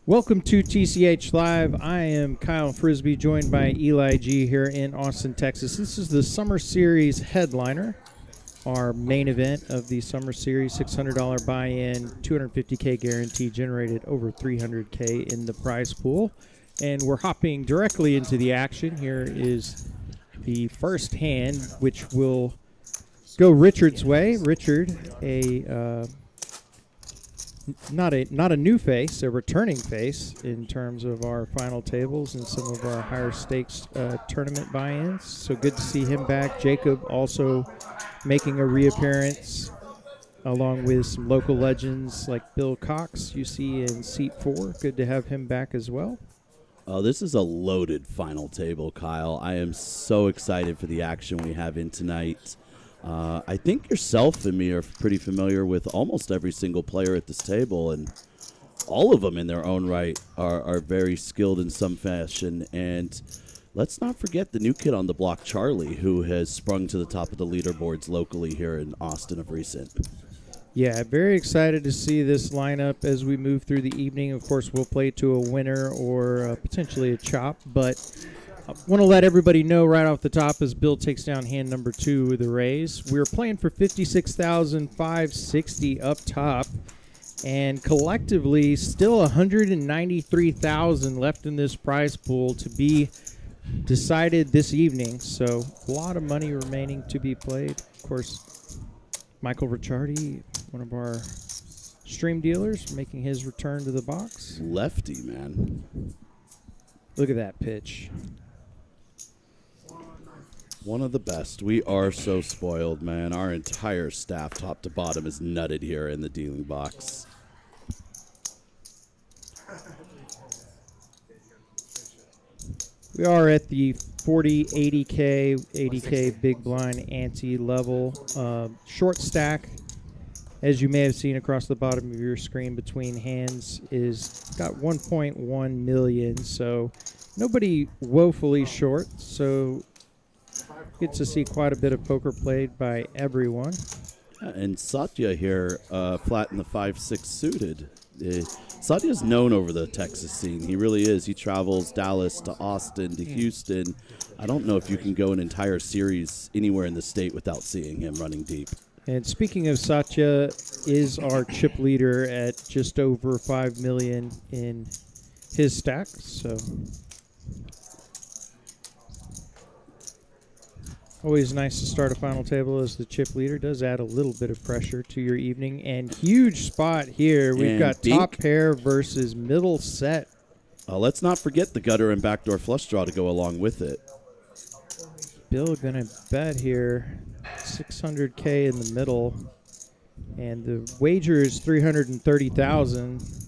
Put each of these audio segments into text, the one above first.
Welcome to TCH Live. I am Kyle Frisbee, joined by Eli G here in Austin, Texas. This is the Summer Series headliner, our main event of the Summer Series. $600 buy-in, $250K guarantee, generated over $300K in the prize pool. And we're hopping directly into the action. Here is the first hand, which will go Richard's way. Richard, not a new face, a returning face in terms of our final tables and some of our higher stakes tournament buy-ins. So good to see him back. Jacob also making a reappearance, along with some local legends like Bill Cox you see in seat 4. Good to have him back as well. Oh, this is a loaded final table, Kyle. I am so excited for the action we have in tonight. I think yourself and me are pretty familiar with almost every single player at this table, and all of them in their own right are very skilled in some fashion. And let's not forget the new kid on the block, Charlie, who has sprung to the top of the leaderboards locally here in Austin of recent. Yeah, very excited to see this lineup as we move through the evening. Of course, we'll play to a winner or potentially a chop, but I want to let everybody know right off the top as Bill takes down hand number 2 with the raise. We're playing for $56,560 up top, and collectively still $193,000 left in this prize pool to be decided this evening. So a lot of money remaining to be played. Of course, Michael Ricciardi, one of our stream dealers, making his return to the box. Lefty, man. Look at that pitch. One of the best. We are so spoiled, man. Our entire staff, top to bottom, is nutted here in the dealing box. We are at the 40, 80K big blind ante level. Short stack, as you may have seen across the bottom of your screen between hands, is got 1.1 million. So nobody woefully short. So get to see quite a bit of poker played by everyone. And Satya here, flat in the 5-6 suited. Satya's known over the Texas scene. He really is. He travels Dallas to Austin to Houston. I don't know if you can go an entire series anywhere in the state without seeing him running deep. And speaking of Satya, is our chip leader at just over 5 million in his stack. So always nice to start a final table as the chip leader. Does add a little bit of pressure to your evening. And huge spot here. We've got top pair versus middle set. Let's not forget the gutter and backdoor flush draw to go along with it. Bill going to bet here $600K in the middle. And the wager is $330,000.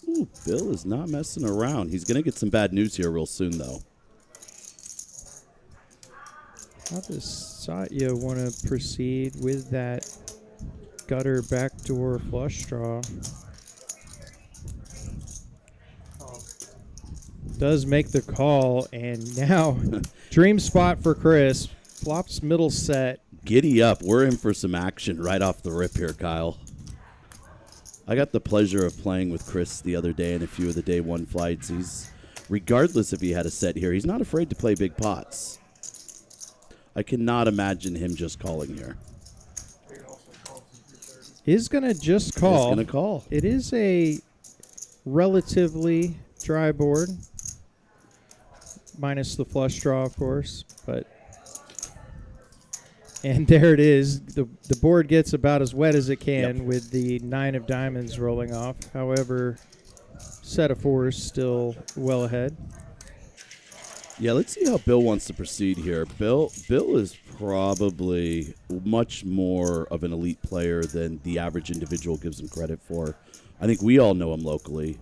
Ooh, Bill is not messing around. He's going to get some bad news here real soon, though. How does Satya want to proceed with that gutter backdoor flush draw? Does make the call, and now dream spot for Chris. Flops middle set. Giddy up. We're in for some action right off the rip here, Kyle. I got the pleasure of playing with Chris the other day in a few of the day one flights. Regardless if he had a set here, he's not afraid to play big pots. I cannot imagine him just calling here. Is going to just call. Is going to call. It is a relatively dry board, minus the flush draw, of course. And there it is. The board gets about as wet as it can with the 9 of diamonds rolling off. However, set of 4s still well ahead. Yeah, let's see how Bill wants to proceed here. Bill is probably much more of an elite player than the average individual gives him credit for. I think we all know him locally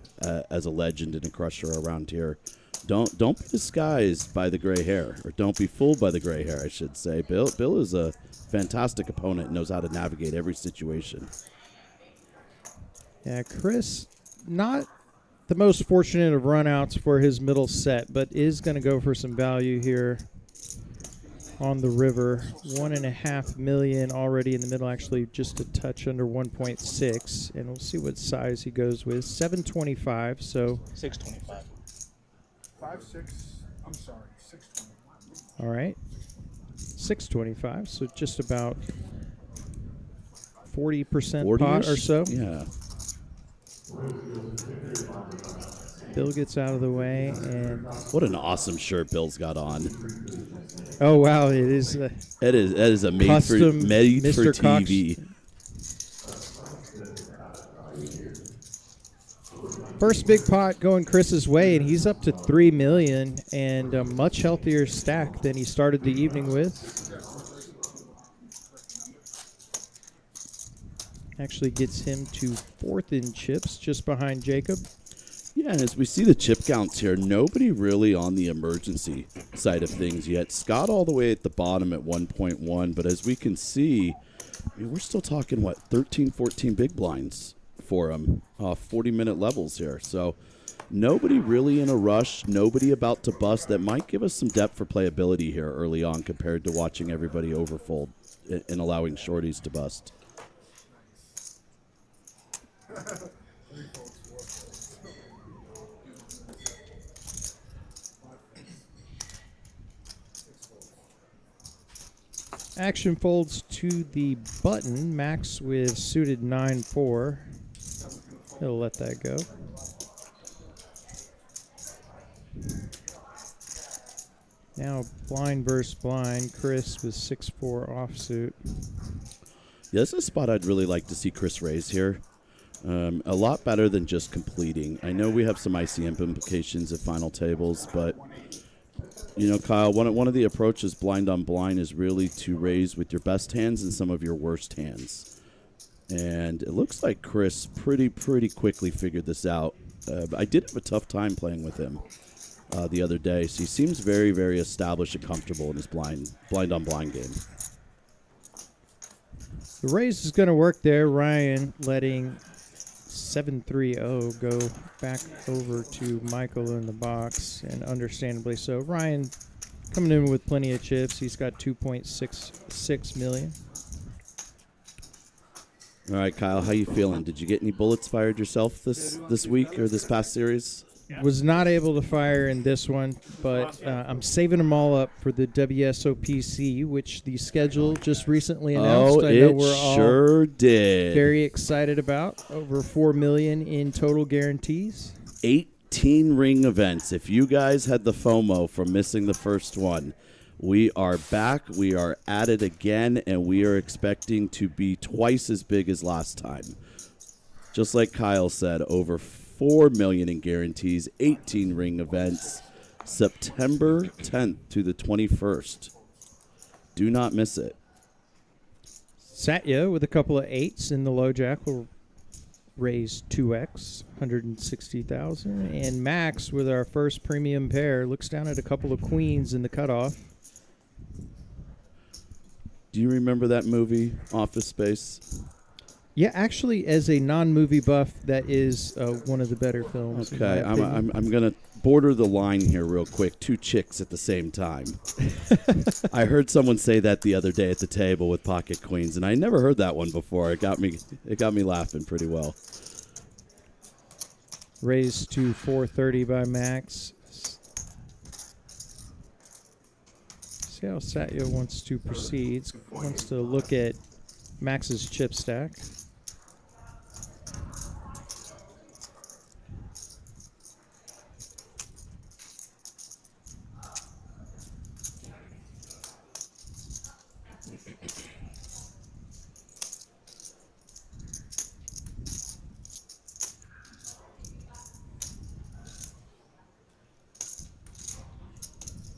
as a legend and a crusher around here. Don't be disguised by the gray hair, or don't be fooled by the gray hair, I should say. Bill is a fantastic opponent and knows how to navigate every situation. Yeah, Chris, not the most fortunate of runouts for his middle set, but is going to go for some value here on the river. 1.5 million already in the middle, actually just a touch under 1.6. And we'll see what size he goes with. 725, so 625. 5-6. I'm sorry, 620. all right. 625, so just about 40% pot or so. Yeah. Bill gets out of the way, and What an awesome shirt Bill's got on. oh wow, it is That is a made for custom Mr. TV. First big pot going Chris's way, and he's up to 3 million and a much healthier stack than he started the evening with. Actually gets him to 4th in chips, just behind Jacob. Yeah, and as we see the chip counts here, nobody really on the emergency side of things yet. Scott all the way at the bottom at 1.1, but as we can see, I mean, we're still talking, 13, 14 big blinds for him, 40-minute levels here. So nobody really in a rush, nobody about to bust. That might give us some depth for playability here early on compared to watching everybody overfold and allowing shorties to bust. Action folds to the button. Max with suited 9-4. He'll let that go. Now blind versus blind. Chris with 6-4 offsuit. Yeah, this is a spot I'd really like to see Chris raise here. A lot better than just completing. I know we have some ICM implications at final tables, but you know, Kyle, one of the approaches blind on blind is really to raise with your best hands and some of your worst hands. And it looks like Chris pretty quickly figured this out. I did have a tough time playing with him the other day, so he seems very, very established and comfortable in his blind on blind game. The raise is going to work there. Ryan letting 7-3-0 go back over to Michael in the box, and understandably so. Ryan coming in with plenty of chips. He's got 2.66 million. All right, Kyle, how you feeling? Did you get any bullets fired yourself this week or this past series? Was not able to fire in this one, but I'm saving them all up for the WSOPC, which the schedule just recently announced. Oh, I know it we're all sure did. very excited about. Over 4 million in total guarantees. 18 ring events. If you guys had the FOMO from missing the first one, we are back. We are at it again, and we are expecting to be twice as big as last time. Just like Kyle said, over 4 million in guarantees, 18 ring events, September 10th to the 21st. Do not miss it. Satya with a couple of 8s in the low jack will raise 2x, 160,000. And Max with our first premium pair looks down at a couple of queens in the cutoff. Do you remember that movie, Office Space? Yeah, actually, as a non-movie buff, that is one of the better films. Okay, I'm gonna border the line here real quick. 2 chicks at the same time. I heard someone say that the other day at the table with pocket queens, and I never heard that one before. It got me laughing pretty well. Raised to 430 by Max. See how Satya wants to proceed. Wants to look at Max's chip stack.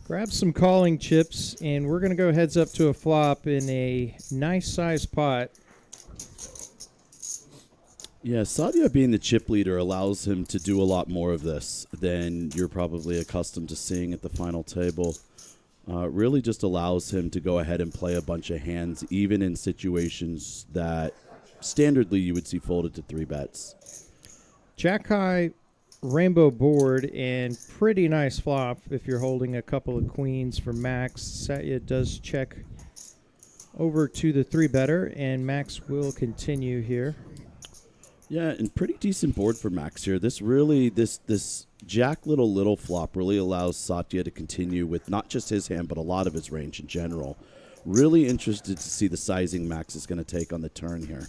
Grab some calling chips, and we're going to go heads up to a flop in a nice size pot. Yeah, Sadia being the chip leader allows him to do a lot more of this than you're probably accustomed to seeing at the final table. Really just allows him to go ahead and play a bunch of hands, even in situations that standardly you would see folded to 3 bets. Jack high rainbow board and pretty nice flop if you're holding a couple of queens for Max. Satya does check over to the 3-better, and Max will continue here. Yeah, and pretty decent board for Max here. This really, this Jack Little flop really allows Satya to continue with not just his hand, but a lot of his range in general. Really interested to see the sizing Max is going to take on the turn here.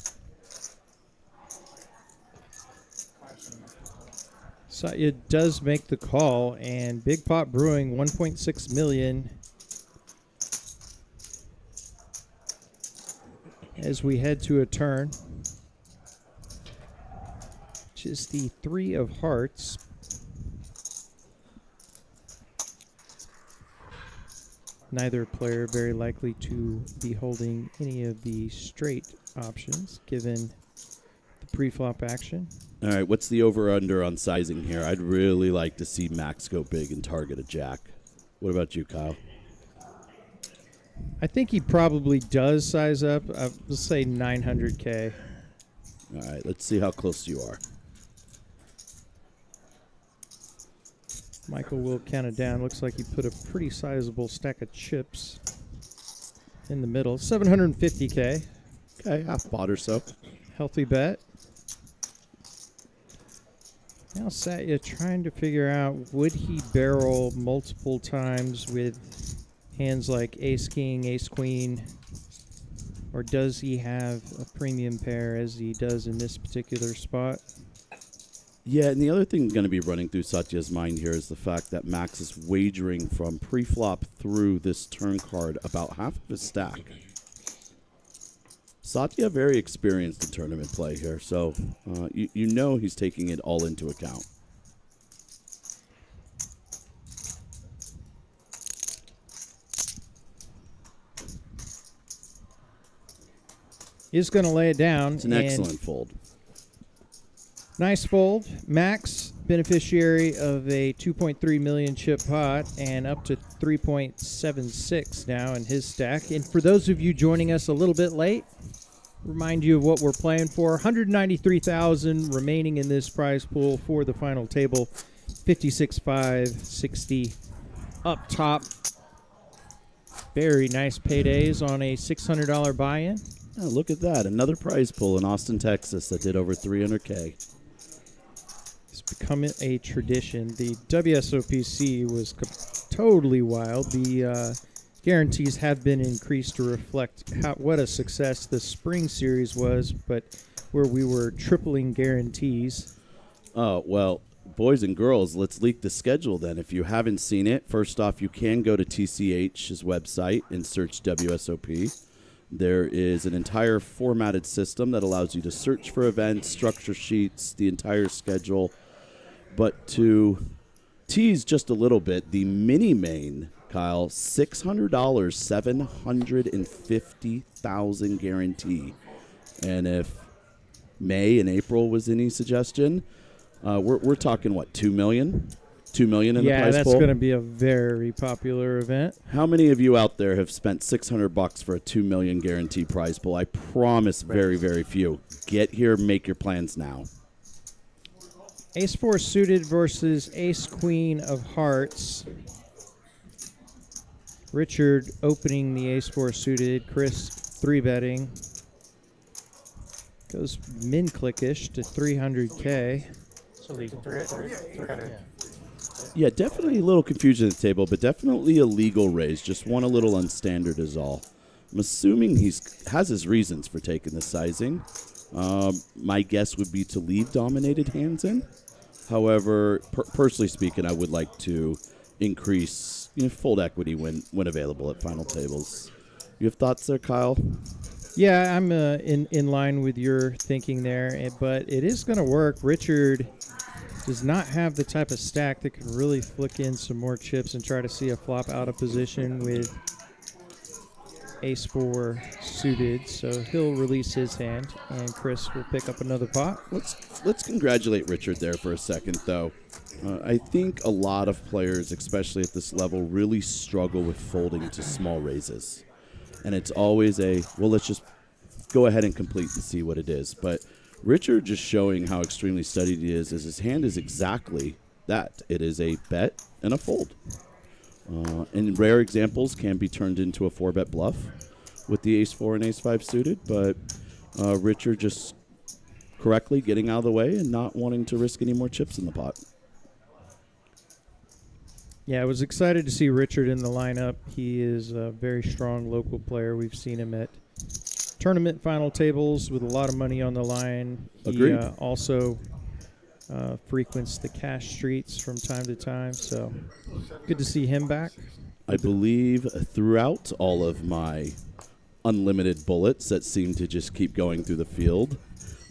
Satya does make the call, and big pot brewing, 1.6 million. As we head to a turn, which is the 3 of hearts. Neither player very likely to be holding any of the straight options given the pre-flop action. All right, what's the over-under on sizing here? I'd really like to see Max go big and target a Jack. What about you, Kyle? I think he probably does size up. Let's say 900K. All right, let's see how close you are. Michael will count it down. Looks like he put a pretty sizable stack of chips in the middle. 750K. Okay, half pot or so. Healthy bet. Now Satya trying to figure out, would he barrel multiple times with hands like ace king, ace queen, or does he have a premium pair as he does in this particular spot? Yeah, and the other thing going to be running through Satya's mind here is the fact that Max is wagering from pre-flop through this turn card about half of his stack. Satya very experienced in tournament play here, so you know he's taking it all into account. He's going to lay it down. It's an excellent fold. Nice fold. Max, beneficiary of a 2.3 million chip pot and up to 3.76 now in his stack. And for those of you joining us a little bit late, remind you of what we're playing for. 193,000 remaining in this prize pool for the final table. 56,560 up top. Very nice paydays on a $600 buy-in. Oh, look at that. Another prize pool in Austin, Texas that did over 300K. It's become a tradition. The WSOPC was totally wild. The guarantees have been increased to reflect what a success the spring series was, but where we were tripling guarantees. Oh, well, boys and girls, let's leak the schedule then. If you haven't seen it, first off, you can go to TCH's website and search WSOP. There is an entire formatted system that allows you to search for events, structure sheets, the entire schedule. But to tease just a little bit, the mini main, Kyle, $600, 750,000 guarantee. And if May and April was any suggestion, we're talking, what, 2 million? 2 million in the prize pool? Yeah, that's going to be a very popular event. How many of you out there have spent $600 for a 2 million guarantee prize pool? I promise very, very few. Get here, make your plans now. Ace-4 suited versus ace-queen of hearts. Richard opening the ace-4 suited. Chris 3-betting. Goes min-clickish to 300K. It's illegal. 300. Yeah, definitely a little confusion at the table, but definitely a legal raise. Just one a little unstandard is all. I'm assuming he has his reasons for taking the sizing. My guess would be to leave dominated hands in. However, personally speaking, I would like to increase fold equity when available at final tables. You have thoughts there, Kyle? Yeah, I'm in line with your thinking there, but it is going to work. Richard does not have the type of stack that can really flick in some more chips and try to see a flop out of position with ace-4 suited, so he'll release his hand, and Chris will pick up another pot. Let's congratulate Richard there for a second, though. I think a lot of players, especially at this level, really struggle with folding to small raises. And it's always well, let's just go ahead and complete and see what it is. But Richard just showing how extremely studied he is, as his hand is exactly that. It is a bet and a fold. And rare examples can be turned into a 4-bet bluff with the ace-4 and ace-5 suited, but Richard just correctly getting out of the way and not wanting to risk any more chips in the pot. Yeah, I was excited to see Richard in the lineup. He is a very strong local player. We've seen him at tournament final tables with a lot of money on the line. He Agreed. Also frequents the cash streets from time to time, so good to see him back. I believe throughout all of my unlimited bullets that seem to just keep going through the field,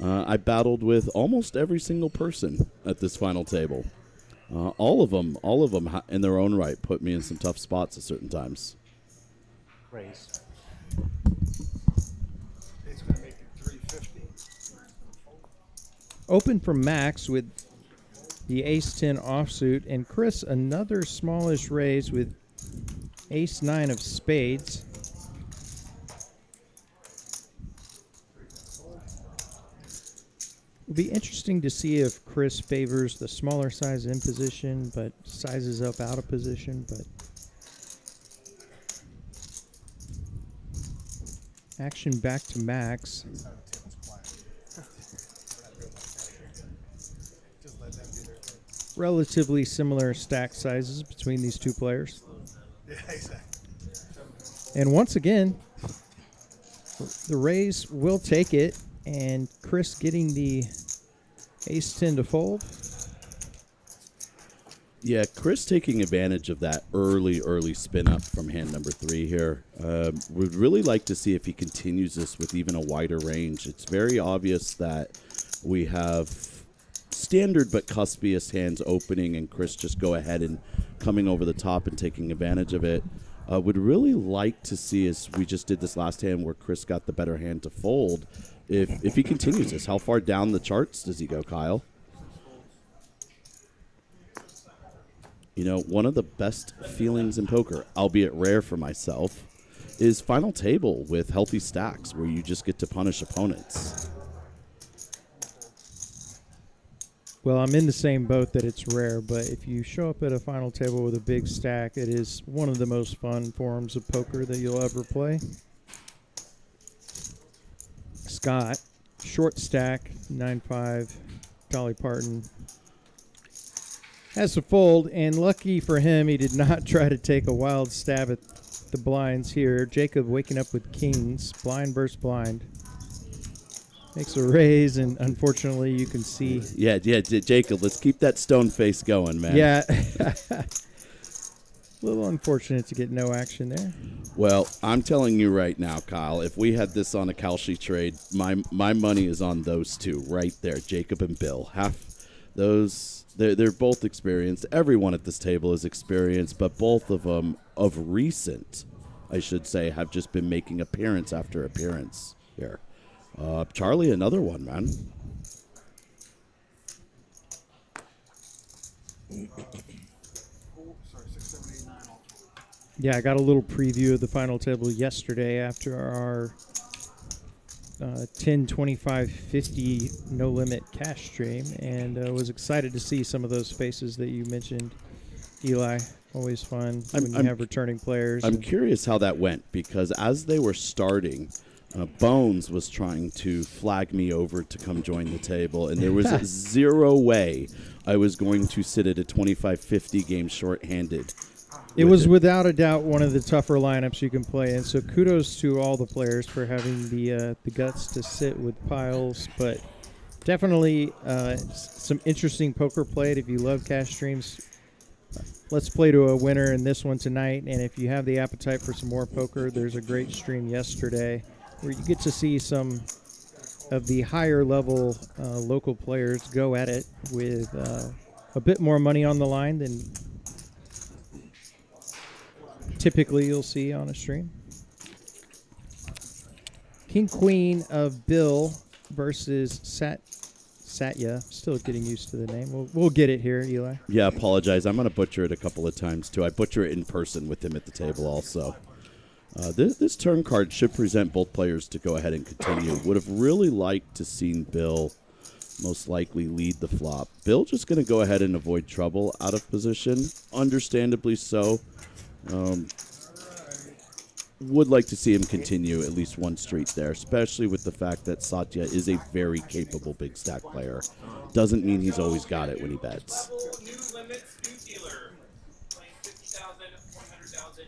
I battled with almost every single person at this final table. All of them in their own right put me in some tough spots at certain times. Raise. It's going to make it 350. Open for Max with the ace-10 offsuit, and Chris another smallish raise with ace-9 of spades. It'll be interesting to see if Chris favors the smaller size in position, but sizes up out of position. But action back to Max. Relatively similar stack sizes between these two players. Yeah, exactly. And once again, the raise will take it, and Chris getting the ace-10 to fold. Yeah, Chris taking advantage of that early spin up from hand number 3 here. Would really like to see if he continues this with even a wider range. It's very obvious that we have standard but cuspious hands opening, and Chris just go ahead and coming over the top and taking advantage of it. Would really like to see, as we just did this last hand where Chris got the better hand to fold, if he continues this. How far down the charts does he go, Kyle? You know, one of the best feelings in poker, albeit rare for myself, is final table with healthy stacks where you just get to punish opponents. Well, I'm in the same boat that it's rare, but if you show up at a final table with a big stack, it is one of the most fun forms of poker that you'll ever play. Scott, short stack, 9-5, Dolly Parton, has to fold, and lucky for him, he did not try to take a wild stab at the blinds here. Jacob waking up with kings, blind versus blind. Makes a raise, and unfortunately, you can see. Yeah, Jacob, let's keep that stone face going, man. Yeah. A little unfortunate to get no action there. Well, I'm telling you right now, Kyle, if we had this on a Kalshi trade, my money is on those two right there, Jacob and Bill. They're both experienced. Everyone at this table is experienced, but both of them, of recent, I should say, have just been making appearance after appearance here. Charlie, another one, man. Sorry, 6, 7, 8, 9, all four. Yeah, I got a little preview of the final table yesterday after our 10, 25, 50 no-limit cash stream, and was excited to see some of those faces that you mentioned, Eli. Always fun when you have returning players. I'm curious how that went, because as they were starting, Bones was trying to flag me over to come join the table, and there was zero way I was going to sit at a 25-50 game shorthanded. It was without a doubt one of the tougher lineups you can play in, so kudos to all the players for having the guts to sit with piles, but definitely some interesting poker played. If you love cash streams, let's play to a winner in this one tonight, and if you have the appetite for some more poker, there's a great stream yesterday where you get to see some of the higher level local players go at it with a bit more money on the line than typically you'll see on a stream. King Queen of Bill versus Satya. Still getting used to the name. We'll get it here, Eli. Yeah, apologize. I'm going to butcher it a couple of times, too. I butcher it in person with him at the table also. This turn card should present both players to go ahead and continue. Would have really liked to seen Bill most likely lead the flop. Bill just going to go ahead and avoid trouble out of position, understandably so. Would like to see him continue at least one streak there, especially with the fact that Satya is a very capable big stack player. Doesn't mean he's always got it when he bets. New limits, new dealer. Playing 50,000, 100,000,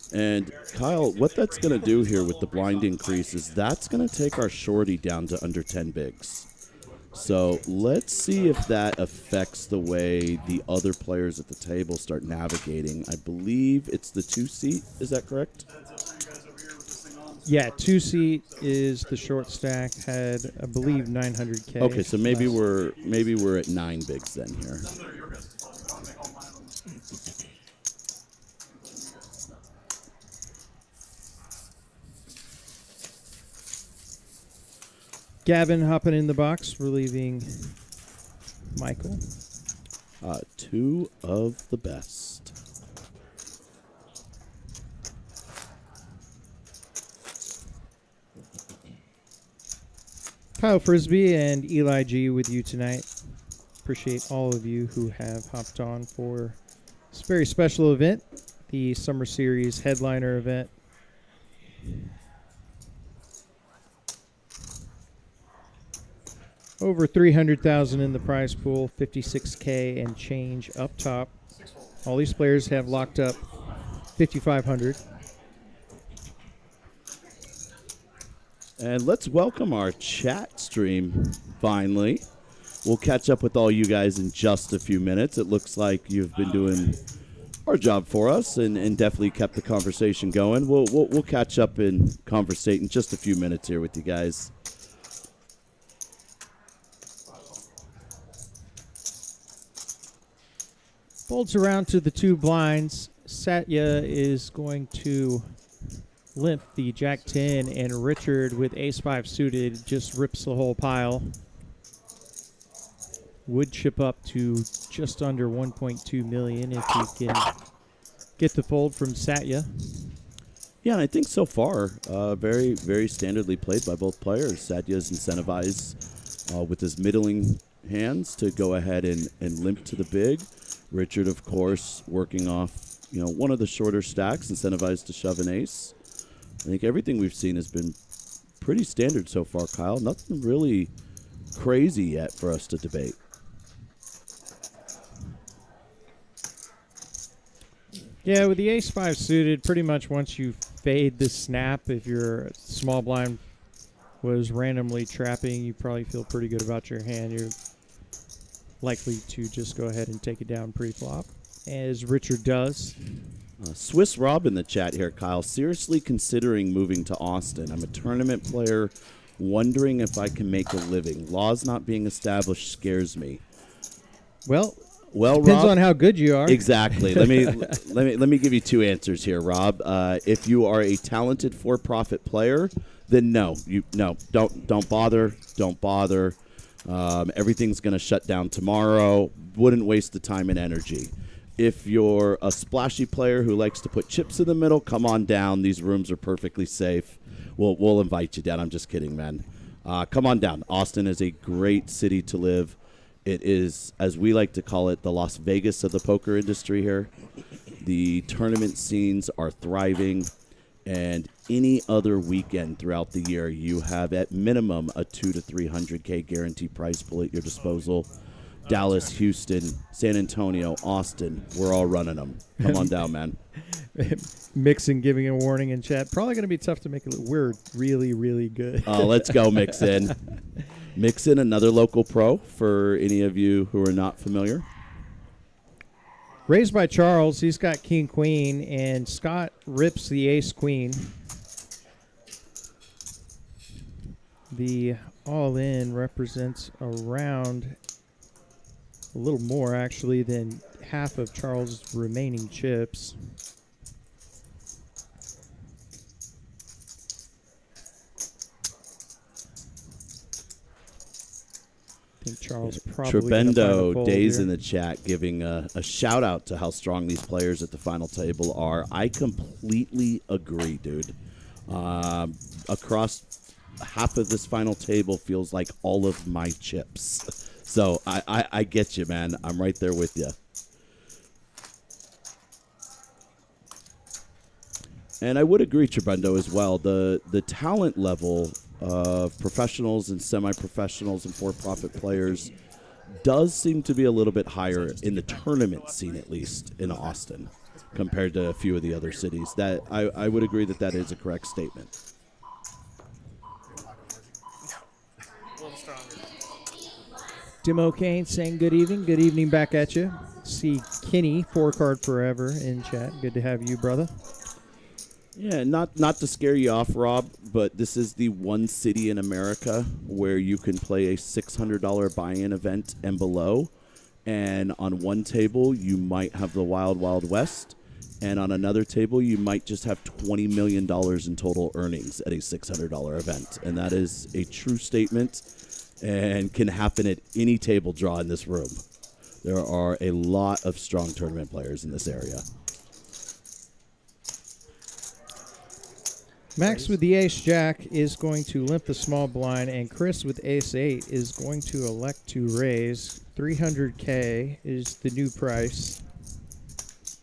100,000. And Kyle, what that's going to do here with the blind increase is that's going to take our shorty down to under 10 bigs. So let's see if that affects the way the other players at the table start navigating. I believe it's the 2-seat. Is that correct? Yeah, 2-seat is the short stack. Had, I believe, 900K. Okay, so maybe less. we're at 9 bigs then here. Gavin hopping in the box, relieving Michael. 2 of the best. Kyle Frisbee and Eli G with you tonight. Appreciate all of you who have hopped on for this very special event, the Summer Series headliner event. Over 300,000 in the prize pool, 56K and change up top. All these players have locked up 5,500. And let's welcome our chat stream finally. We'll catch up with all you guys in just a few minutes. It looks like you've been doing our job for us and definitely kept the conversation going. We'll catch up and conversate in just a few minutes here with you guys. Folds around to the 2 blinds. Satya is going to limp the Jack 10, and Richard with Ace 5 suited just rips the whole pile. Would chip up to just under 1.2 million if he can get the fold from Satya. Yeah, and I think so far, very, very standardly played by both players. Satya's incentivized with his middling hands to go ahead and limp to the big. Richard, of course, working off, one of the shorter stacks, incentivized to shove an ace. I think everything we've seen has been pretty standard so far, Kyle. Nothing really crazy yet for us to debate. Yeah, with the Ace 5 suited, pretty much once you fade the snap, if your small blind was randomly trapping, you probably feel pretty good about your hand. You're likely to just go ahead and take it down pre-flop, as Richard does. Swiss Rob in the chat here, Kyle. Seriously considering moving to Austin. I'm a tournament player, wondering if I can make a living. Laws not being established scares me. Well, Rob, depends on how good you are. Exactly. let me give you 2 answers here, Rob. If you are a talented for-profit player, then don't bother. Don't bother. Everything's going to shut down tomorrow. Wouldn't waste the time and energy. If you're a splashy player who likes to put chips in the middle, come on down. These rooms are perfectly safe. We'll invite you down. I'm just kidding, man. Come on down. Austin is a great city to live. It is, as we like to call it, the Las Vegas of the poker industry here. The tournament scenes are thriving. And any other weekend throughout the year, you have at minimum a 200 to 300K guaranteed prize pool at your disposal. Dallas, Houston, San Antonio, Austin, we're all running them. Come on down, man. Mixon giving a warning in chat. Probably going to be tough to make it look. We're really, really good. Let's go, Mixon. Mixon, another local pro for any of you who are not familiar. Raised by Charles, he's got king, queen, and Scott rips the ace, queen. The all-in represents around a little more, actually, than half of Charles' remaining chips. I think Charles probably Trebendo Days in the chat giving a shout out to how strong these players at the final table are. I completely agree, dude. Across half of this final table feels like all of my chips. So I get you, man. I'm right there with you. And I would agree, Tribundo, as well. The talent level of professionals and semi-professionals and for-profit players does seem to be a little bit higher in the tournament scene, at least in Austin, compared to a few of the other cities. That I would agree that is a correct statement. A little stronger. Demo Kane saying good evening. Good evening back at you. See Kenny, 4-card forever in chat. Good to have you, brother. Yeah, not to scare you off, Rob, but this is the one city in America where you can play a $600 buy-in event and below. And on one table, you might have the Wild Wild West. And on another table, you might just have $20 million in total earnings at a $600 event. And that is a true statement and can happen at any table draw in this room. There are a lot of strong tournament players in this area. Max with the ace-jack is going to limp the small blind, and Chris with ace-8 is going to elect to raise. $300K is the new price.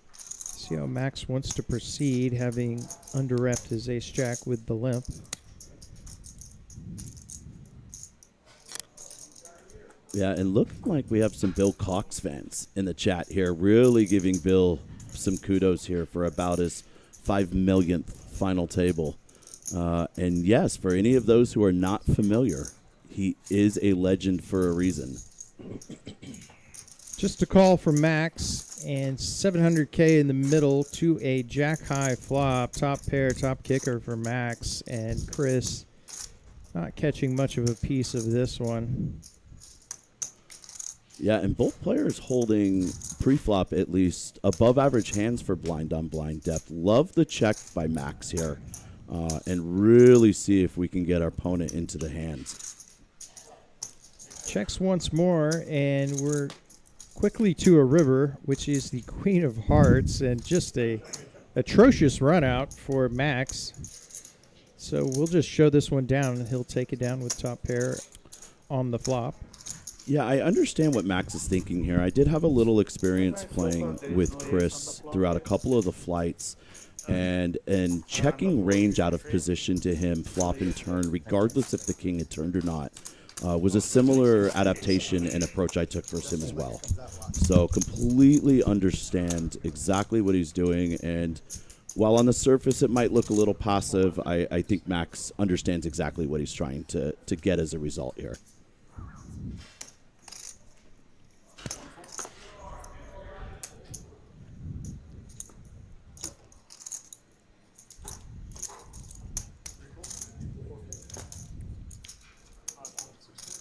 See how Max wants to proceed, having under-repped his ace-jack with the limp. Yeah, and looking like we have some Bill Cox fans in the chat here, really giving Bill some kudos here for about his 5 millionth final table. And yes, for any of those who are not familiar, he is a legend for a reason. Just a call from Max, and $700K in the middle to a jack-high flop. Top pair, top kicker for Max, and Chris not catching much of a piece of this one. Yeah, and both players holding pre-flop at least above average hands for blind on blind depth. Love the check by Max here, and really see if we can get our opponent into the hands. Checks once more, and we're quickly to a river, which is the Queen of Hearts, and just a atrocious run out for Max. So we'll just show this one down, and he'll take it down with top pair on the flop. Yeah, I understand what Max is thinking here. I did have a little experience playing with Chris throughout a couple of the flights, and checking range out of position to him, flop and turn, regardless if the king had turned or not, was a similar adaptation and approach I took versus him as well. So completely understand exactly what he's doing, and while on the surface it might look a little passive, I think Max understands exactly what he's trying to get as a result here.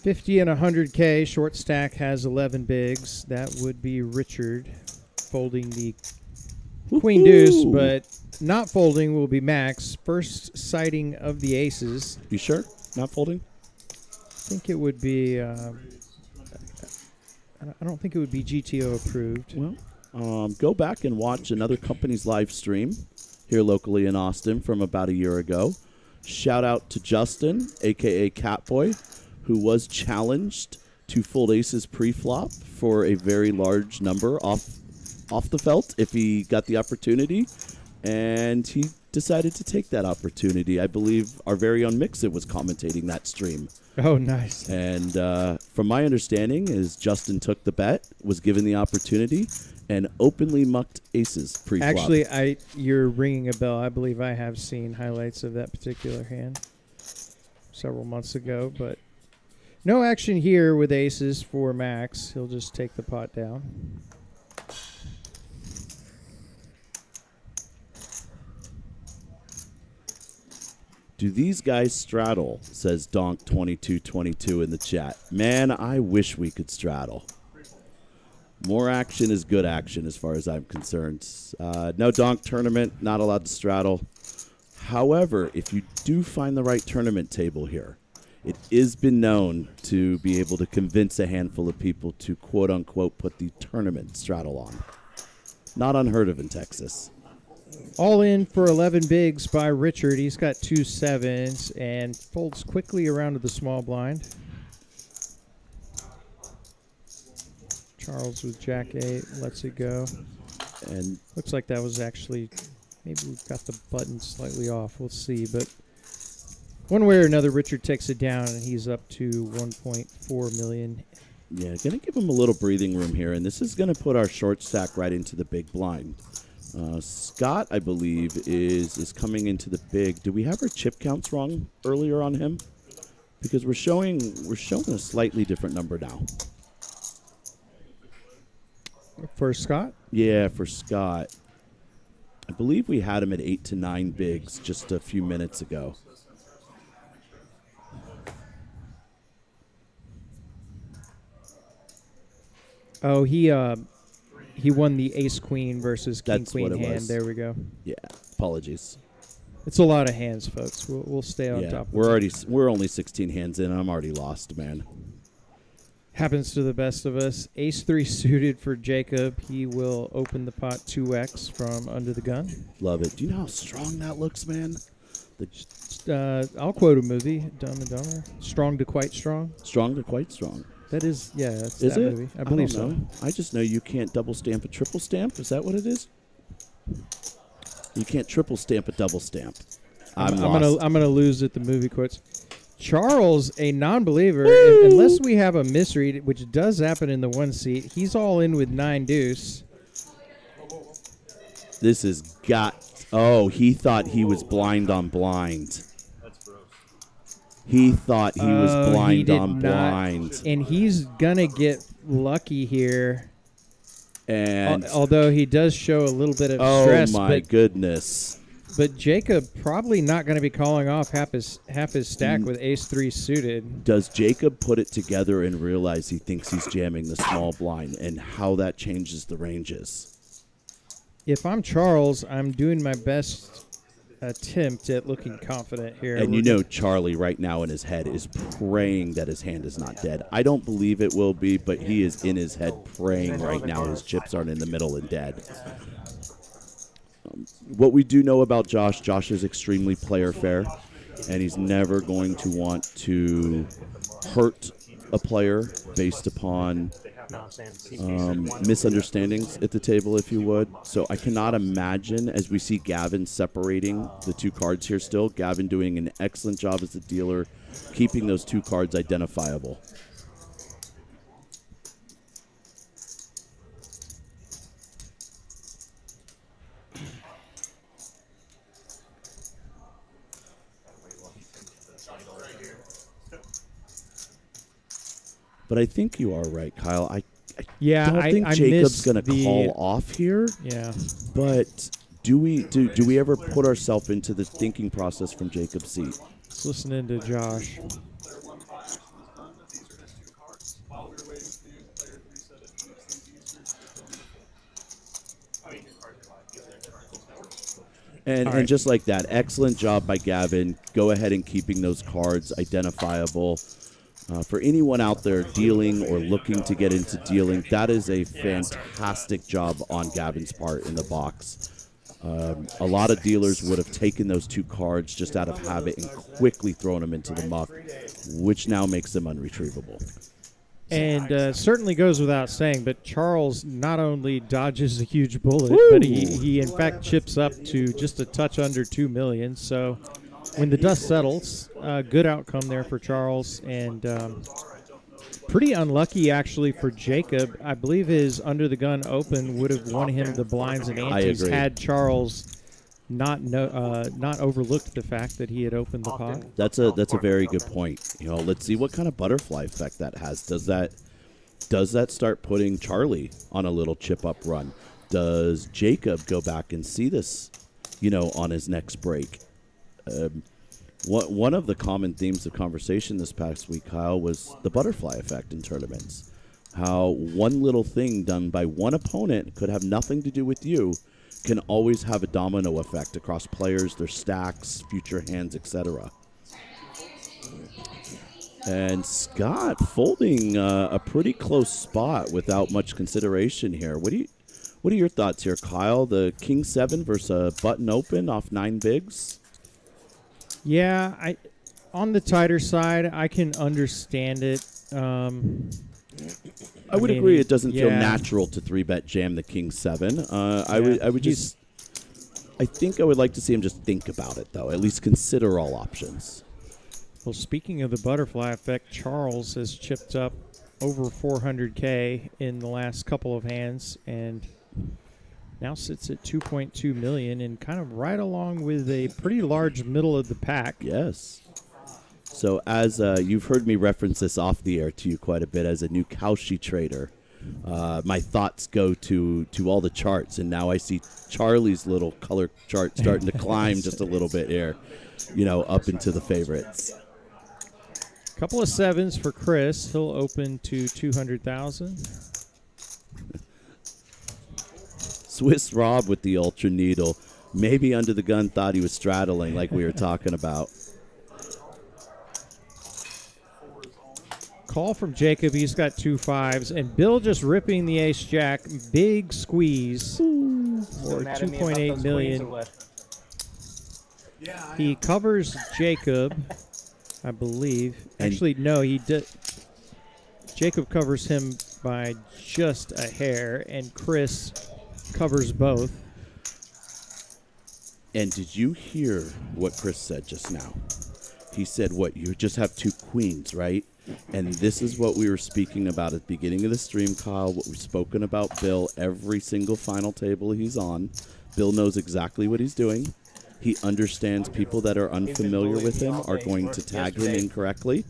$50 and $100K. Short stack has 11 bigs. That would be Richard folding the Queen Deuce, but not folding will be Max. First sighting of the aces. You sure? Not folding? I think it would be. I don't think it would be GTO approved. Well, go back and watch another company's live stream here locally in Austin from about a year ago. Shout out to Justin, a.k.a. Catboy, who was challenged to fold aces pre-flop for a very large number off the felt if he got the opportunity, and he decided to take that opportunity. I believe our very own Mixit was commentating that stream. Oh, nice. And from my understanding is Justin took the bet, was given the opportunity, and openly mucked aces pre-flop. Actually, you're ringing a bell. I believe I have seen highlights of that particular hand several months ago, but no action here with aces for Max. He'll just take the pot down. Do these guys straddle, says Donk2222 in the chat. Man, I wish we could straddle. More action is good action as far as I'm concerned. No Donk tournament, not allowed to straddle. However, if you do find the right tournament table here, it has been known to be able to convince a handful of people to quote-unquote put the tournament straddle on. Not unheard of in Texas. All in for 11 bigs by Richard. He's got 2 sevens and folds quickly around to the small blind. Charles with Jack 8 lets it go. And Looks like that was actually, maybe we've got the button slightly off. We'll see. But one way or another, Richard takes it down, and he's up to 1.4 million. yeah, going to give him a little breathing room here. And this is going to put our short stack right into the big blind. Scott, I believe, is coming into the big. Do we have our chip counts wrong earlier on him? Because we're showing a slightly different number now. For Scott? Yeah, for Scott. I believe we had him at 8 to 9 bigs just a few minutes ago. Oh, he won the ace-queen versus That's king-queen what it hand. was. There we go. Yeah, apologies. It's a lot of hands, folks. We'll stay on Yeah, top of we're only 16 hands in. I'm already lost, man. Happens to the best of us. Ace-3 suited for Jacob. He will open the pot 2x from under the gun. Love it. Do you know how strong that looks, man? I'll quote a movie, Dumb and Dumber. Strong to quite strong. Strong to quite strong. That is, yeah, that's Is that it? movie. I believe don't know. I just know you can't double stamp a triple stamp. Is that what it is? You can't triple stamp a double stamp. I'm lost. I'm gonna lose at the movie quotes. Charles, a non-believer, unless we have a misread, which does happen in the one seat. He's all in with 9 deuce. This has got. Oh, he thought he was blind on blind. He thought he was Oh, he blind did on not. blind. And he's gonna get lucky here. And Although he does show a little bit of oh stress, my goodness. but Jacob probably not going to be calling off half his stack with ace-3 suited. Does Jacob put it together and realize he thinks he's jamming the small blind and how that changes the ranges? If I'm Charles, I'm doing my best attempt at looking confident here. And you know Charlie right now in his head is praying that his hand is not dead. I don't believe it will be, but he is in his head praying right now his chips aren't in the middle and dead. What we do know about Josh is extremely player fair, and he's never going to want to hurt a player based upon misunderstandings at the table, if you would. So I cannot imagine, as we see Gavin separating the 2 cards here still, Gavin doing an excellent job as a dealer, keeping those 2 cards identifiable. But I think you are right, Kyle. I don't think Jacob's going to call off here. Yeah. But do we ever put ourselves into the thinking process from Jacob's seat? Let's listen into Josh. And just like that, excellent job by Gavin. Go ahead and keeping those cards identifiable. For anyone out there dealing or looking to get into dealing, that is a fantastic job on Gavin's part in the box. A lot of dealers would have taken those 2 cards just out of habit and quickly thrown them into the muck, which now makes them unretrievable. And certainly goes without saying, but Charles not only dodges a huge bullet, but he in fact chips up to just a touch under 2 million. So when the dust settles, good outcome there for Charles, and pretty unlucky actually for Jacob. I believe his under the gun open would have won him the blinds and antes had Charles not overlooked the fact that he had opened the pot. That's a very good point. You know, let's see what kind of butterfly effect that has. Does that start putting Charlie on a little chip up run? Does Jacob go back and see this, on his next break? One of the common themes of conversation this past week, Kyle, was the butterfly effect in tournaments. How one little thing done by one opponent could have nothing to do with you, can always have a domino effect across players, their stacks, future hands, etc. And Scott folding a pretty close spot without much consideration here. What What are your thoughts here, Kyle? The King 7 versus a button open off 9 bigs? Yeah, on the tighter side, I can understand it. I would agree. It doesn't feel yeah. natural to 3-bet jam the King 7. I would just. I think I would like to see him just think about it, though. At least consider all options. Well, speaking of the butterfly effect, Charles has chipped up over 400K in the last couple of hands and now sits at 2.2 million and kind of right along with a pretty large middle of the pack. Yes. So as you've heard me reference this off the air to you quite a bit as a new Kaushi trader, my thoughts go to all the charts, and now I see Charlie's little color chart starting to climb just a little bit here, up into the favorites. Couple of 7s for Chris. He'll open to 200,000. Swiss Rob with the Ultra Needle. Maybe under the gun thought he was straddling like we were talking about. Call from Jacob. He's got 2 5s. And Bill just ripping the ace-jack. Big squeeze for 2.8 million. Yeah, He covers Jacob, I believe. Actually, no, he did. Jacob covers him by just a hair, and Chris covers both. And did you hear what Chris said just now? He said, what, you just have 2 queens, right? And this is what we were speaking about at the beginning of the stream, Kyle, what we've spoken about Bill every single final table he's on. Bill knows exactly what he's doing. He understands people that are unfamiliar with him are going to tag him incorrectly.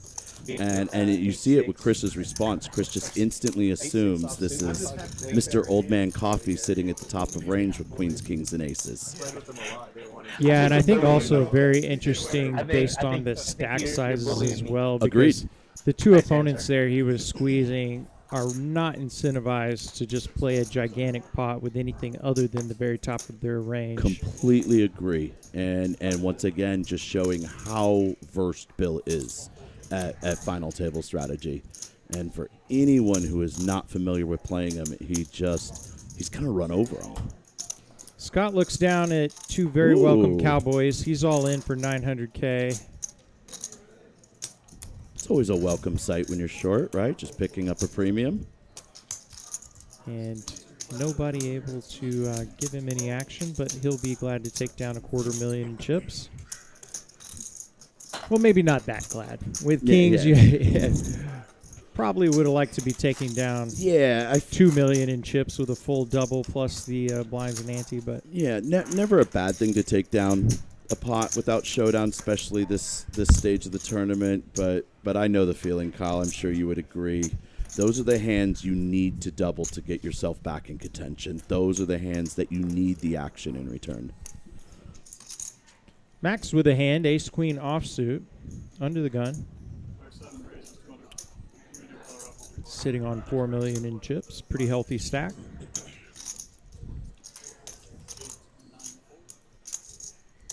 And you see it with Chris's response. Chris just instantly assumes this is Mr. Old Man Coffee sitting at the top of range with queens, kings, and aces. Yeah, and I think also very interesting based on the stack sizes as well. Agreed. Because the 2 opponents there he was squeezing are not incentivized to just play a gigantic pot with anything other than the very top of their range. Completely agree. And once again, just showing how versed Bill is at final table strategy. And for anyone who is not familiar with playing him, he's kind of run over him. Scott looks down at 2 very welcome Cowboys. He's all in for 900K. It's always a welcome sight when you're short, right? Just picking up a premium. And nobody able to give him any action, but he'll be glad to take down $250,000 chips. Well, maybe not that glad. With Kings, you probably would have liked to be taking down $2 million in chips with a full double plus the blinds and ante. But never a bad thing to take down a pot without showdown, especially this stage of the tournament. But I know the feeling, Kyle. I'm sure you would agree. Those are the hands you need to double to get yourself back in contention. Those are the hands that you need the action in return. Max with a hand, ace-queen offsuit, under the gun. Sitting on $4 million in chips. Pretty healthy stack.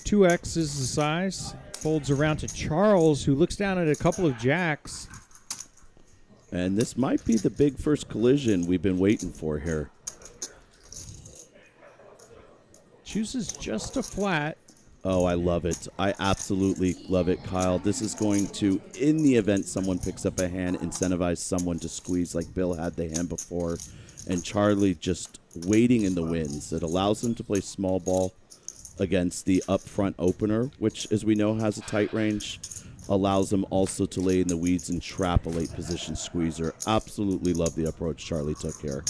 Two X is the size. Folds around to Charles, who looks down at a couple of jacks. And this might be the big first collision we've been waiting for here. Chooses just a flat. Oh, I love it. I absolutely love it, Kyle. This is going to, in the event someone picks up a hand, incentivize someone to squeeze like Bill had the hand before. And Charlie just waiting in the wins. It allows him to play small ball against the upfront opener, which, as we know, has a tight range. Allows him also to lay in the weeds and trap a late position squeezer. Absolutely love the approach Charlie took here.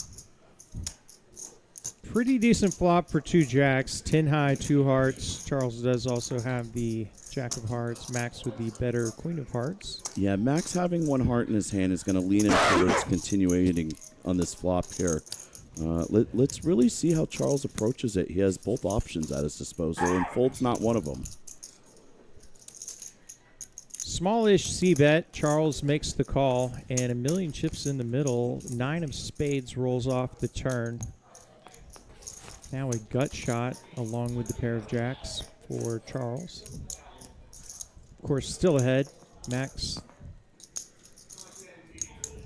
Pretty decent flop for two jacks. 10 high, 2 hearts. Charles does also have the jack of hearts. Max with the better queen of hearts. Yeah, Max having 1 heart in his hand is going to lean him towards continuing on this flop here. Let's really see how Charles approaches it. He has both options at his disposal, and fold's not one of them. Smallish C-bet. Charles makes the call, and $1 million chips in the middle. 9 of spades rolls off the turn. Now a gut shot along with the pair of jacks for Charles. Of course, still ahead. Max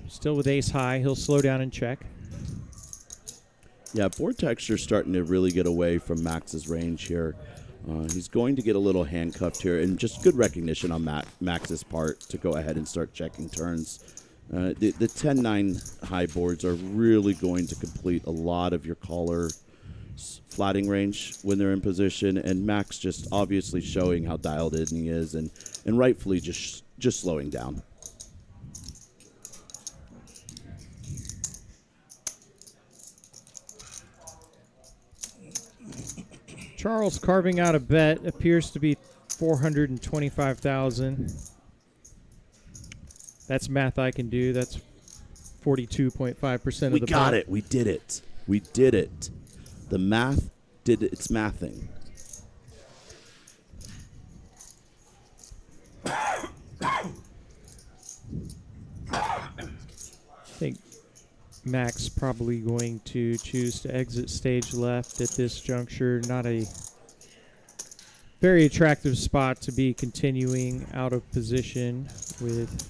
still with ace high. He'll slow down and check. Yeah, board texture starting to really get away from Max's range here. He's going to get a little handcuffed here, and just good recognition on Max's part to go ahead and start checking turns. The 10-9 high boards are really going to complete a lot of your caller flatting range when they're in position, and Max just obviously showing how dialed in he is, and rightfully just slowing down. Charles carving out a bet, appears to be 425,000. That's math I can do. That's 42.5% of the bet. We got it. We did it. We did it. The math did its mathing. I think Max probably going to choose to exit stage left at this juncture. Not a very attractive spot to be continuing out of position with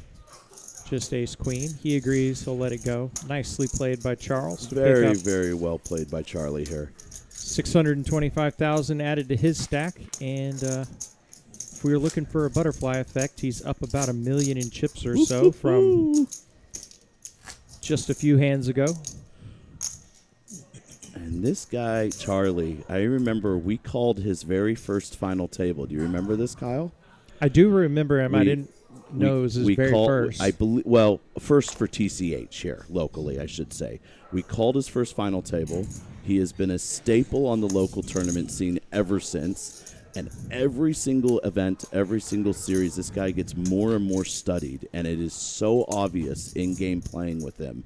just ace queen. He agrees. He'll let it go. Nicely played by Charles. Very, very well played by Charlie here. 625,000 added to his stack, and if we were looking for a butterfly effect, he's up about $1 million in chips or so from just a few hands ago. And this guy, Charlie, I remember we called his very first final table. Do you remember this, Kyle? I do remember him. I didn't know it was his very first. I believe, well, first for TCH here, locally, I should say. We called his first final table. He has been a staple on the local tournament scene ever since. And every single event, every single series, this guy gets more and more studied, and it is so obvious in-game playing with him.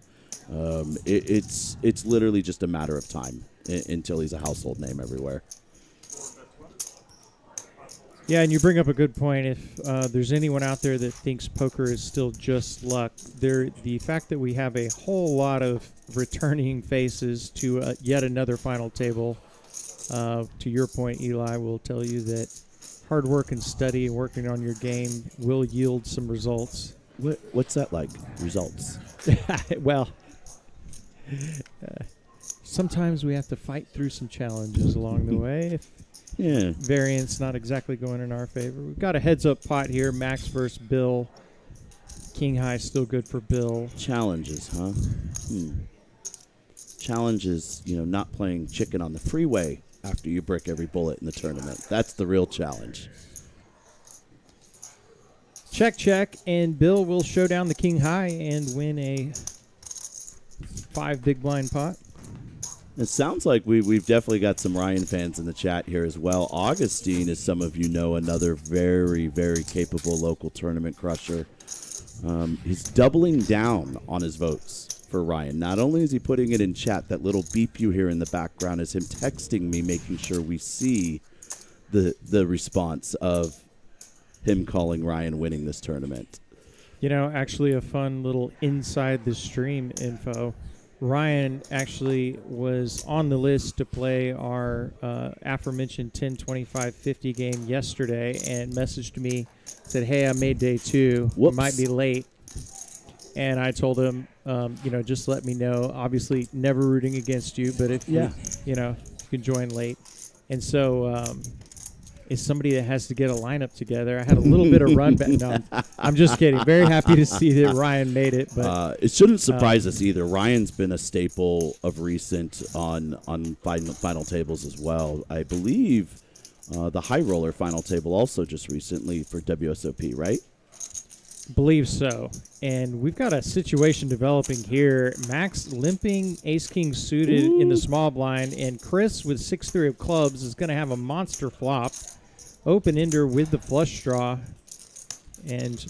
It's literally just a matter of time until he's a household name everywhere. Yeah, and you bring up a good point. If there's anyone out there that thinks poker is still just luck, the fact that we have a whole lot of returning faces to yet another final table, to your point, Eli, will tell you that hard work and study and working on your game will yield some results. What's that like, results? Well, sometimes we have to fight through some challenges along the way. Yeah. Variance not exactly going in our favor. We've got a heads-up pot here. Max versus Bill. King high still good for Bill. Challenges, huh? Challenges, not playing chicken on the freeway after you brick every bullet in the tournament. That's the real challenge. Check, check, and Bill will show down the king high and win a 5 big blind pot. It sounds like we've definitely got some Ryan fans in the chat here as well. Augustine, as some of you know, another very, very capable local tournament crusher. He's doubling down on his votes for Ryan. Not only is he putting it in chat, that little beep you hear in the background is him texting me, making sure we see the response of him calling Ryan winning this tournament. Actually a fun little inside the stream info. Ryan actually was on the list to play our aforementioned 10, 25, 50 game yesterday and messaged me, said, hey, I made day 2. Whoops. Might be late. And I told him, just let me know. Obviously, never rooting against you, but if you can join late. And so is somebody that has to get a lineup together. I had a little bit of run back. No, I'm just kidding. Very happy to see that Ryan made it. But it shouldn't surprise us either. Ryan's been a staple of recent on final tables as well. I believe the high roller final table also just recently for WSOP, right? Believe so. And we've got a situation developing here. Max limping, ace-king suited in the small blind, and Chris with 6-3 of clubs is going to have a monster flop. Open-ender with the flush draw. And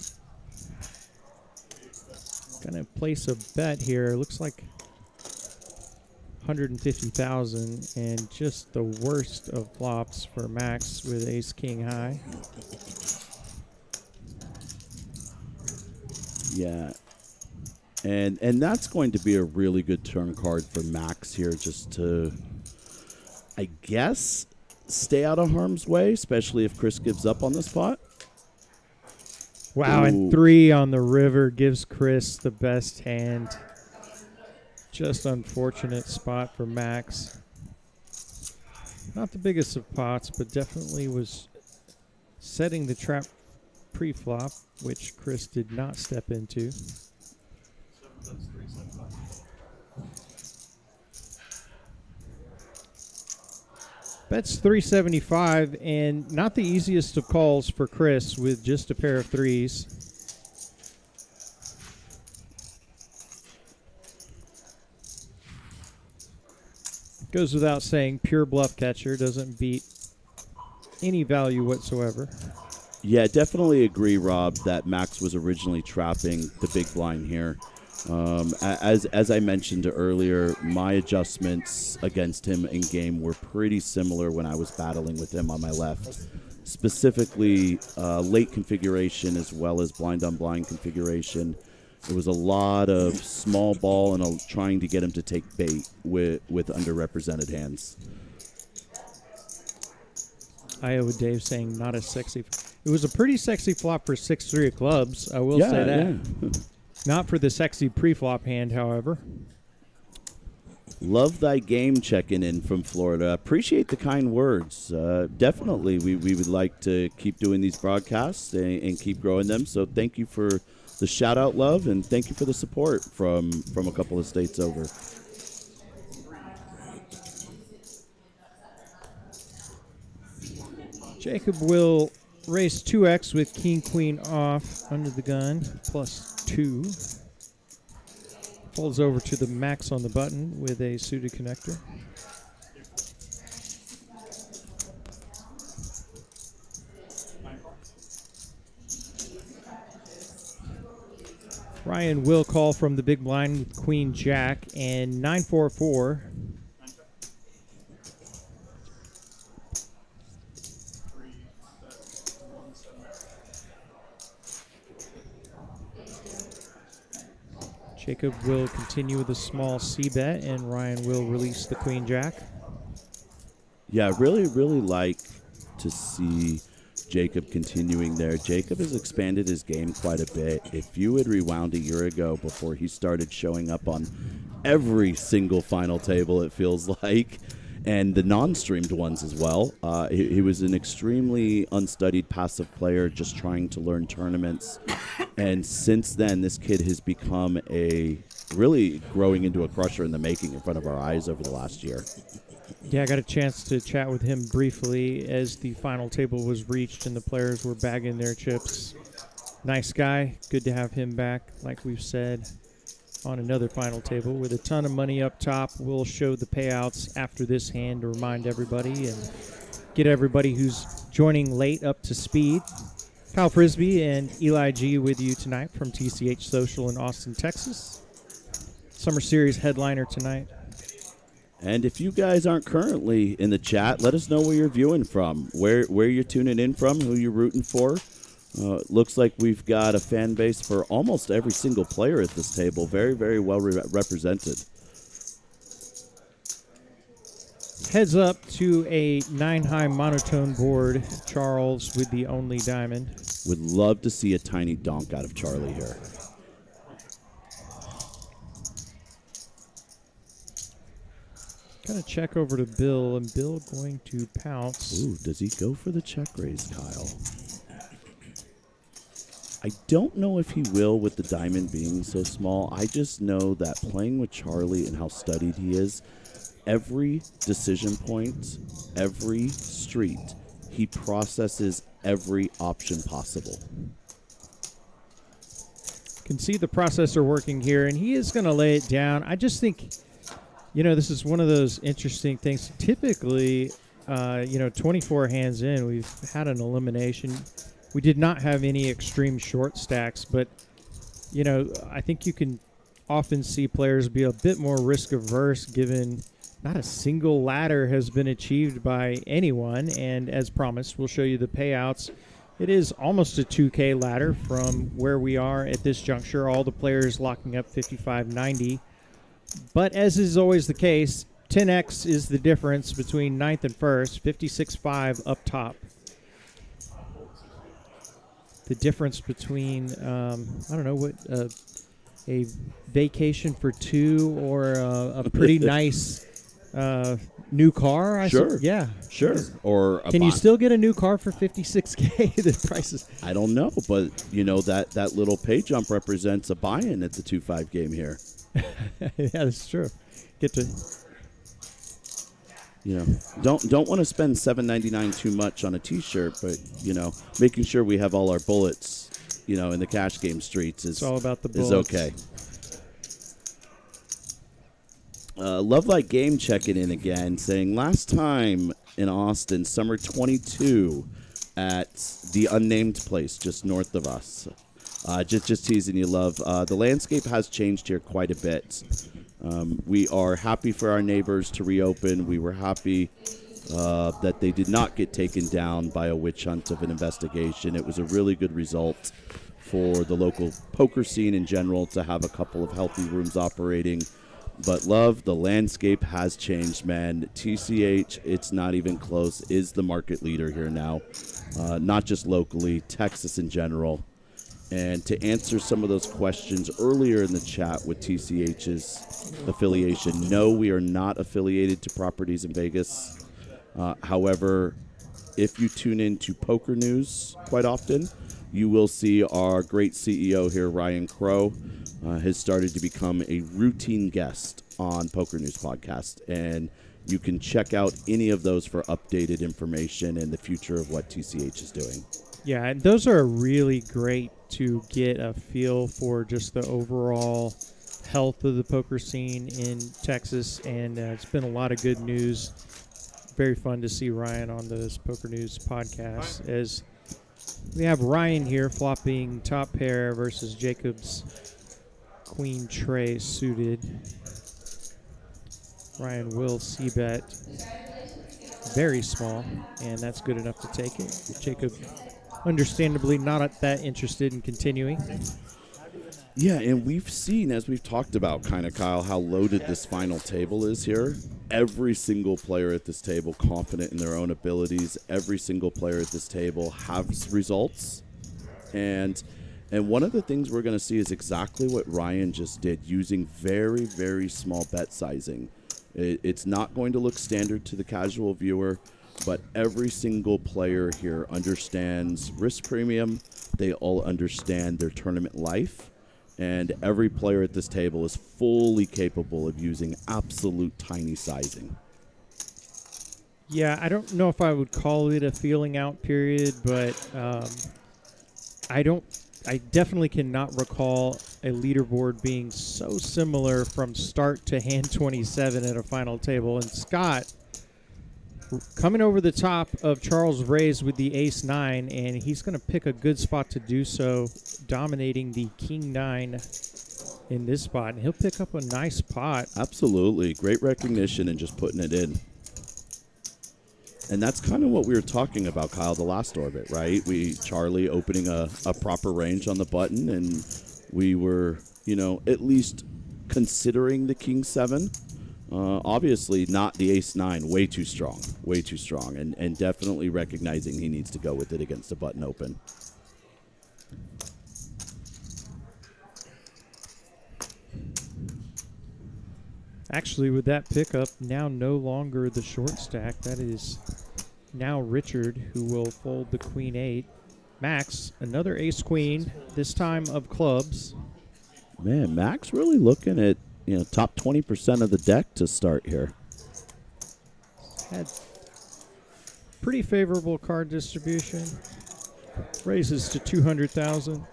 going to place a bet here. Looks like 150,000, and just the worst of flops for Max with ace-king high. Yeah, and that's going to be a really good turn card for Max here, just to, I guess, stay out of harm's way, especially if Chris gives up on the spot. Wow, and 3 on the river gives Chris the best hand. Just unfortunate spot for Max. Not the biggest of pots, but definitely was setting the trap pre-flop, which Chris did not step into. Bets 375, and not the easiest of calls for Chris with just a pair of threes. Goes without saying, pure bluff catcher, doesn't beat any value whatsoever. Yeah, definitely agree, Rob, that Max was originally trapping the big blind here. As I mentioned earlier, my adjustments against him in game were pretty similar when I was battling with him on my left. Specifically, late configuration as well as blind on blind configuration. It was a lot of small ball and trying to get him to take bait with underrepresented hands. Iowa Dave saying not as sexy. It was a pretty sexy flop for 6-3 of clubs. I will say that. Yeah. Not for the sexy pre-flop hand, however. Love thy game checking in from Florida. Appreciate the kind words. Definitely, we would like to keep doing these broadcasts and keep growing them. So thank you for the shout out, love, and thank you for the support from a couple of states over. Jacob will race 2x with king queen off under the gun +2. Folds over to the max on the button with a suited connector. Ryan will call from the big blind with queen jack and 9-4-4. Jacob will continue with a small c-bet, and Ryan will release the queen jack. Yeah, I really like to see Jacob continuing there. Jacob has expanded his game quite a bit. If you had rewound a year ago before he started showing up on every single final table, it feels like, and the non-streamed ones as well, he was an extremely unstudied passive player just trying to learn tournaments. And since then, this kid has become really growing into a crusher in the making in front of our eyes over the last year. Yeah, I got a chance to chat with him briefly as the final table was reached and the players were bagging their chips. Nice guy. Good to have him back, like we've said, on another final table with a ton of money up top. We'll show the payouts after this hand to remind everybody and get everybody who's joining late up to speed. Kyle Frisbee and Eli G with you tonight from TCH Social in Austin, Texas. Summer Series headliner tonight. And if you guys aren't currently in the chat, let us know where you're viewing from, where you're tuning in from, who you're rooting for. Looks like we've got a fan base for almost every single player at this table. Very, very well represented. Heads up to a 9-high monotone board. Charles with the only diamond. Would love to see a tiny donk out of Charlie here. Gonna check over to Bill, and Bill going to pounce. Ooh, does he go for the check raise, Kyle? I don't know if he will with the diamond being so small. I just know that playing with Charlie and how studied he is, every decision point, every street, he processes every option possible. Can see the processor working here, and he is going to lay it down. I just think, this is one of those interesting things. Typically, 24 hands in, we've had an elimination. We did not have any extreme short stacks, but, I think you can often see players be a bit more risk averse given not a single ladder has been achieved by anyone. And as promised, we'll show you the payouts. It is almost a 2K ladder from where we are at this juncture. All the players locking up 55.90. But as is always the case, 10x is the difference between 9th and 1st, 56.5 up top. The difference between, a vacation for two or a pretty nice new car. Sure. Yeah. Sure. Or a Can you buy- still get a new car for $56K? The prices. I don't know, but that little pay jump represents a buy-in at the 2-5 game here. Yeah, that's true. Get to. Don't want to spend $7.99 too much on a T-shirt, but making sure we have all our bullets, in the cash game streets It's all about the is bullets. okay. Love Like Game checking in again, saying last time in Austin, summer 22, at the unnamed place just north of us. Just teasing you, love. The landscape has changed here quite a bit. We are happy for our neighbors to reopen. We were happy that they did not get taken down by a witch hunt of an investigation. It was a really good result for the local poker scene in general to have a couple of healthy rooms operating. But, love, the landscape has changed, man. TCH, it's not even close, is the market leader here now. Not just locally, Texas in general. And to answer some of those questions earlier in the chat with TCH's affiliation, no, we are not affiliated to properties in Vegas. However, if you tune into poker news quite often, you will see our great CEO here, Ryan Crow, has started to become a routine guest on Poker News Podcast. And you can check out any of those for updated information and the future of what TCH is doing. Yeah, and those are really great to get a feel for just the overall health of the poker scene in Texas. And it's been a lot of good news. Very fun to see Ryan on this Poker News Podcast. As we have Ryan here flopping top pair versus Jacob's Queen Tray suited. Ryan will c-bet very small, and that's good enough to take it. Jacob, understandably, not that interested in continuing. Yeah, and we've seen, as we've talked about, kind of, Kyle, how loaded this final table is here. Every single player at this table confident in their own abilities. Every single player at this table has results. And one of the things we're going to see is exactly what Ryan just did, using very, very small bet sizing. It's not going to look standard to the casual viewer, but every single player here understands risk premium. They all understand their tournament life. And every player at this table is fully capable of using absolute tiny sizing. Yeah, I don't know if I would call it a feeling out period, but I definitely cannot recall a leaderboard being so similar from start to hand 27 at a final table. And Scott coming over the top of Charles Rays with the ace-9, and he's going to pick a good spot to do so, dominating the king-9 in this spot. And he'll pick up a nice pot. Absolutely. Great recognition and just putting it in. And that's kind of what we were talking about, Kyle, the last orbit, right? Charlie opening a proper range on the button, and we were, at least considering the king-7. Obviously not the ace-9, way too strong, and definitely recognizing he needs to go with it against a button open. Actually, with that pickup, now no longer the short stack. That is now Richard, who will fold the queen-8. Max, another ace-queen, this time of clubs. Man, Max really looking at, top 20% of the deck to start here. Had pretty favorable card distribution. Raises to 200,000.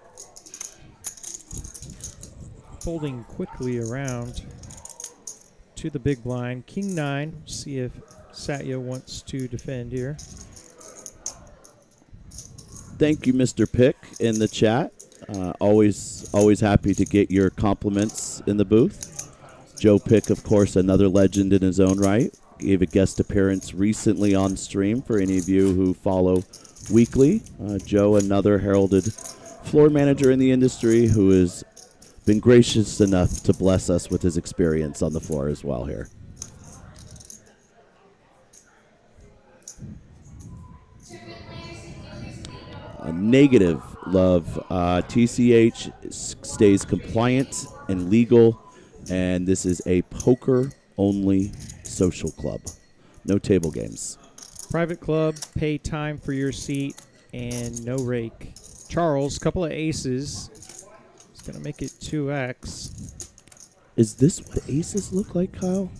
Folding quickly around to the big blind. King-9. See if Satya wants to defend here. Thank you, Mr. Pick, in the chat. Always happy to get your compliments in the booth. Joe Pick, of course, another legend in his own right. Gave a guest appearance recently on stream for any of you who follow weekly. Joe, another heralded floor manager in the industry who has been gracious enough to bless us with his experience on the floor as well here. Negative, love. TCH stays compliant and legal, and this is a poker-only social club. No table games. Private club, pay time for your seat, and no rake. Charles, couple of aces. It's going to make it 2x. Is this what aces look like, Kyle?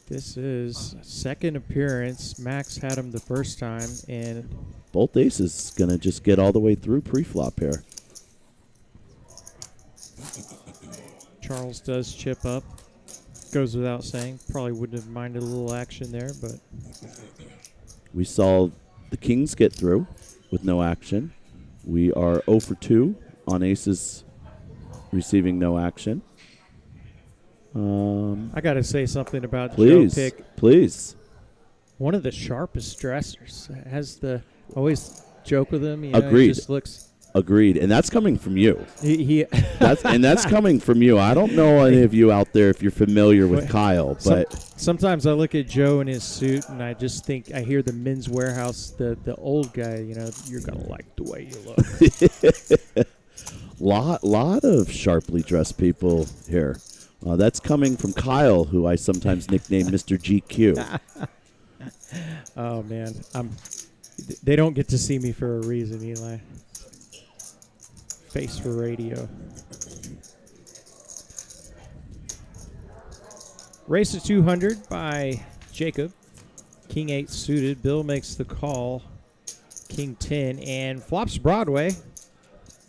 This is second appearance. Max had him the first time, and Both aces going to just get all the way through pre-flop here. Charles does chip up. Goes without saying. Probably wouldn't have minded a little action there, but We saw the kings get through with no action. We are 0 for 2 on aces receiving no action. I got to say something about Please, Joe Pick. please. One of the sharpest dressers. Has the always joke with him. You know, Agreed. He just looks. Agreed, and that's coming from you. He That's coming from you. I don't know any of you out there if you're familiar with Kyle, but sometimes I look at Joe in his suit and I just think I hear the Men's Warehouse, the old guy. You know, you're gonna like the way you look. lot of sharply dressed people here. That's coming from Kyle, who I sometimes nickname Mr. GQ. Oh man, they don't get to see me for a reason, Eli. Face for radio. Race to 200 by Jacob. King 8 suited. Bill makes the call. King 10 and flops Broadway.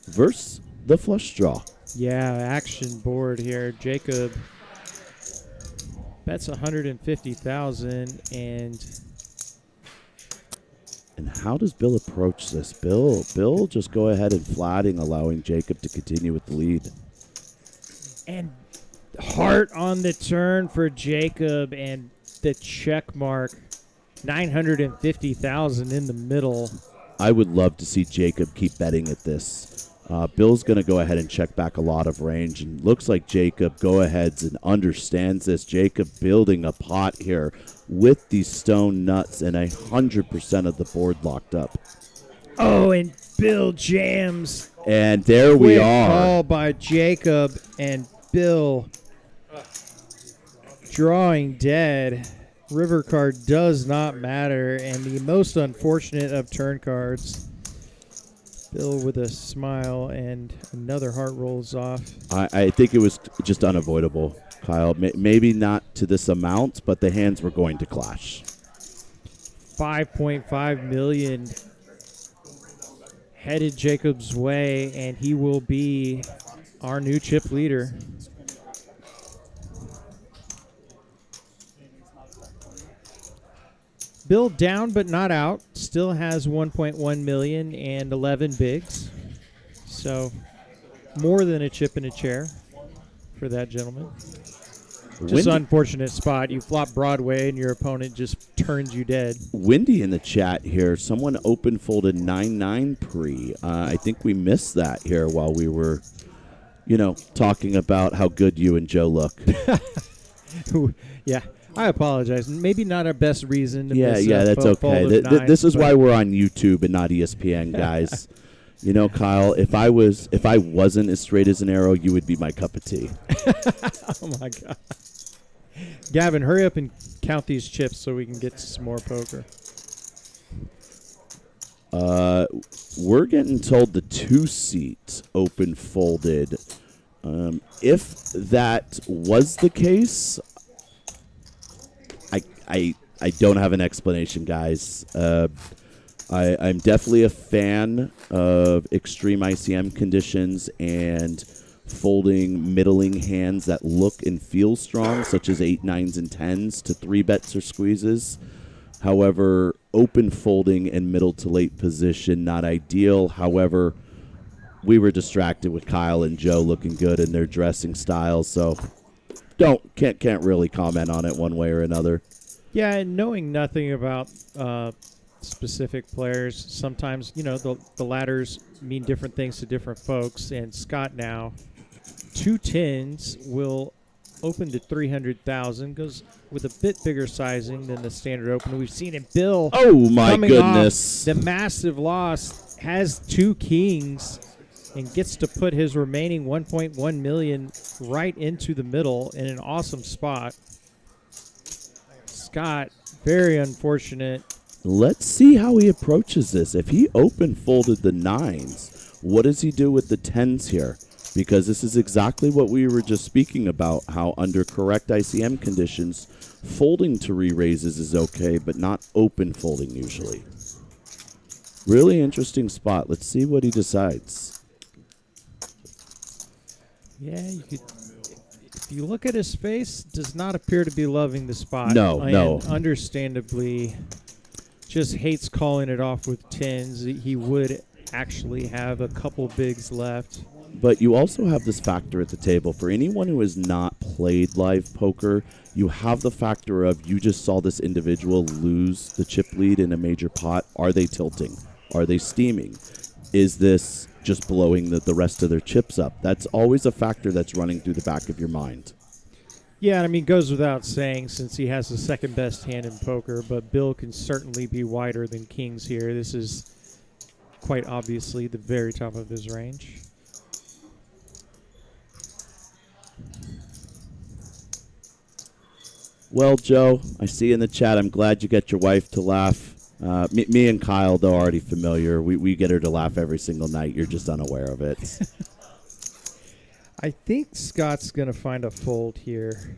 Versus the flush draw. Yeah, action board here. Jacob bets 150,000 And how does Bill approach this? Bill just go ahead and flatting, allowing Jacob to continue with the lead. and heart on the turn for Jacob and the check mark. 950,000 in the middle. I would love to see Jacob keep betting at this. Bill's going to go ahead and check back a lot of range, and looks like Jacob go aheads and understands this. Jacob building a pot here with these stone nuts and 100% of the board locked up. Oh, and Bill jams. And there we Quick are. call by Jacob and Bill drawing dead. River card does not matter, and the most unfortunate of turn cards. Bill with a smile, and another heart rolls off. I think it was just unavoidable, Kyle. Maybe not to this amount, but the hands were going to clash. 5.5 million headed Jacob's way, and he will be our new chip leader. Bill down but not out. Still has 1.1 million and 11 bigs. So more than a chip in a chair for that gentleman. Just an unfortunate spot. You flop Broadway and your opponent just turns you dead. Windy in the chat here. Someone open folded 9-9 pre. I think we missed that here while we were, talking about how good you and Joe look. Yeah. I apologize. Maybe not our best reason to miss that's okay. This is why we're on YouTube and not ESPN, guys. Kyle, if I wasn't as straight as an arrow, you would be my cup of tea. Oh my God. Gavin, hurry up and count these chips so we can get to some more poker. We're getting told the 2-seat open folded. If that was the case, I don't have an explanation, guys. I'm definitely a fan of extreme ICM conditions and folding middling hands that look and feel strong, such as 8, 9s, and 10s to 3-bets or squeezes. However, open folding in middle to late position, not ideal. However, we were distracted with Kyle and Joe looking good in their dressing styles, so can't really comment on it one way or another. Yeah, and knowing nothing about specific players, sometimes, the ladders mean different things to different folks. And Scott now, 2 10s will open to 300,000, goes with a bit bigger sizing than the standard open. We've seen it. Bill, oh my coming goodness, off the massive loss, has 2 kings and gets to put his remaining 1.1 million right into the middle in an awesome spot. Scott, very unfortunate. Let's see how he approaches this. If he open folded the 9s, what does he do with the 10s here? Because this is exactly what we were just speaking about, how under correct ICM conditions, folding to re-raises is okay, but not open folding usually. Really interesting spot. Let's see what he decides. Yeah, you could. If you look at his face, does not appear to be loving the spot. No, and no. Understandably, just hates calling it off with 10s. He would actually have a couple bigs left. But you also have this factor at the table. For anyone who has not played live poker, you have the factor of you just saw this individual lose the chip lead in a major pot. Are they tilting? Are they steaming? Is this just blowing the rest of their chips up? That's always a factor that's running through the back of your mind. Yeah, I mean, goes without saying since he has the second best hand in poker, but Bill can certainly be wider than kings here. This is quite obviously the very top of his range. Well, Joe, I see in the chat, I'm glad you got your wife to laugh. Me and Kyle, though, are already familiar. We get her to laugh every single night. You're just unaware of it. I think Scott's going to find a fold here,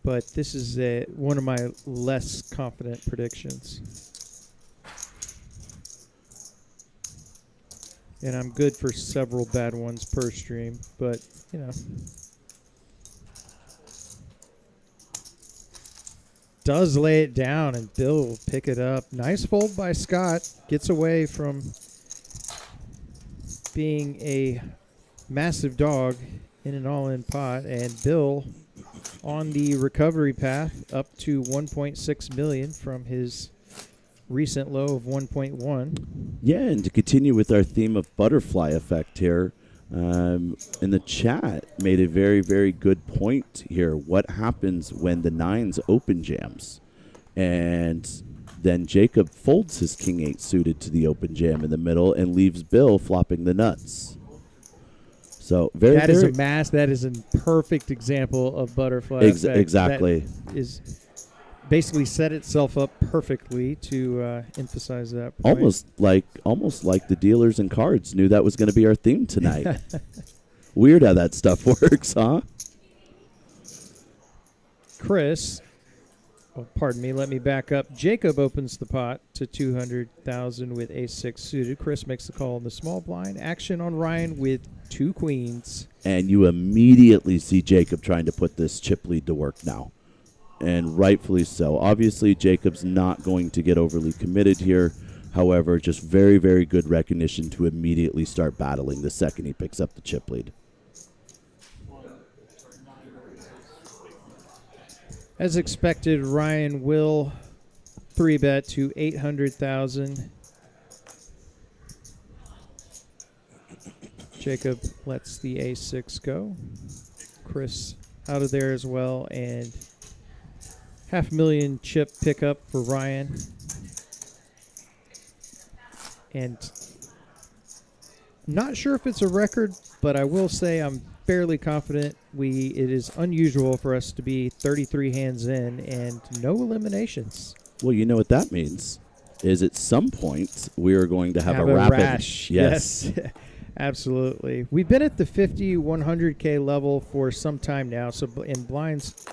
but this is one of my less confident predictions. And I'm good for several bad ones per stream, but, you know. Does lay it down, and Bill will pick it up. Nice fold by Scott. Gets away from being a massive dog in an all-in pot, and Bill on the recovery path up to 1.6 million from his recent low of 1.1. Yeah, and to continue with our theme of butterfly effect here, in the chat made a very, very good point here. What happens when the 9s open jams? And then Jacob folds his king 8 suited to the open jam in the middle and leaves Bill flopping the nuts. So That is a perfect example of butterfly effect. Exactly. That is basically set itself up perfectly to emphasize that point. Almost like the dealers in cards knew that was going to be our theme tonight. Weird how that stuff works, huh? Chris, pardon me, let me back up. Jacob opens the pot to 200,000 with ace-6 suited. Chris makes the call in the small blind. Action on Ryan with 2 queens. And you immediately see Jacob trying to put this chip lead to work now. And rightfully so. Obviously, Jacob's not going to get overly committed here. However, just very, very good recognition to immediately start battling the second he picks up the chip lead. As expected, Ryan will 3-bet to 800,000. Jacob lets the ace-6 go. Chris out of there as well, and $500,000 chip pickup for Ryan. And I'm not sure if it's a record, but I will say I'm fairly confident it is unusual for us to be 33 hands in and no eliminations. Well, you know what that means is at some point we are going to have a rapid rash. Yes. Absolutely. We've been at the 50, 100K level for some time now, so in blinds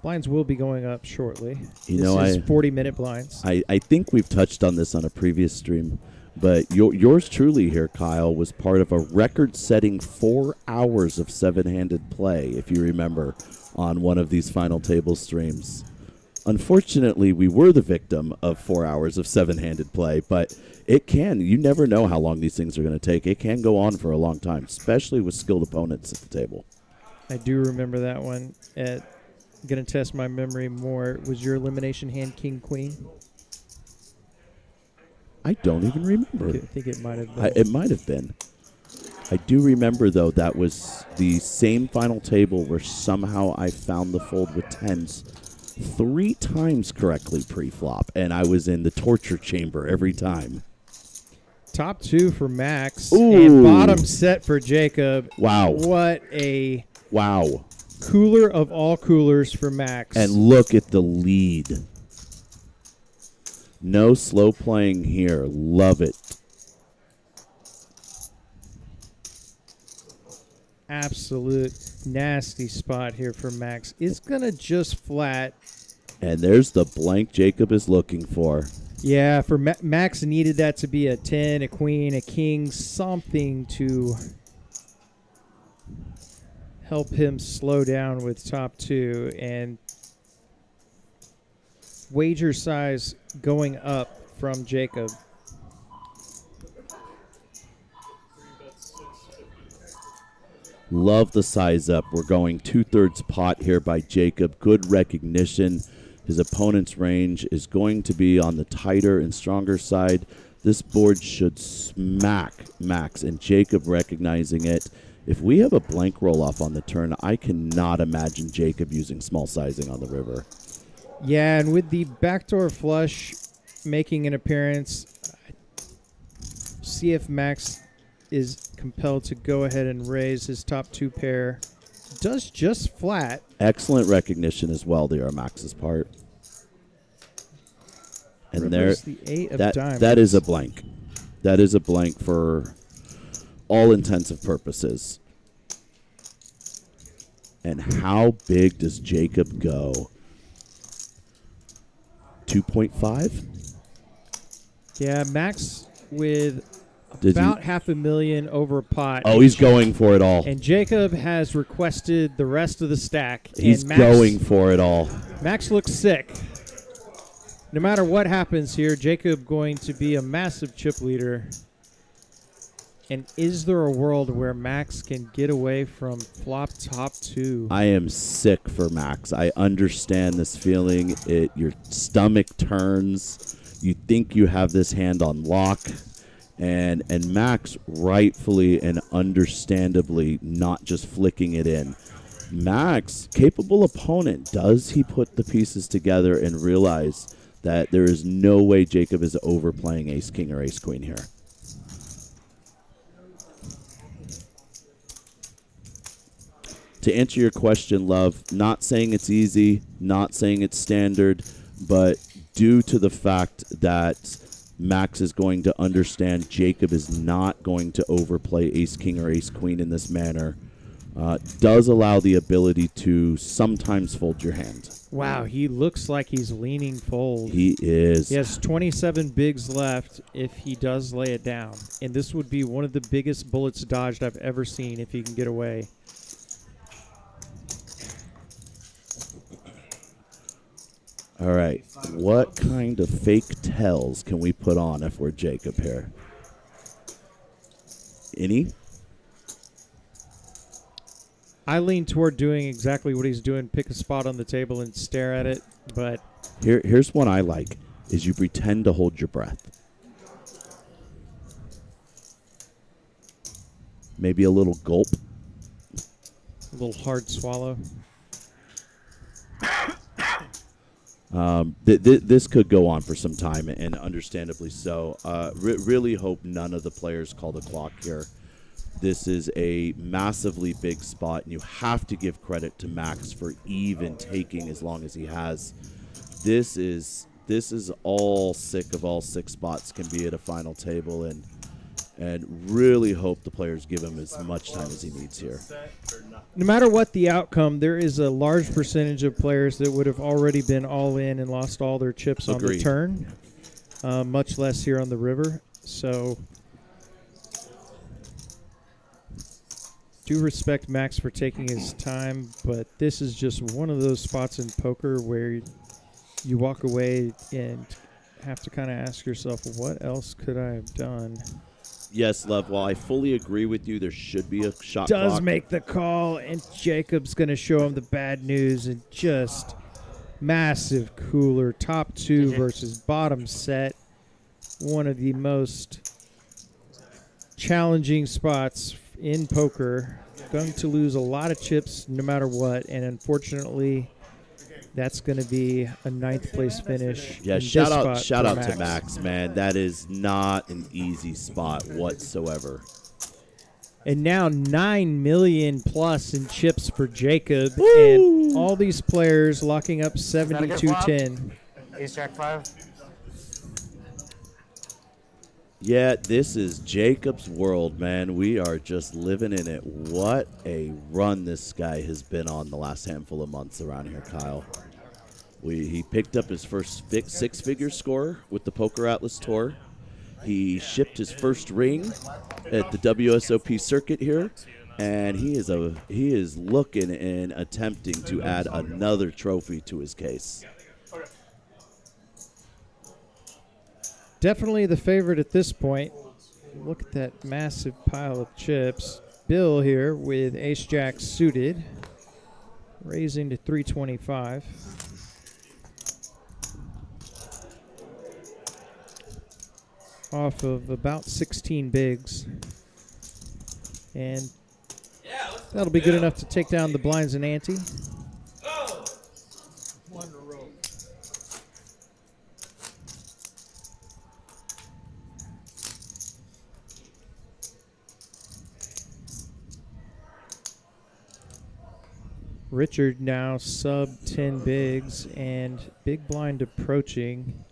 will be going up shortly. This is 40-minute blinds. I think we've touched on this on a previous stream, but yours truly here, Kyle, was part of a record-setting 4 hours of 7-handed play, if you remember, on one of these final table streams. Unfortunately, we were the victim of 4 hours of 7-handed play, but you never know how long these things are going to take. It can go on for a long time, especially with skilled opponents at the table. I do remember that one. Going to test my memory more. Was your elimination hand king queen? I don't even remember. I think it might have been. It might have been. I do remember, though, that was the same final table where somehow I found the fold with 10s 3 times correctly pre-flop, and I was in the torture chamber every time. Top 2 for Max Ooh. and bottom set for Jacob. Wow. What a Wow. cooler of all coolers for Max. And look at the lead. No slow playing here. Love it. Absolute nasty spot here for Max. It's going to just flat. And there's the blank Jacob is looking for. Yeah, for Max needed that to be a 10, a queen, a king, something to help him slow down with top 2. And wager size going up from Jacob. Love the size up. We're going 2/3 pot here by Jacob. Good recognition. His opponent's range is going to be on the tighter and stronger side. This board should smack Max, and Jacob recognizing it. If we have a blank roll-off on the turn, I cannot imagine Jacob using small sizing on the river. Yeah, and with the backdoor flush making an appearance, see if Max is compelled to go ahead and raise his top 2 pair. Does just flat. Excellent recognition as well there on Max's part. And River's the 8 of diamonds. that is a blank. That is a blank for all intensive purposes. And how big does Jacob go? 2.5? Yeah, Max with Did about you- $500,000 over pot. Oh, he's going for it all. And Jacob has requested the rest of the stack. He's and Max, going for it all. Max looks sick. No matter what happens here, Jacob going to be a massive chip leader. And is there a world where Max can get away from flop top 2? I am sick for Max. I understand this feeling. Your stomach turns. You think you have this hand on lock. And Max rightfully and understandably not just flicking it in. Max, capable opponent, does he put the pieces together and realize that there is no way Jacob is overplaying ace king or ace queen here? To answer your question, love, not saying it's easy, not saying it's standard, but due to the fact that Max is going to understand Jacob is not going to overplay ace king or ace queen in this manner, does allow the ability to sometimes fold your hand. Wow, he looks like he's leaning fold. He is. He has 27 bigs left if he does lay it down. And this would be one of the biggest bullets dodged I've ever seen if he can get away. All right. What kind of fake tells can we put on if we're Jacob here? Any? I lean toward doing exactly what he's doing, pick a spot on the table and stare at it, but Here's one I like, is you pretend to hold your breath. Maybe a little gulp. a little hard swallow. This could go on for some time, and understandably so. Really hope none of the players call the clock here. This is a massively big spot, and you have to give credit to Max for even taking as long as he has. This is all sick of all 6 spots can be at a final table, and really hope the players give him as much time as he needs here. No matter what the outcome, there is a large percentage of players that would have already been all in and lost all their chips on the Agreed. turn, much less here on the river. So do respect Max for taking his time, but this is just one of those spots in poker where you walk away and have to kind of ask yourself, what else could I have done? Yes, love. While I fully agree with you, there should be a shot Does clock. make the call, and Jacob's going to show him the bad news, and just massive cooler. Top 2 versus bottom set. One of the most challenging spots in poker. Going to lose a lot of chips no matter what, and unfortunately, That's going to be a ninth place finish. Yeah, in shout this out spot for to Max, man. That is not an easy spot whatsoever. And now 9 million plus in chips for Jacob. Woo! And all these players locking up that a good flop? 72-10. Ace Jack 5. Yeah, this is Jacob's world, man. We are just living in it. What a run this guy has been on the last handful of months around here, Kyle. He picked up his first six-figure score with the Poker Atlas Tour. He shipped his first ring at the WSOP circuit here, and he is looking and attempting to add another trophy to his case. Definitely the favorite at this point. Look at that massive pile of chips. Bill here with Ace Jack suited, raising to 325. Off of about 16 bigs. And that'll be good enough to take down the blinds and ante. One in a row. Richard now sub 10 bigs and big blind approaching.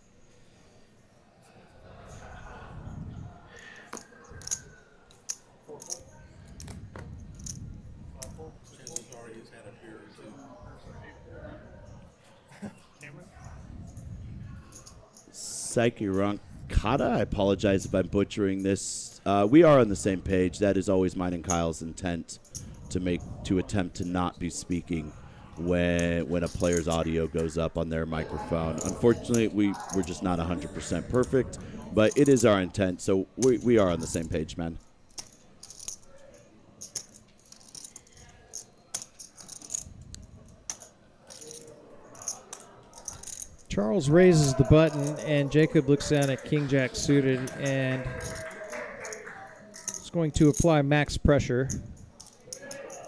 Psyche Ronkata, I apologize if I'm butchering this. We are on the same page. That is always mine and Kyle's intent to attempt to not be speaking when a player's audio goes up on their microphone. Unfortunately, we're just not 100% perfect, but it is our intent, so we are on the same page, man. Charles raises the button, and Jacob looks down at King Jack suited and is going to apply max pressure.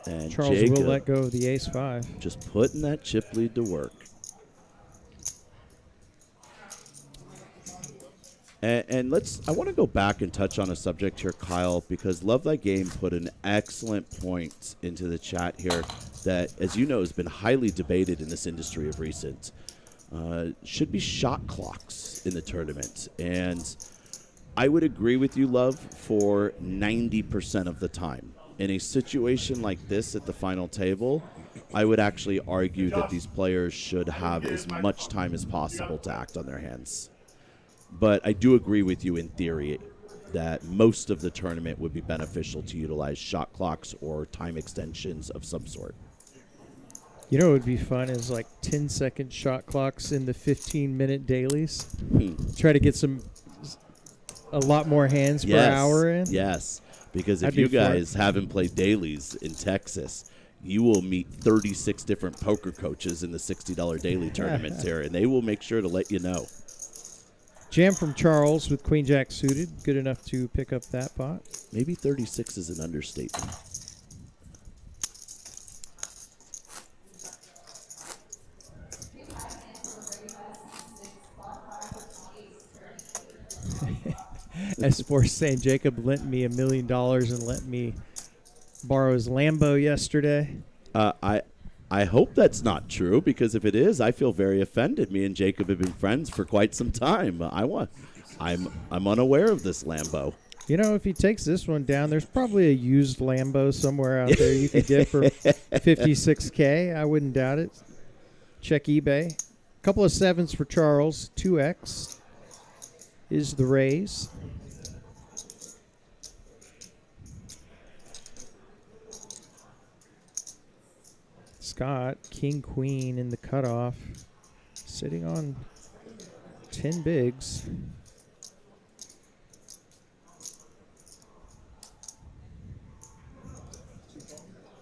And Charles Jacob will let go of the ace 5. just putting that chip lead to work. And I want to go back and touch on a subject here, Kyle, because Love Thy Game put an excellent point into the chat here that, as you know, has been highly debated in this industry of recent. Should be shot clocks in the tournament. And I would agree with you, Love, for 90% of the time. In a situation like this at the final table, I would actually argue that these players should have as much time as possible to act on their hands. But I do agree with you in theory that most of the tournament would be beneficial to utilize shot clocks or time extensions of some sort. You know what would be fun is like 10-second shot clocks in the 15-minute dailies. Try to get a lot more hands per hour in. Yes, because if That'd be you guys haven't played dailies in Texas, you will meet 36 different poker coaches in the $60 daily tournaments here, and they will make sure to let you know. Jam from Charles with Queen Jack suited. Good enough to pick up that pot. Maybe 36 is an understatement. S4 saying Jacob lent me $1 million and let me borrow his Lambo yesterday. I hope that's not true, because if it is, I feel very offended. Me and Jacob have been friends for quite some time. I'm unaware of this Lambo. You know, if he takes this one down, there's probably a used Lambo somewhere out there you could get for $56K. I wouldn't doubt it. Check eBay. Couple of 7s for Charles. 2X is the raise. Scott, King, Queen in the cutoff, sitting on 10 bigs.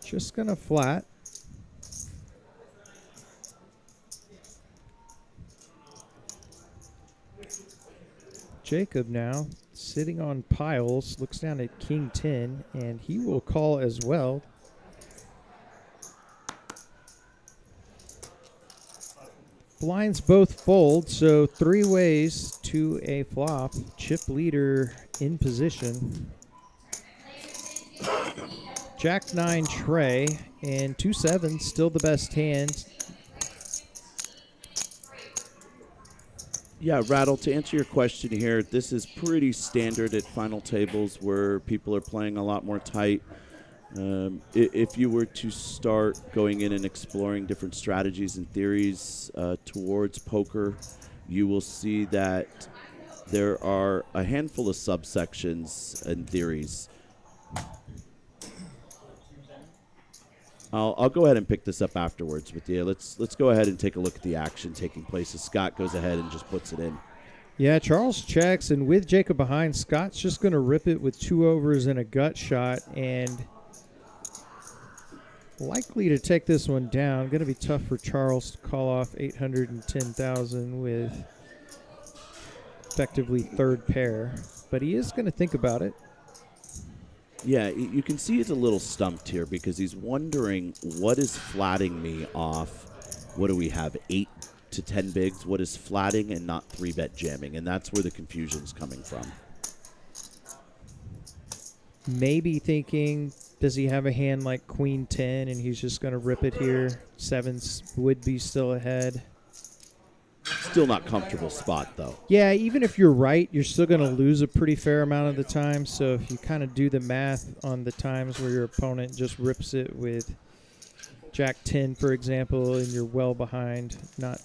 Just gonna flat. Jacob now sitting on piles, looks down at King 10, and he will call as well. Blinds both fold, so 3 ways to a flop. Chip leader in position. Jack 9 Trey and 2-7, still the best hand. Yeah, Rattle, to answer your question here, this is pretty standard at final tables where people are playing a lot more tight. If you were to start going in and exploring different strategies and theories towards poker, you will see that there are a handful of subsections and theories. I'll go ahead and pick this up afterwards with you. Let's go ahead and take a look at the action taking place as Scott goes ahead and just puts it in. Yeah, Charles checks, and with Jacob behind, Scott's just going to rip it with 2 overs and a gut shot, and likely to take this one down. Going to be tough for Charles to call off 810,000 with effectively third pair, but he is going to think about it. Yeah, you can see he's a little stumped here because he's wondering what is flatting me off. What do we have, 8 to 10 bigs? What is flatting and not 3-bet jamming? And that's where the confusion's coming from. Maybe thinking, does he have a hand like Queen 10 and he's just going to rip it here? 7s would be still ahead. Still not comfortable spot, though. Yeah, even if you're right, you're still going to lose a pretty fair amount of the time. So if you kind of do the math on the times where your opponent just rips it with Jack 10, for example, and you're well behind, not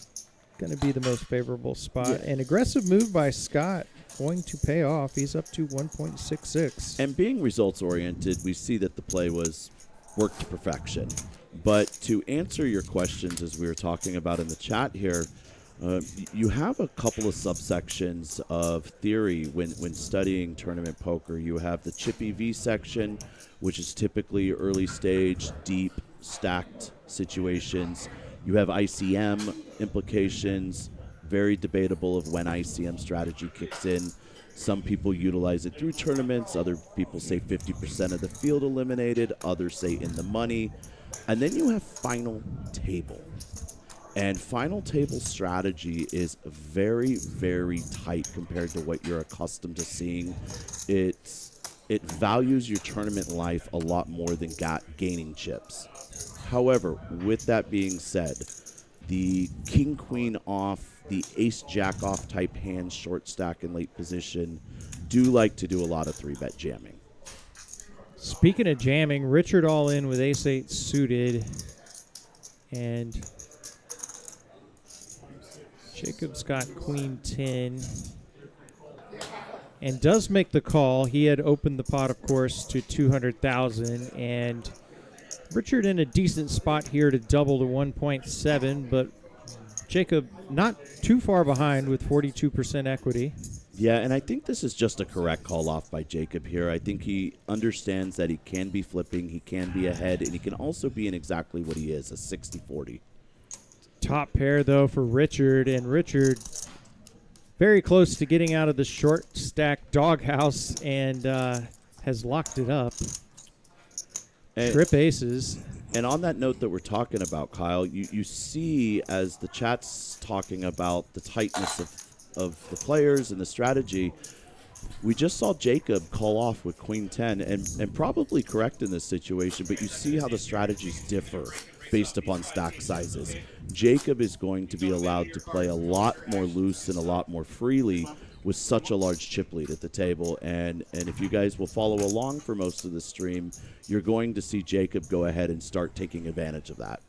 going to be the most favorable spot. Yeah. An aggressive move by Scott going to pay off. He's up to 1.66. And being results-oriented, we see that the play was worked to perfection. But to answer your questions, as we were talking about in the chat here, you have a couple of subsections of theory when studying tournament poker. You have the Chippy V section, which is typically early stage, deep, stacked situations. You have ICM implications, very debatable of when ICM strategy kicks in. Some people utilize it through tournaments. Other people say 50% of the field eliminated. Others say in the money. And then you have final table. And final table strategy is very, very tight compared to what you're accustomed to seeing. It values your tournament life a lot more than gaining chips. However, with that being said, the king-queen off, the ace-jack off type hands, short stack and late position, do like to do a lot of 3-bet jamming. Speaking of jamming, Richard all in with ace-8 suited, and Jacob's got Queen 10 and does make the call. He had opened the pot, of course, to 200,000, and Richard in a decent spot here to double to 1.7, but Jacob not too far behind with 42% equity. Yeah, and I think this is just a correct call off by Jacob here. I think he understands that he can be flipping, he can be ahead, and he can also be in exactly what he is, a 60-40. Top pair, though, for Richard, and Richard very close to getting out of the short stack doghouse and has locked it up. Trip aces. And on that note that we're talking about, Kyle, you see as the chat's talking about the tightness of the players and the strategy, we just saw Jacob call off with Queen 10, and probably correct in this situation, but you see how the strategies differ based upon stack sizes. Jacob is going to be allowed to play a lot more loose and a lot more freely with such a large chip lead at the table, and if you guys will follow along for most of the stream, you're going to see Jacob go ahead and start taking advantage of that.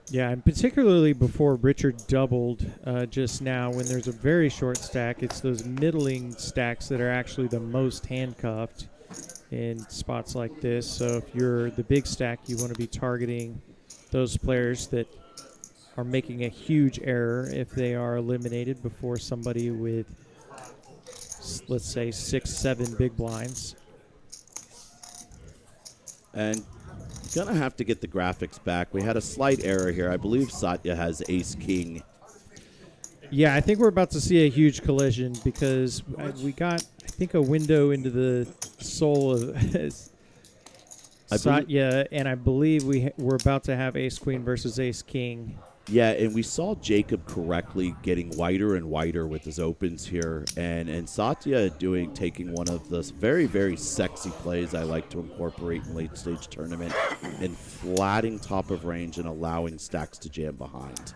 Yeah, and particularly before Richard doubled just now, when there's a very short stack, it's those middling stacks that are actually the most handcuffed in spots like this. So if you're the big stack, you want to be targeting those players that are making a huge error if they are eliminated before somebody with, let's say, 6, 7 big blinds. And gonna have to get the graphics back. We had a slight error here. I believe Satya has ace-king. Yeah, I think we're about to see a huge collision because we got, I think, a window into the soul of Satya, and I believe we're about to have ace-queen versus ace-king. Yeah, and we saw Jacob correctly getting wider and wider with his opens here, and Satya taking one of the very, very sexy plays I like to incorporate in late stage tournament, and flatting top of range and allowing stacks to jam behind.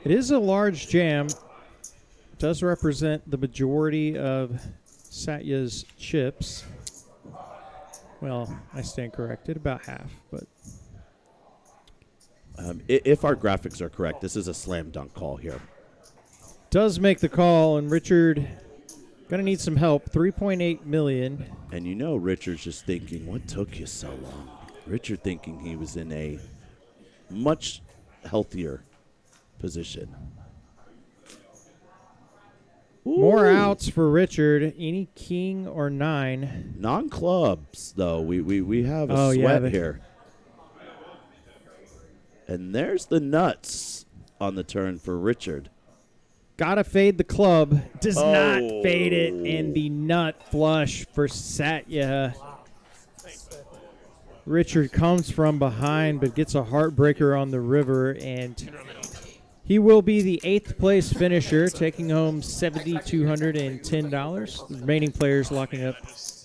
It is a large jam. It does represent the majority of Satya's chips. Well, I stand corrected, about half, but If our graphics are correct, this is a slam dunk call here. does make the call, and Richard gonna need some help. 3.8 million. And you know Richard's just thinking, what took you so long? Richard thinking he was in a much healthier position. More Ooh. outs for Richard. Any king or 9. Non-clubs, though. We have a Oh, yeah, sweat here. And there's the nuts on the turn for Richard. Gotta fade the club. Does not Oh. fade it. And the nut flush for Satya. Richard comes from behind but gets a heartbreaker on the river, and he will be the 8th place finisher, taking home $7,210. The remaining players locking up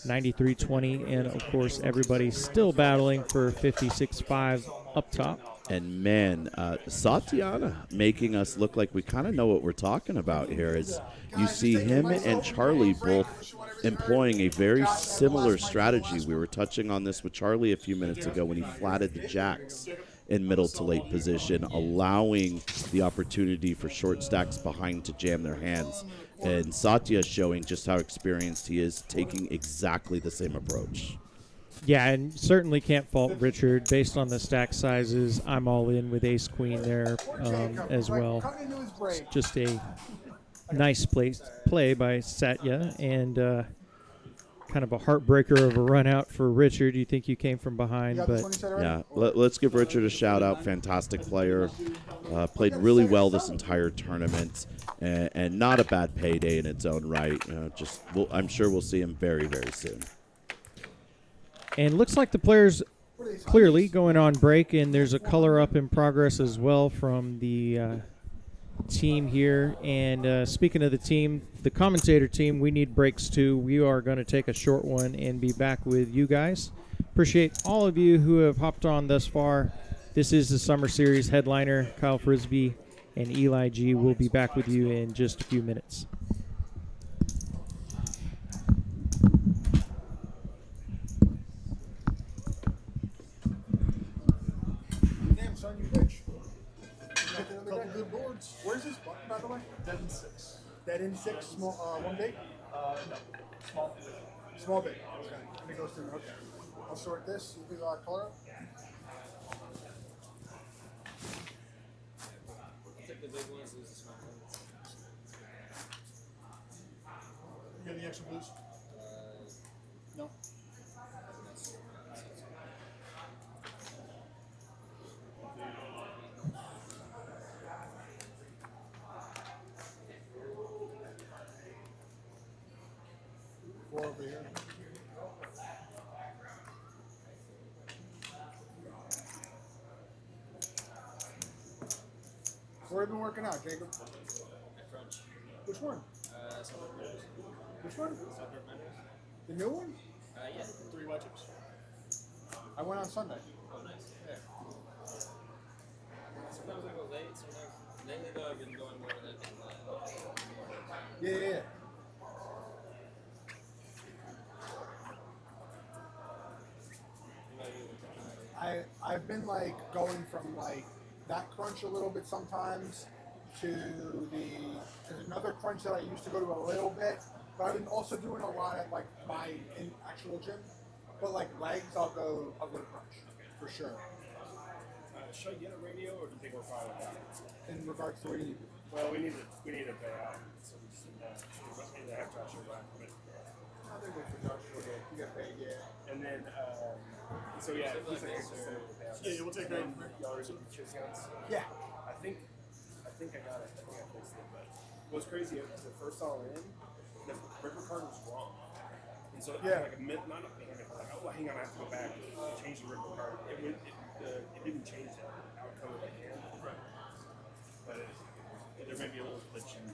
93.20, and of course everybody still battling for 56.5 up top. And man, Satyana making us look like we kind of know what we're talking about here. As you see him and Charlie both employing a very similar strategy. We were touching on this with Charlie a few minutes ago when he flatted the jacks in middle to late position, allowing the opportunity for short stacks behind to jam their hands. And Satya showing just how experienced he is, taking exactly the same approach. Yeah, and certainly can't fault Richard. Based on the stack sizes, I'm all in with ace-queen there as well. Just a nice play by Satya, and kind of a heartbreaker of a run out for Richard. You think you came from behind, but Yeah, let's give Richard a shout out. Fantastic player. Played really well this entire tournament, and not a bad payday in its own right. I'm sure we'll see him very, very soon. and looks like the players clearly going on break, and there's a color up in progress as well from the team here. And speaking of the team, the commentator team, we need breaks too. We are going to take a short one and be back with you guys. Appreciate all of you who have hopped on thus far. This is the Summer Series headliner, Kyle Frisbee and Eli G. We'll be back with you in just a few minutes. Damn, son, you bitch. Couple good boards. Where's this button, by the way? Dead in 6. Dead in 6, small, one big? No. Small. Small big. Okay. And it goes through. Okay. I'll sort this. You can color up. You got any extra blues? No. Four over here. Where have you been working out, Jacob? Which one? Which one? The new one? Yeah. 3 wedges. I went on Sunday. Oh, nice. Yeah. Sometimes I go late, sometimes. Lately, though, I've been going more than Yeah. I've been like going from like that crunch a little bit sometimes to there's another crunch that I used to go to a little bit, but I've been also doing a lot at like my actual gym. But like legs, I'll go to crunch for sure. Should I get a radio or do you think we're fine with that? In regards to what you need. Well, we need to pay out. So we just need to have Joshua back. But, I think we're for Joshua. You get paid, yeah. and then, so yeah, he's like, Yeah, we'll take that. Y'all are some chip counts. Yeah. I think I got it. I think I fixed it. But what's crazy is the first all in, the river card was wrong. And so Yeah. like a minute, not a minute, like, oh, hang on, I have to go back and change the river card. It didn't change the outcome of the hand. Right. But there may be a little glitch in.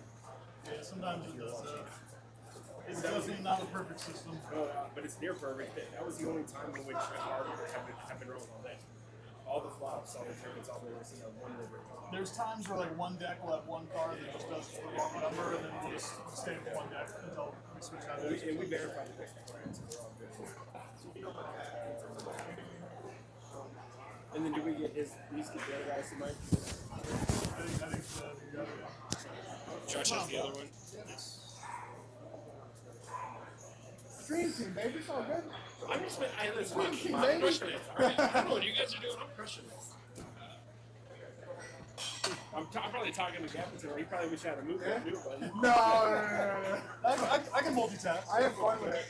Yeah, sometimes it does. It's definitely not a perfect system. But it's near perfect. That was the only time in which our have been rolling all day. All the flops, all the trinkets, all the rest of one river. There's times where like one deck will have one card that just does the wrong number, and then we'll just stay with one deck until we switch out. And we verified the decks beforehand, so we're all good. And then do we get these get the other guys tonight? I think the other one. Josh has the other one. Dream team, baby. It's all good. I'm just, listen, Dream team, I'm baby. crushing it. All right, I don't know what you guys are doing. I'm crushing this. I'm probably talking to Gavin tonight. He probably wish I had a move button. No. I can multitask. I have fun with it.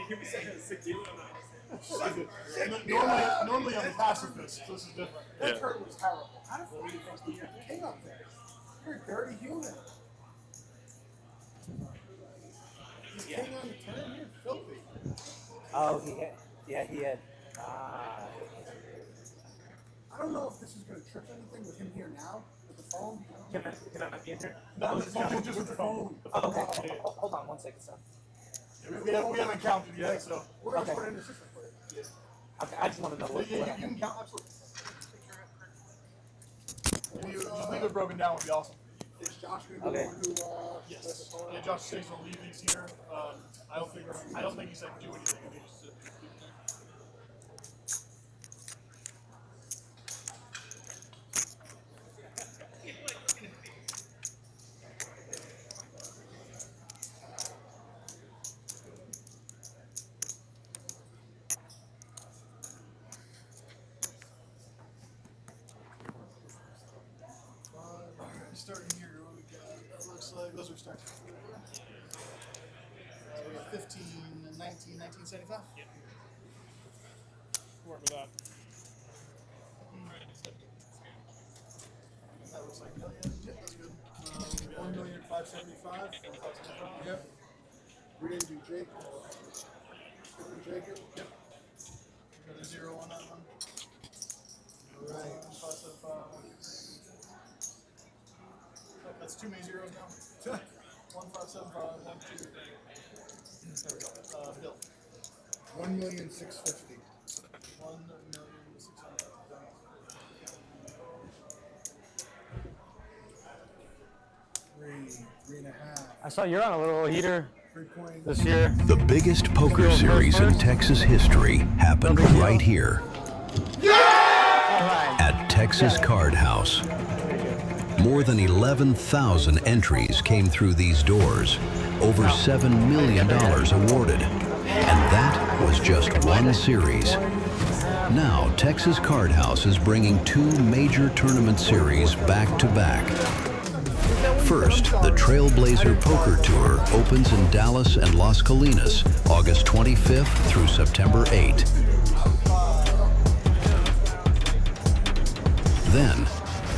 Give me a sick deal. Normally I'm a pacifist, so this is different. That turn was terrible. How the fuck do you think you get the king up there? You're a dirty human. He's king on the turn. You're filthy. Oh, he had. I don't know if this is going to trip anything with him here now with the phone. Can I be in here? No, it's just with the phone. Oh, okay. Hold on 1 second, son. We haven't counted yet, so. We're going to Okay. put it in the system for you. Okay, I just want to know what. You can count absolutely. Just leave it broken down would be awesome. Is Josh going to be Okay. the one who? Yes. Yeah, Josh says he'll leave these here. I don't think he said do anything. He just said, starting here, what we got? It looks like those are starting. We got 15, 19, 1975. Yeah. Work with that. That looks like million. Yeah, that's good. 1,575,000. Yep. We didn't do Jacob. Jacob. Yep. Got a 0 on that one. All right. 1,575. That's too many zeros now. 1,575. 1, 2. There we go. Bill. 1,650,000. 1,600,000. 3.5. I saw you're on a little heater 3 coins. this year. The biggest poker series in Texas history happened right here at Texas Card House. More than 11,000 entries came through these doors, over $7 million awarded, and that was just one series. Now, Texas Card House is bringing 2 major tournament series back to back. First, the Trailblazer Poker Tour opens in Dallas and Las Colinas, August 25th through September 8th. Then,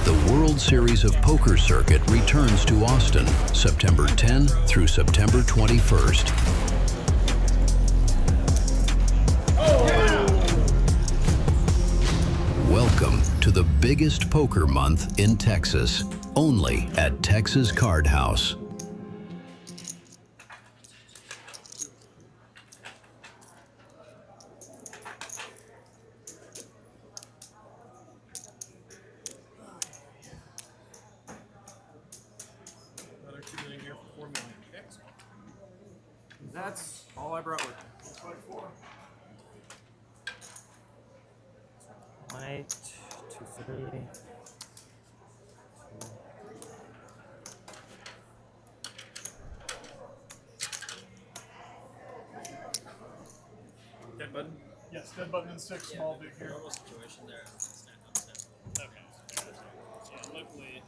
the World Series of Poker Circuit returns to Austin, September 10 through September 21st. Welcome to the biggest poker month in Texas, only at Texas Card House. Another 2 million here for 4 million. Excellent. That's all I brought with me. 1, 8, 2, 3. Dead button. Yes, dead button and 6, small, big here. Normal situation there. Okay. Yeah,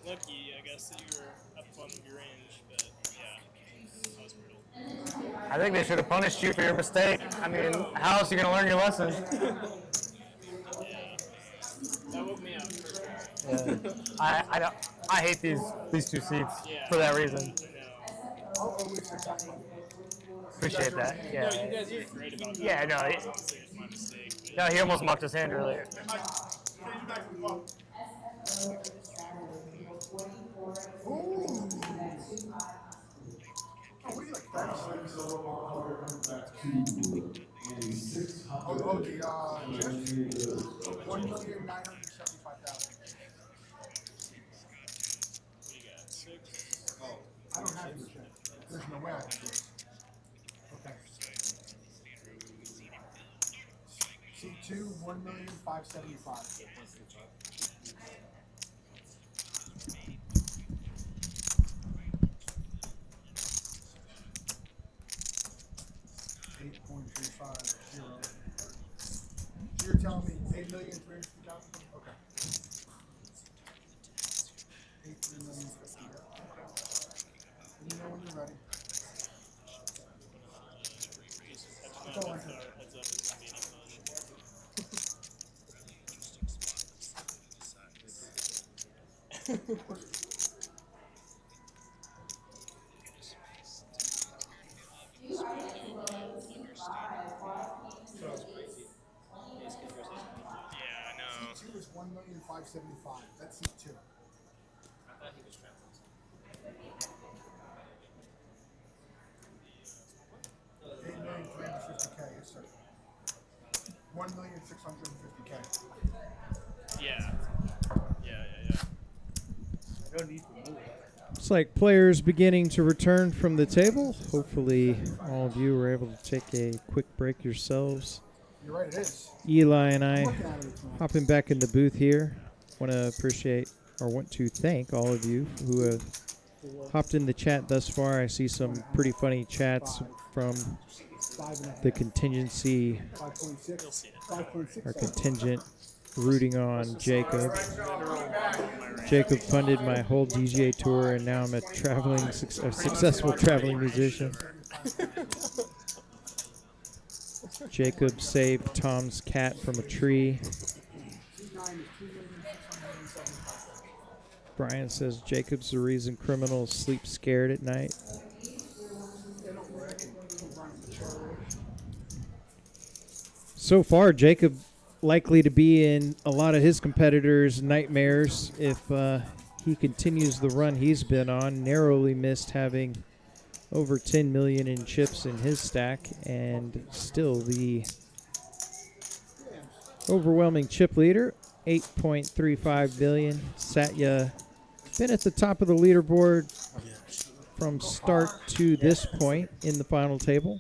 lucky, I guess, that you were up on your range, but yeah, that was brutal. I think they should have punished you for your mistake. I mean, how else are you going to learn your lesson? Yeah. That woke me up for sure. Yeah. I hate these 2 seats for that reason. Appreciate that. Yeah. No, you guys are great about that. Yeah, no. Obviously, it's my mistake. But No, he almost mucked his hand earlier. back to the bottom. Ooh. Oh, what do you like? 36? Oh, the GIF? 1,975,000. What do you got? 6. I don't have your check. There's no way I can do it. Okay. C2, 1,575,000. 8.35. So you're telling me 8,350,000? Okay. 8,350,000. You know when you're ready. Heads up is going to be enough money. Yeah, I know. C2 is 1,575,000. That's C2. I thought he was trapped. 8,350,000. Yes, sir. 1,650,000. Yeah. No need to move. Looks like players beginning to return from the table. Hopefully, all of you were able to take a quick break yourselves. You're right, it is. Eli and I Looking at it, man. hopping back in the booth here. Want to thank all of you who have hopped in the chat thus far. I see some pretty funny chats from 5.5. the contingency, 5.6. 5.6. our contingent rooting on Jacob. Jacob funded my whole DJ tour, and now I'm a successful traveling musician. Jacob saved Tom's cat from a tree. Brian says Jacob's the reason criminals sleep scared at night. So far, Jacob likely to be in a lot of his competitors' nightmares if he continues the run he's been on. Narrowly missed having over 10 million in chips in his stack, and still the overwhelming chip leader, 8.35 billion. Satya been at the top of the leaderboard from start to this point in the final table.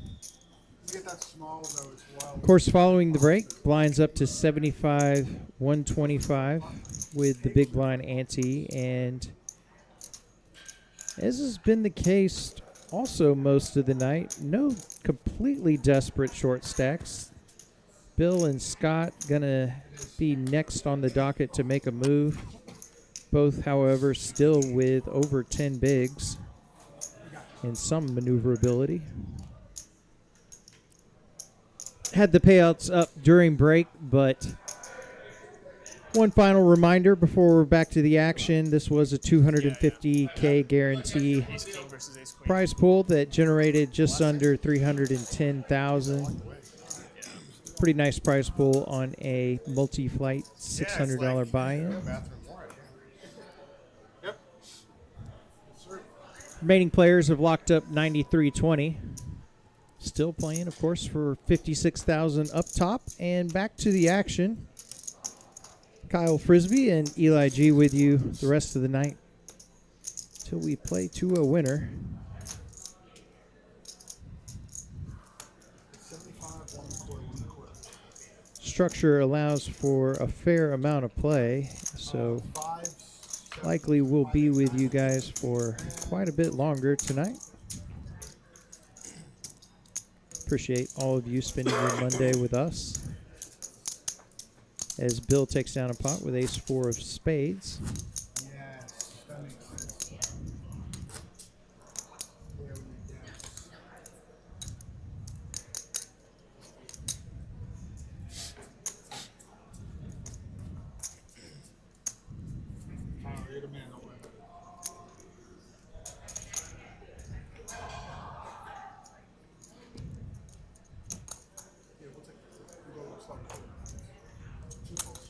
Of course, following the break, blinds up to 75, 125 with the big blind ante, and as has been the case also most of the night, no completely desperate short stacks. Bill and Scott gonna be next on the docket to make a move. Both, however, still with over 10 bigs and some maneuverability. Had the payouts up during break, but one final reminder before we're back to the action. This was a 250K guarantee Ace King versus Ace Queen. prize pool that generated just under 310,000. Pretty nice prize pool on a multi-flight $600 buy-in. Yep. Remaining players have locked up 93.20. Still playing, of course, for 56,000 up top. And back to the action. Kyle Frisbee and Eli G with you the rest of the night till we play to a winner. Structure allows for a fair amount of play, so likely we'll be with you guys for quite a bit longer tonight. Appreciate all of you spending your Monday with us as Bill takes down a pot with ace-4 of spades. Yes, that makes sense. There we go. You're the man, don't worry about it. Yeah, we'll take it. We'll go slow. Two folds.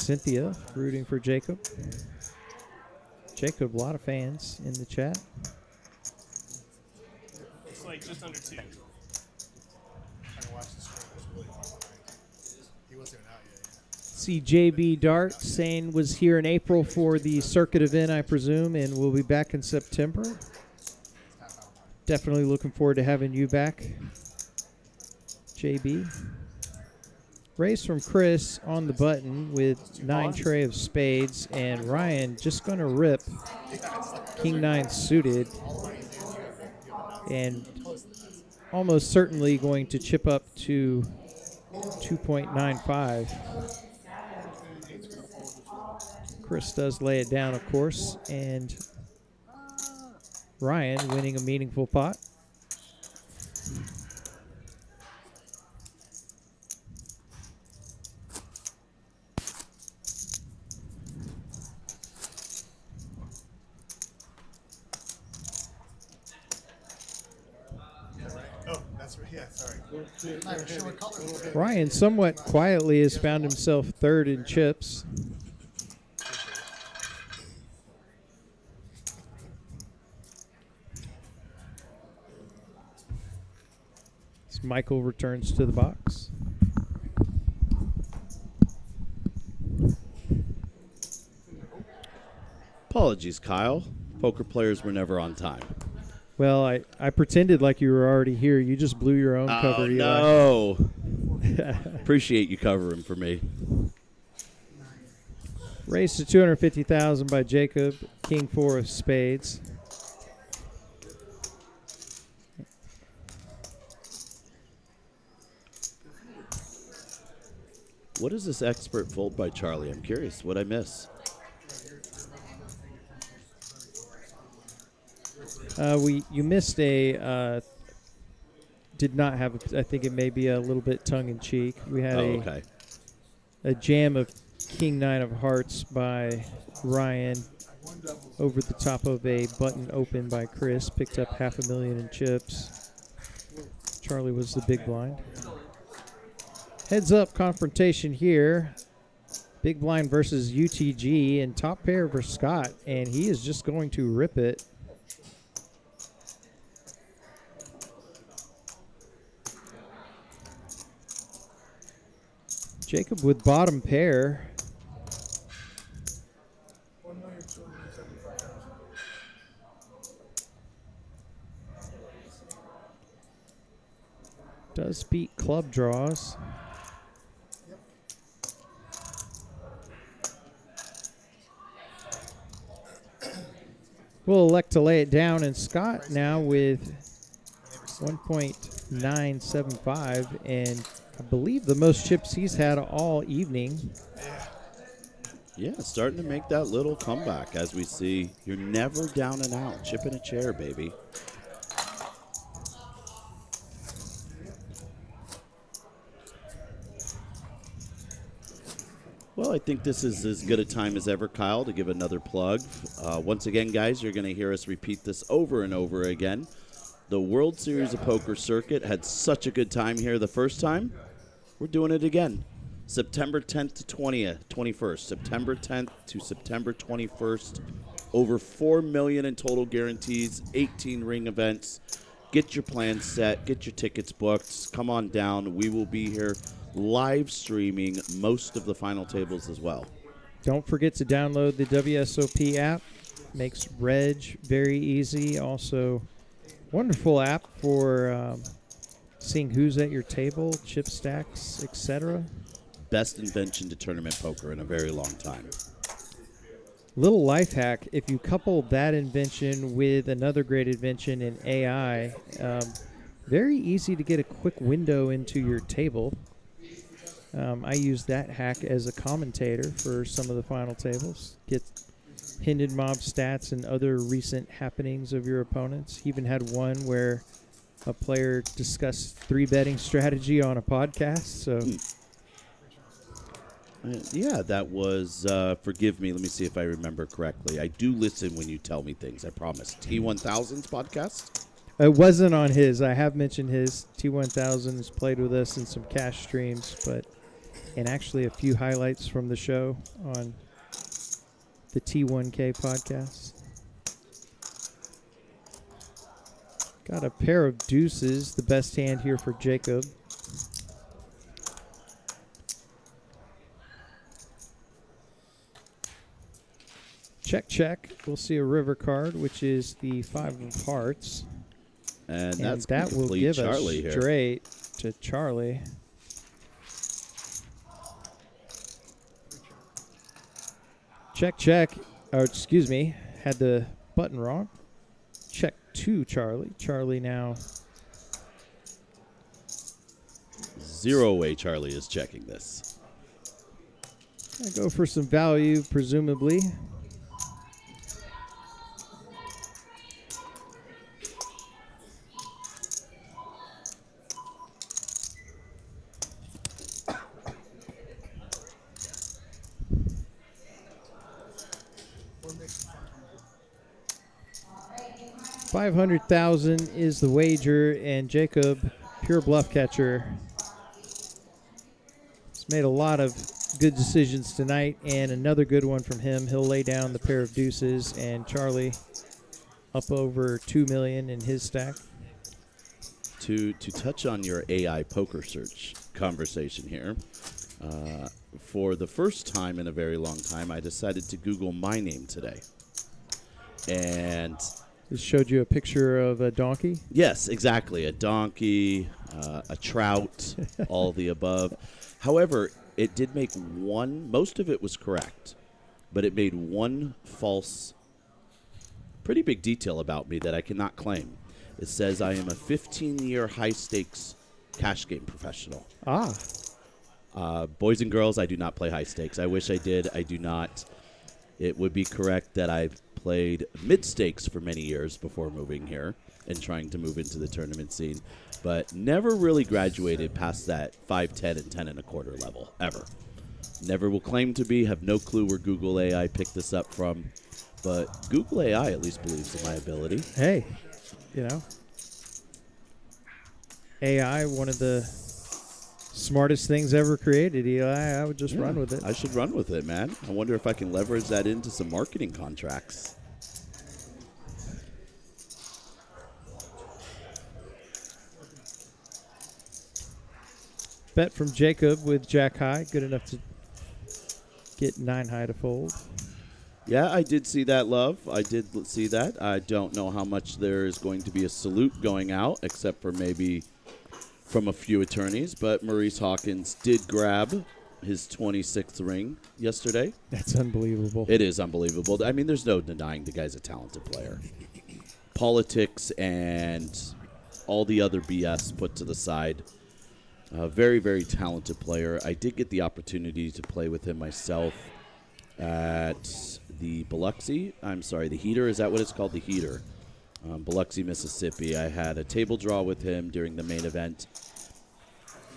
Cynthia rooting for Jacob. Jacob, a lot of fans in the chat. It's like just under 2. Trying to watch the stream. It's really far behind. He wasn't even out yet. See JB Dart saying was here in April for the circuit event, I presume, and we'll be back in September. Definitely looking forward to having you back, JB. Race from Chris on the button with 9 tray of spades, and Ryan just going to rip King 9 suited, and almost certainly going to chip up to 2.95. Chris does lay it down, of course, and Ryan winning a meaningful pot. Oh, that's right. Yeah, sorry. Not even sure what color. Ryan somewhat quietly has found himself third in chips. As Michael returns to the box. Apologies, Kyle. Poker players were never on time. Well, I pretended like you were already here. You just blew your own cover, Eli. No. Appreciate you covering for me. Raised to 250,000 by Jacob. King 4 of spades. What is this expert fold by Charlie? I'm curious. What'd I miss? You missed a did not have I think it may be a little bit tongue in cheek. We had a jam of King 9 of hearts by Ryan over the top of a button open by Chris. Picked up $500,000 in chips. Charlie was the big blind. Heads up confrontation here. Big blind versus UTG and top pair for Scott, and he is just going to rip it. Jacob with bottom pair. Does beat club draws. Will elect to lay it down, and Scott now with 1.975, and I believe the most chips he's had all evening. Yeah, starting to make that little comeback as we see. You're never down and out. Chip in a chair, baby. Well, I think this is as good a time as ever, Kyle, to give another plug. Once again, guys, you're going to hear us repeat this over and over again. The World Series of Poker circuit had such a good time here the first time. We're doing it again. September 10th to 21st. September 10th to September 21st. Over $4 million in total guarantees, 18 ring events. Get your plans set. Get your tickets booked. Come on down. We will be here live streaming most of the final tables as well. Don't forget to download the WSOP app. Makes reg very easy. Also, wonderful app for seeing who's at your table, chip stacks, etc. Best invention to tournament poker in a very long time. Little life hack, if you couple that invention with another great invention in AI, very easy to get a quick window into your table. I use that hack as a commentator for some of the final tables. Get pinned mob stats and other recent happenings of your opponents. He even had one where a player discussed 3-betting strategy on a podcast. So, yeah, that was, forgive me, let me see if I remember correctly. I do listen when you tell me things, I promise. T1000's podcast? It wasn't on his. I have mentioned his. T1000 has played with us in some cash streams, but and actually a few highlights from the show on the T1K podcast. Got a pair of deuces, the best hand here for Jacob. Check, check. We'll see a river card, which is the 5 of hearts. And that's that will complete give Charlie us here. straight to Charlie. Check, check. Oh, excuse me. Had the button wrong. Check to Charlie. Charlie now. Zero way Charlie is checking this. I go for some value, presumably. $500,000 is the wager, and Jacob, pure bluff catcher, has made a lot of good decisions tonight, and another good one from him. He'll lay down the pair of deuces, and Charlie up over $2 million in his stack. To touch on your AI poker search conversation here, for the first time in a very long time, I decided to Google my name today. And this showed you a picture of a donkey? yes, exactly. A donkey, a trout, all the above. However, it did make one, most of it was correct, but it made one false, pretty big detail about me that I cannot claim. It says I am a 15-year high-stakes cash game professional. Boys and girls, I do not play high stakes. I wish I did. I do not. It would be correct that I've played mid-stakes for many years before moving here and trying to move into the tournament scene, but never really graduated past that 5, 10, and 10 and a quarter level, ever. Never will claim to be, have no clue where Google AI picked this up from, but Google AI at least believes in my ability. Hey, you know, AI, one of the smartest things ever created, Eli. I would just run with it. I should run with it, man. I wonder if I can leverage that into some marketing contracts. Bet from Jacob with Jack High. Good enough to get 9 high to fold. Yeah, I did see that, love. I did see that. I don't know how much there is going to be a salute going out, except for maybe from a few attorneys. But Maurice Hawkins did grab his 26th ring yesterday. That's unbelievable. It is unbelievable. I mean, there's no denying the guy's a talented player. Politics and all the other BS put to the side. A very, very talented player. I did get the opportunity to play with him myself at the Biloxi. I'm sorry, the Heater. Is that what it's called? The Heater. Biloxi, Mississippi. I had a table draw with him during the main event.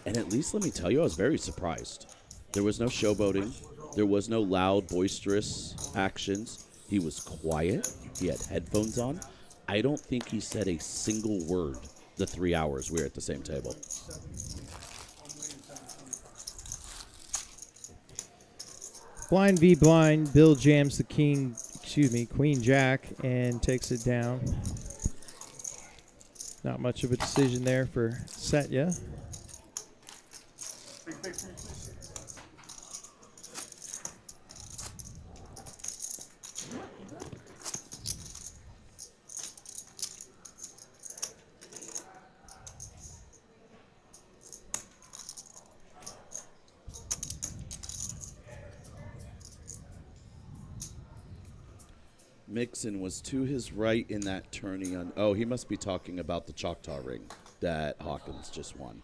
And at least, let me tell you, I was very surprised. There was no showboating. There was no loud, boisterous actions. He was quiet. He had headphones on. I don't think he said a single word the 3 hours we were at the same table. Blind v blind. Bill jams the Queen Jack and takes it down. Not much of a decision there for Satya. Mixon was to his right in that tourney on. Oh, he must be talking about the Choctaw ring that Hawkins just won.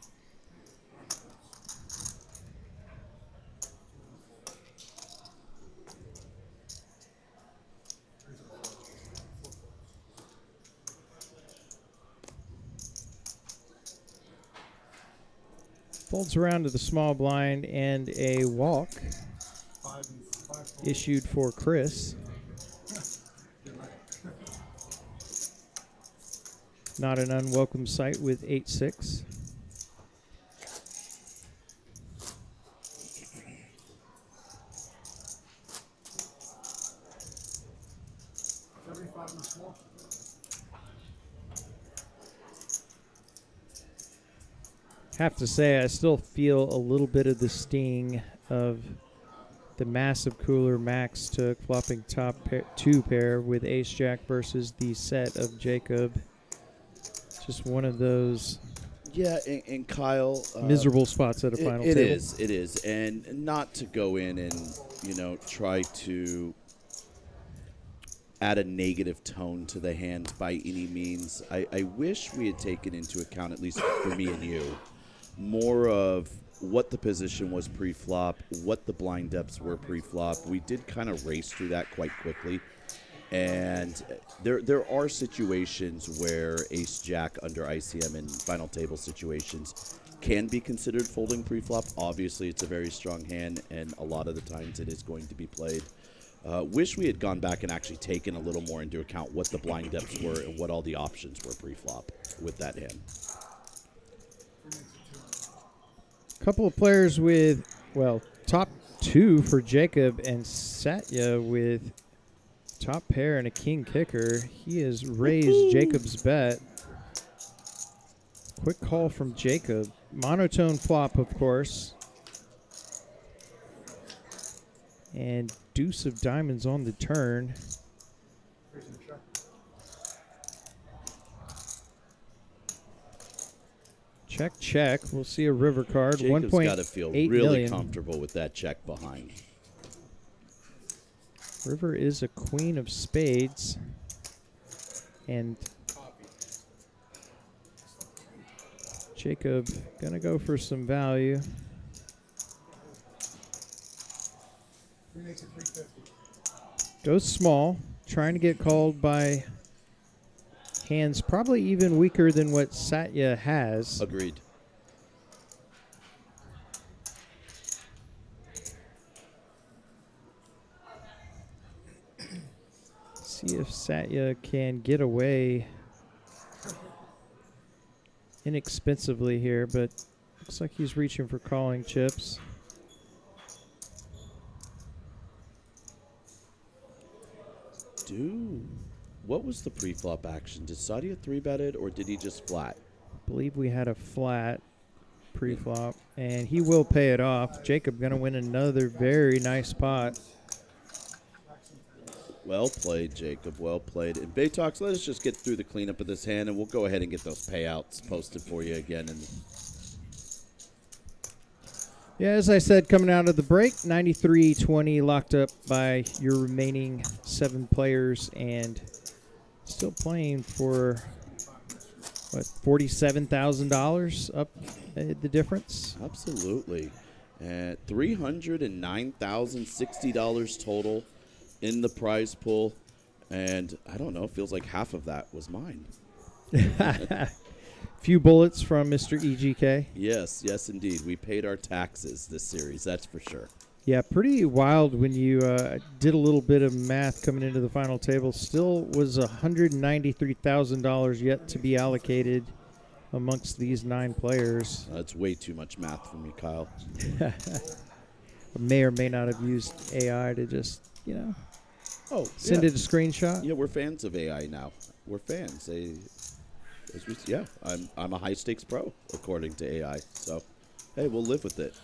Folds around to the small blind and a walk issued for Chris. Not an unwelcome sight with 8-6. Have to say, I still feel a little bit of the sting of the massive cooler Max took, flopping top two pair with Ace Jack versus the set of Jacob. Just one of those Yeah, and Kyle, miserable spots at a final table. It is, and not to go in and try to add a negative tone to the hand by any means. I wish we had taken into account, at least for me and you, more of what the position was pre-flop, what the blind depths were pre-flop. We did kind of race through that quite quickly. And there are situations where Ace-Jack under ICM and final table situations can be considered folding pre-flop. Obviously, it's a very strong hand, and a lot of the times it is going to be played. Wish we had gone back and actually taken a little more into account what the blind depths were and what all the options were pre-flop with that hand. Couple of players with, well, top two for Jacob and Satya with top pair and a king kicker. He has raised Jacob's bet. Quick call from Jacob. Monotone flop, of course. And deuce of diamonds on the turn. Check, check. We'll see a river card. Jacob's got to feel really million. comfortable with that check behind. River is a queen of spades. And Jacob gonna go for some value. Goes small, trying to get called by hands probably even weaker than what Satya has. Agreed. See if Satya can get away inexpensively here, but looks like he's reaching for calling chips. Dude, what was the pre-flop action? Did Sadia 3-bet it, or did he just flat? I believe we had a flat pre-flop, and he will pay it off. Jacob going to win another very nice pot. Well played, Jacob. Well played. And Baytox, let us just get through the cleanup of this hand, and we'll go ahead and get those payouts posted for you again. And yeah, as I said, coming out of the break, 93-20 locked up by your remaining 7 players, and still playing for, what, $47,000 up the difference? absolutely. At $309,060 total in the prize pool. And I don't know, it feels like half of that was mine. Few bullets from Mr. EGK. Yes, yes, indeed. We paid our taxes this series, that's for sure. Yeah, pretty wild when you did a little bit of math coming into the final table. Still was $193,000 yet to be allocated amongst these 9 players. That's way too much math for me, Kyle. May or may not have used AI to just, send yeah. it a screenshot. Yeah, we're fans of AI now. We're fans. I'm a high stakes pro according to AI. So, hey, we'll live with it.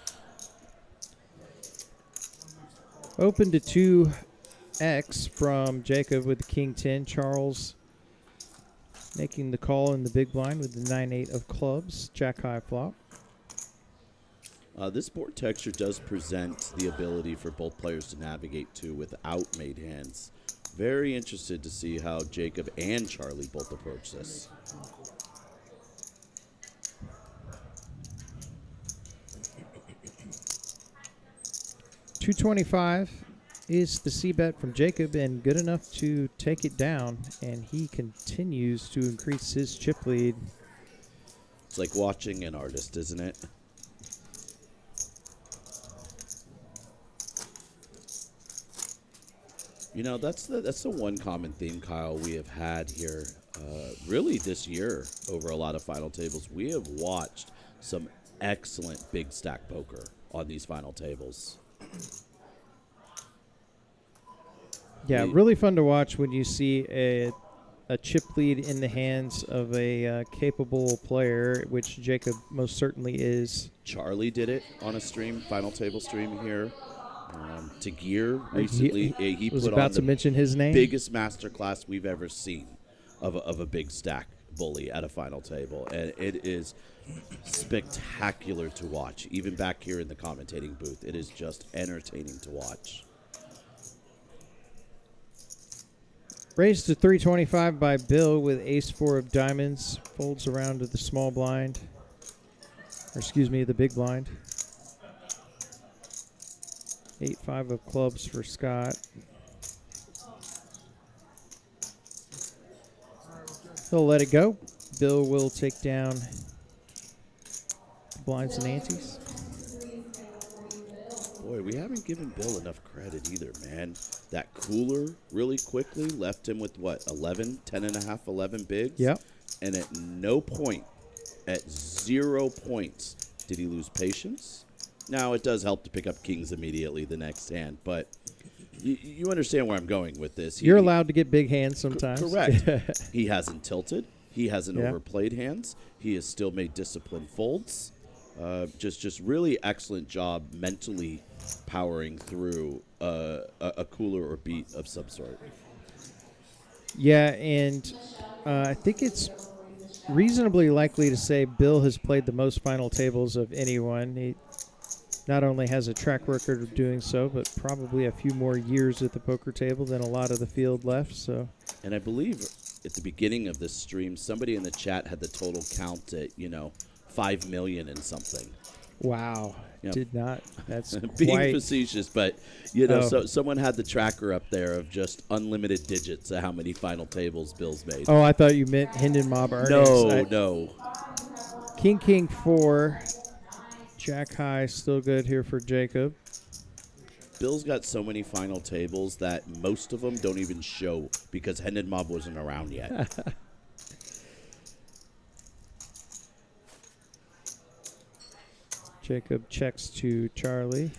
Open to 2x from Jacob with the King 10. Charles making the call in the big blind with the 9-8 of clubs. Jack high flop. This board texture does present the ability for both players to navigate to without made hands. Very interested to see how Jacob and Charlie both approach this. $225 is the C-bet from Jacob, and good enough to take it down, and he continues to increase his chip lead. It's like watching an artist, isn't it? That's the one common theme, Kyle, we have had here really this year over a lot of final tables. We have watched some excellent big stack poker on these final tables. Yeah, really fun to watch when you see a a chip lead in the hands of a capable player, which Jacob most certainly is. Charlie did it on a stream, final table stream here. To Gear recently, he was put about on to the mention his name. biggest masterclass we've ever seen of a big stack bully at a final table, and it is spectacular to watch. Even back here in the commentating booth, it is just entertaining to watch. Raised to 325 by Bill with ace-4 of diamonds. Folds around to the small blind. Or excuse me, the big blind. 8-5 of clubs for Scott. He'll let it go. Bill will take down blinds and antes. Boy, we haven't given Bill enough credit either, man. That cooler really quickly left him with, what, 11, 10 and a half, 11 bigs? Yep. And at no point, at 0 points, did he lose patience. Now, it does help to pick up kings immediately the next hand, but you understand where I'm going with this. You're allowed to get big hands sometimes. Correct. He hasn't tilted. He hasn't Yeah. overplayed hands. He has still made disciplined folds. Just really excellent job mentally powering through a cooler or beat of some sort. Yeah, and I think it's reasonably likely to say Bill has played the most final tables of anyone. He not only has a track record of doing so, but probably a few more years at the poker table than a lot of the field left. So, And I believe at the beginning of this stream, somebody in the chat had the total count at, 5 million and something. wow, Yep. did not. That's Being quite facetious, but so someone had the tracker up there of just unlimited digits of how many final tables Bill's made. Oh, I thought you meant Hendon Mob earnings. No. King 4, Jack high, still good here for Jacob. Bill's got so many final tables that most of them don't even show because Hendon Mob wasn't around yet. Jacob checks to Charlie.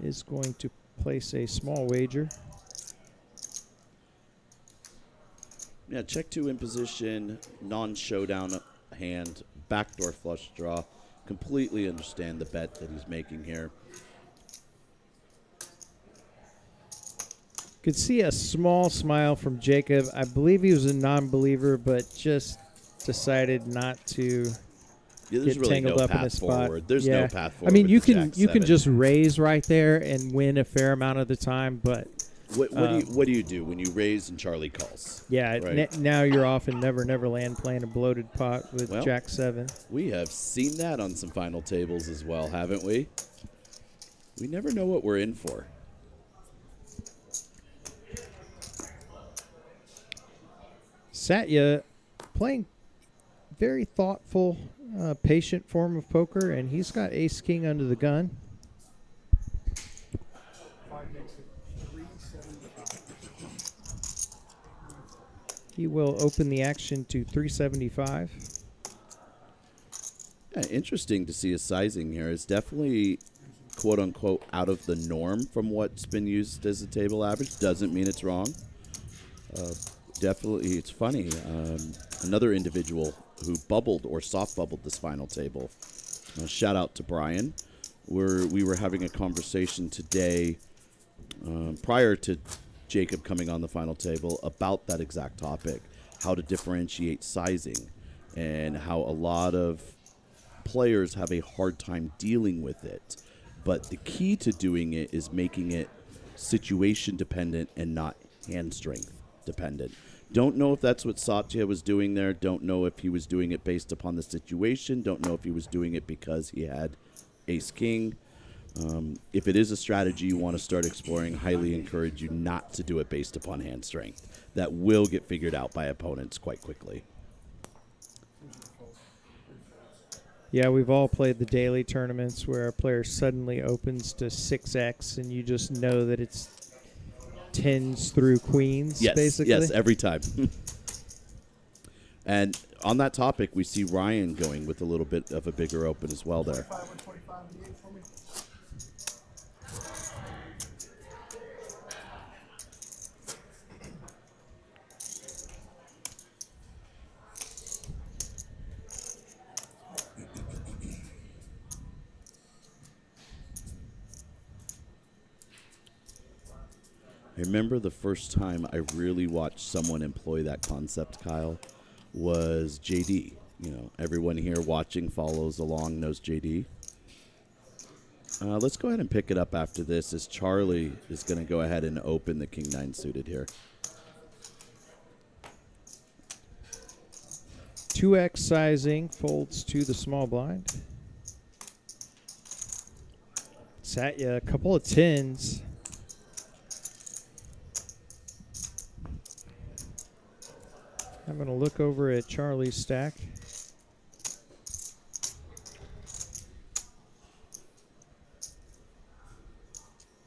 Is going to place a small wager. Yeah, check 2 in position, non-showdown hand, backdoor flush draw. Completely understand the bet that he's making here. Could see a small smile from Jacob. I believe he was a non-believer, but just decided not to There's get really tangled no up in path his spot. forward. There's no path forward. I mean, with you the can Jack-7. just raise right there and win a fair amount of the time, but What do you do when you raise and Charlie calls? yeah, Right. now you're off in Never Never Land playing a bloated pot with Well, Jack 7. We have seen that on some final tables as well, haven't we? We never know what we're in for. Satya playing very thoughtful, patient form of poker, and he's got ace king under the gun. He will open the action to 375. Yeah, interesting to see his sizing here. It's definitely, quote unquote, out of the norm from what's been used as a table average. Doesn't mean it's wrong. Definitely, it's funny. Another individual who bubbled or soft bubbled this final table. Shout out to Brian. We were having a conversation today prior to Jacob coming on the final table about that exact topic, how to differentiate sizing and how a lot of players have a hard time dealing with it. But the key to doing it is making it situation dependent and not hand strength dependent. Don't know if that's what Satya was doing there. Don't know if he was doing it based upon the situation. Don't know if he was doing it because he had ace king. If it is a strategy you want to start exploring, highly encourage you not to do it based upon hand strength. That will get figured out by opponents quite quickly. Yeah, we've all played the daily tournaments where a player suddenly opens to 6x and you just know that it's tens through queens, basically. Yes, every time. And on that topic, we see Ryan going with a little bit of a bigger open as well there. 125 and the 8 for me. I remember the first time I really watched someone employ that concept, Kyle, was JD. You know, everyone here watching follows along, knows JD. Let's go ahead and pick it up after this as Charlie is going to go ahead and open the King 9 suited here. 2x sizing folds to the small blind. Satya, a couple of tens. I'm going to look over at Charlie's stack.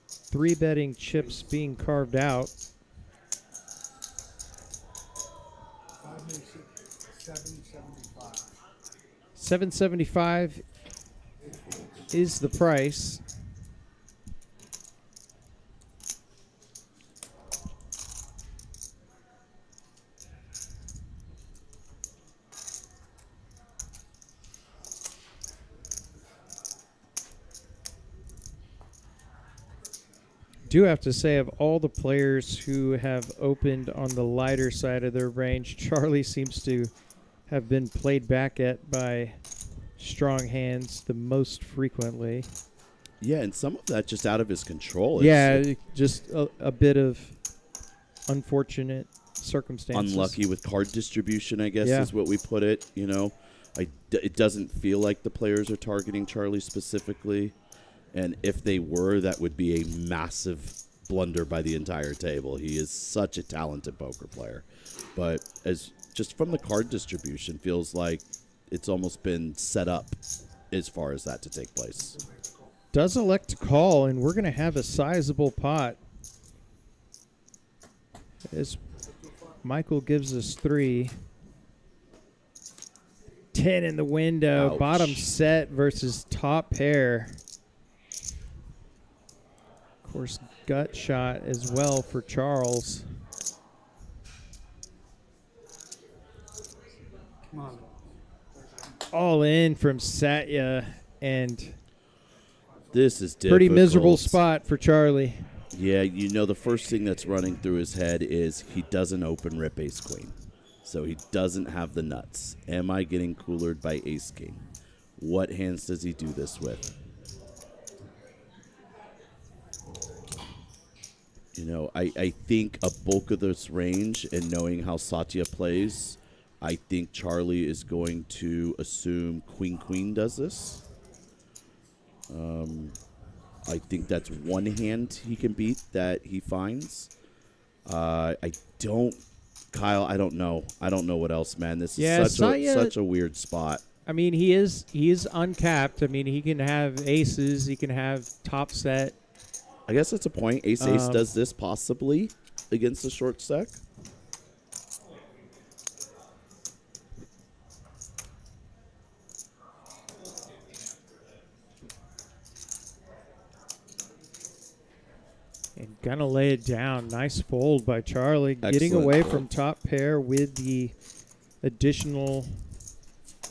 Three betting chips being carved out. 775. 775 is the price. Do have to say, of all the players who have opened on the lighter side of their range, Charlie seems to have been played back at by strong hands the most frequently. Yeah, and some of that just out of his control. Yeah, just a bit of unfortunate circumstances. Unlucky with card distribution, I guess, Yeah. is what we put it. You know, it doesn't feel like the players are targeting Charlie specifically. And if they were, that would be a massive blunder by the entire table. He is such a talented poker player. But as just from the card distribution, feels like it's almost been set up as far as that to take place. Does elect to call, and we're going to have a sizable pot. As Michael gives us 3. 10 in the window. Ouch. Bottom set versus top pair. Of course, gut shot as well for Charles. Come on. All in from Satya, and This is difficult. pretty miserable spot for Charlie. Yeah, you know, the first thing that's running through his head is he doesn't open rip ace queen. So he doesn't have the nuts. Am I getting coolered by ace king? What hands does he do this with? You know, I think a bulk of this range, and knowing how Satya plays, I think Charlie is going to assume queen does this. I think that's one hand he can beat that he finds. Kyle, I don't know. I don't know what else, man. This is such a weird spot. I mean, he is uncapped. I mean, he can have aces. He can have top set. I guess that's a point. Ace does this possibly against the short stack. And gonna lay it down. Nice fold by Charlie. Getting Excellent away fold. from top pair with the additional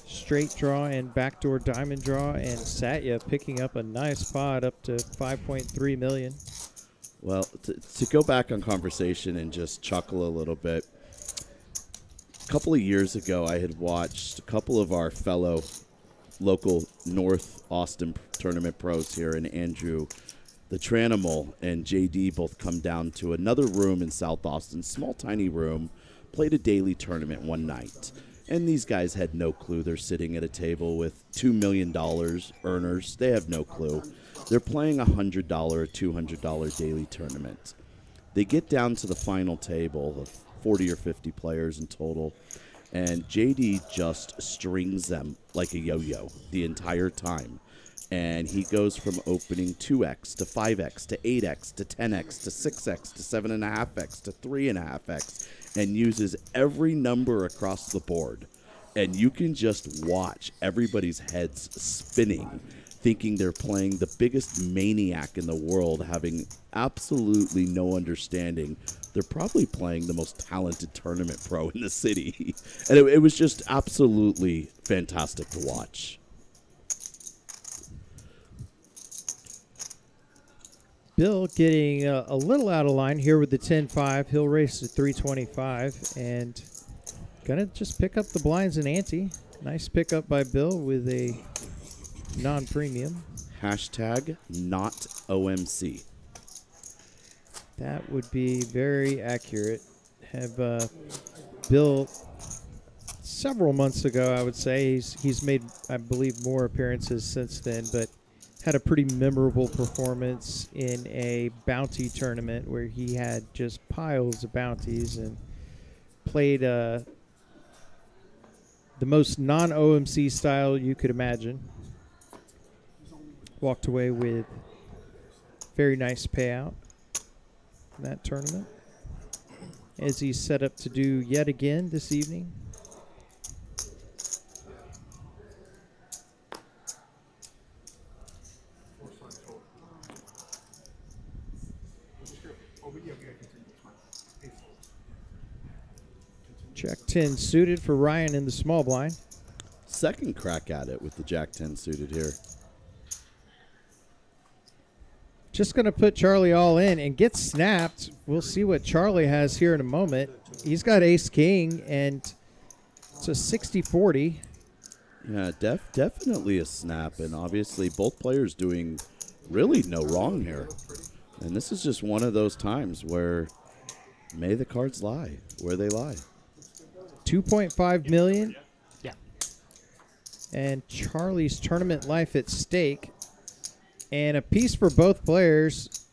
straight draw and backdoor diamond draw. And Satya picking up a nice pot up to 5.3 million. Well, to go back on conversation and just chuckle a little bit, a couple of years ago, I had watched a couple of our fellow local North Austin tournament pros here, and Andrew, the Tranimal, and JD both come down to another room in South Austin, small, tiny room, played a daily tournament one night. And these guys had no clue. They're sitting at a table with $2 million earners. They have no clue. They're playing a $100 or $200 daily tournament. They get down to the final table of 40 or 50 players in total, and JD just strings them like a yo-yo the entire time. And he goes from opening 2x to 5x to 8x to 10x to 6x to 7.5x to 3.5x and uses every number across the board. And you can just watch everybody's heads spinning, thinking they're playing the biggest maniac in the world, having absolutely no understanding. They're probably playing the most talented tournament pro in the city. And it was just absolutely fantastic to watch. Bill getting a little out of line here with the 10-5. He'll race at 325 and gonna just pick up the blinds and ante. Nice pickup by Bill with a non-premium. Hashtag not OMC. That would be very accurate. Have Bill several months ago, I would say. He's made, I believe, more appearances since then, but had a pretty memorable performance in a bounty tournament where he had just piles of bounties and played the most non-OMC style you could imagine. Walked away with very nice payout in that tournament, as he's set up to do yet again this evening. Jack 10 suited for Ryan in the small blind. Second crack at it with the Jack 10 suited here. Just going to put Charlie all in and get snapped. We'll see what Charlie has here in a moment. He's got ace king, and it's a 60-40. Yeah, definitely a snap, and obviously both players doing really no wrong here. And this is just one of those times where may the cards lie where they lie. 2.5 million. Yeah. And Charlie's tournament life at stake. And a piece for both players.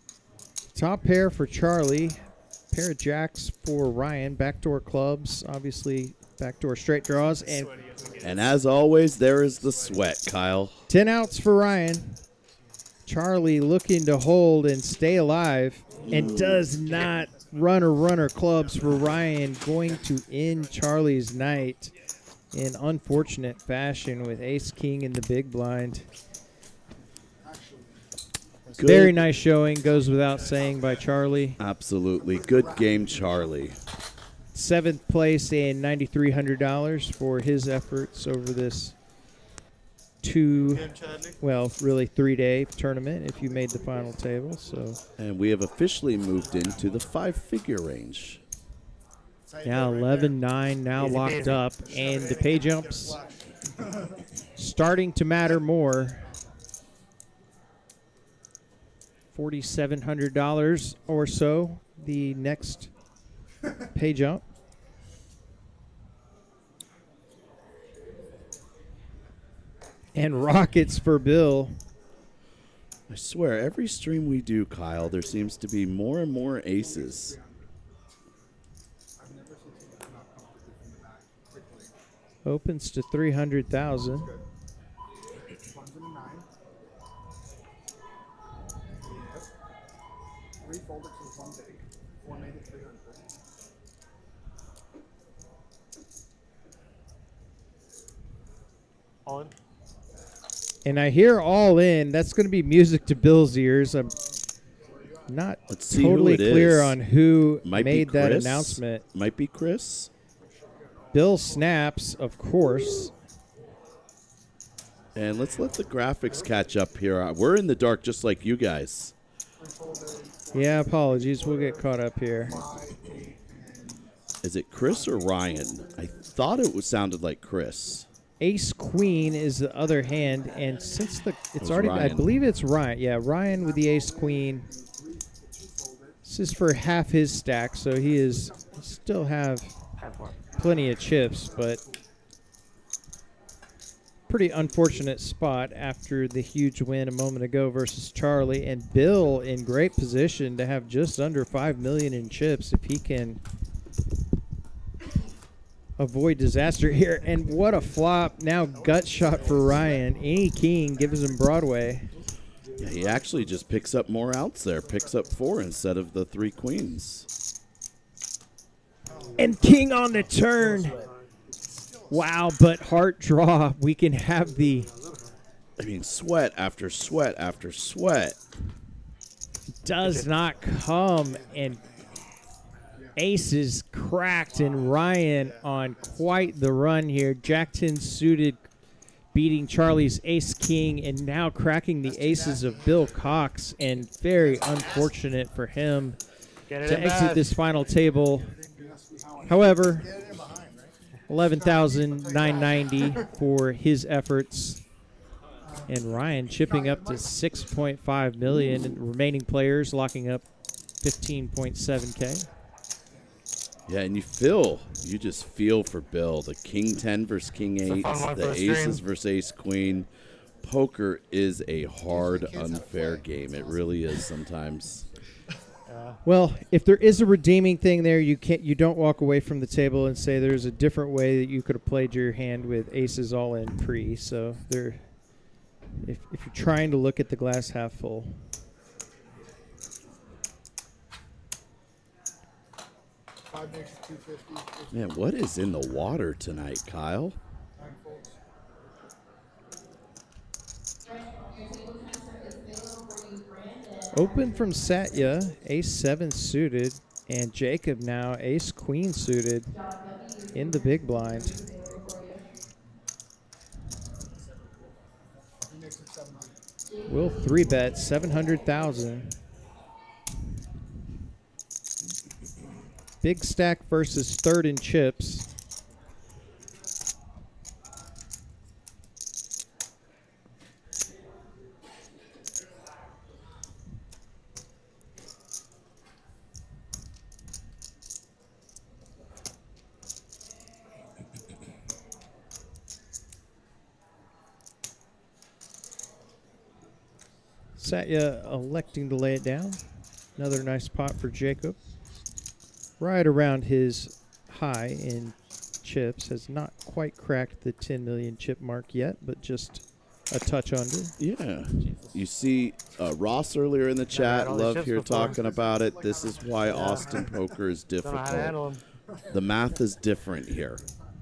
Top pair for Charlie. Pair of jacks for Ryan. Backdoor clubs, obviously backdoor straight draws. And as always, there is the sweat, Kyle. 10 outs for Ryan. Charlie looking to hold and stay alive. And does not runner clubs for Ryan, going to end Charlie's night in unfortunate fashion with ace king in the big blind. Good. Very nice showing, goes without saying, by Charlie. Absolutely. Good game, Charlie. 7th place and $9,300 for his efforts over this really 3-day tournament if you made the final table. So, and we have officially moved into the 5-figure range. yeah, 11-9 now locked up, and the pay jumps starting to matter more. $4,700 or so, the next pay jump. And rockets for Bill. I swear, every stream we do, Kyle, there seems to be more and more aces. Opens to 300,000. All in. And I hear all in. That's going to be music to Bill's ears. I'm not totally clear on who made that announcement. Might be Chris. Bill snaps, of course. And let's let the graphics catch up here. We're in the dark just like you guys. Yeah, apologies. We'll get caught up here. Is it Chris or Ryan? I thought it sounded like Chris. Ace Queen is the other hand, and since it's already, Ryan. I believe it's Ryan. Yeah, Ryan with the Ace Queen. This is for half his stack, so he still have plenty of chips, but pretty unfortunate spot after the huge win a moment ago versus Charlie, and Bill in great position to have just under 5 million in chips if he can avoid disaster here. And what a flop. Now gut shot for Ryan. Any king gives him Broadway. Yeah, he actually just picks up more outs there. Picks up 4 instead of the 3 queens. And king on the turn. Wow, but heart draw. We can have the... I mean, sweat after sweat after sweat. Does not come, and aces cracked, and Ryan on quite the run here. Jack 10 suited beating Charlie's ace king and now cracking the aces of Bill Cox, and very unfortunate for him Get it to in exit bad. this final table. However, 11,990 for his efforts, and Ryan chipping up to 6.5 million, and remaining players locking up 15.7K. Yeah, and you just feel for Bill. The King 10 versus King 8, fun one for the a stream. aces versus ace queen. Poker is a hard, unfair game. It really is sometimes. Well, if there is a redeeming thing there, you don't walk away from the table and say there's a different way that you could have played your hand with aces all in pre. So there, if you're trying to look at the glass half full. Makes it 250. Man, what is in the water tonight, Kyle? Open from Satya, ace-7 suited, and Jacob now ace-queen suited in the big blind. Will 3-bet 700,000. Big stack versus third in chips. Satya electing to lay it down. Another nice pot for Jacob. Right around his high in chips. Has not quite cracked the 10 million chip mark yet, but just a touch under. Yeah. You see Ross earlier in the chat, had all the love chips here before. talking about it. This is why Austin poker is Don't know how to handle difficult. him. The math is different here,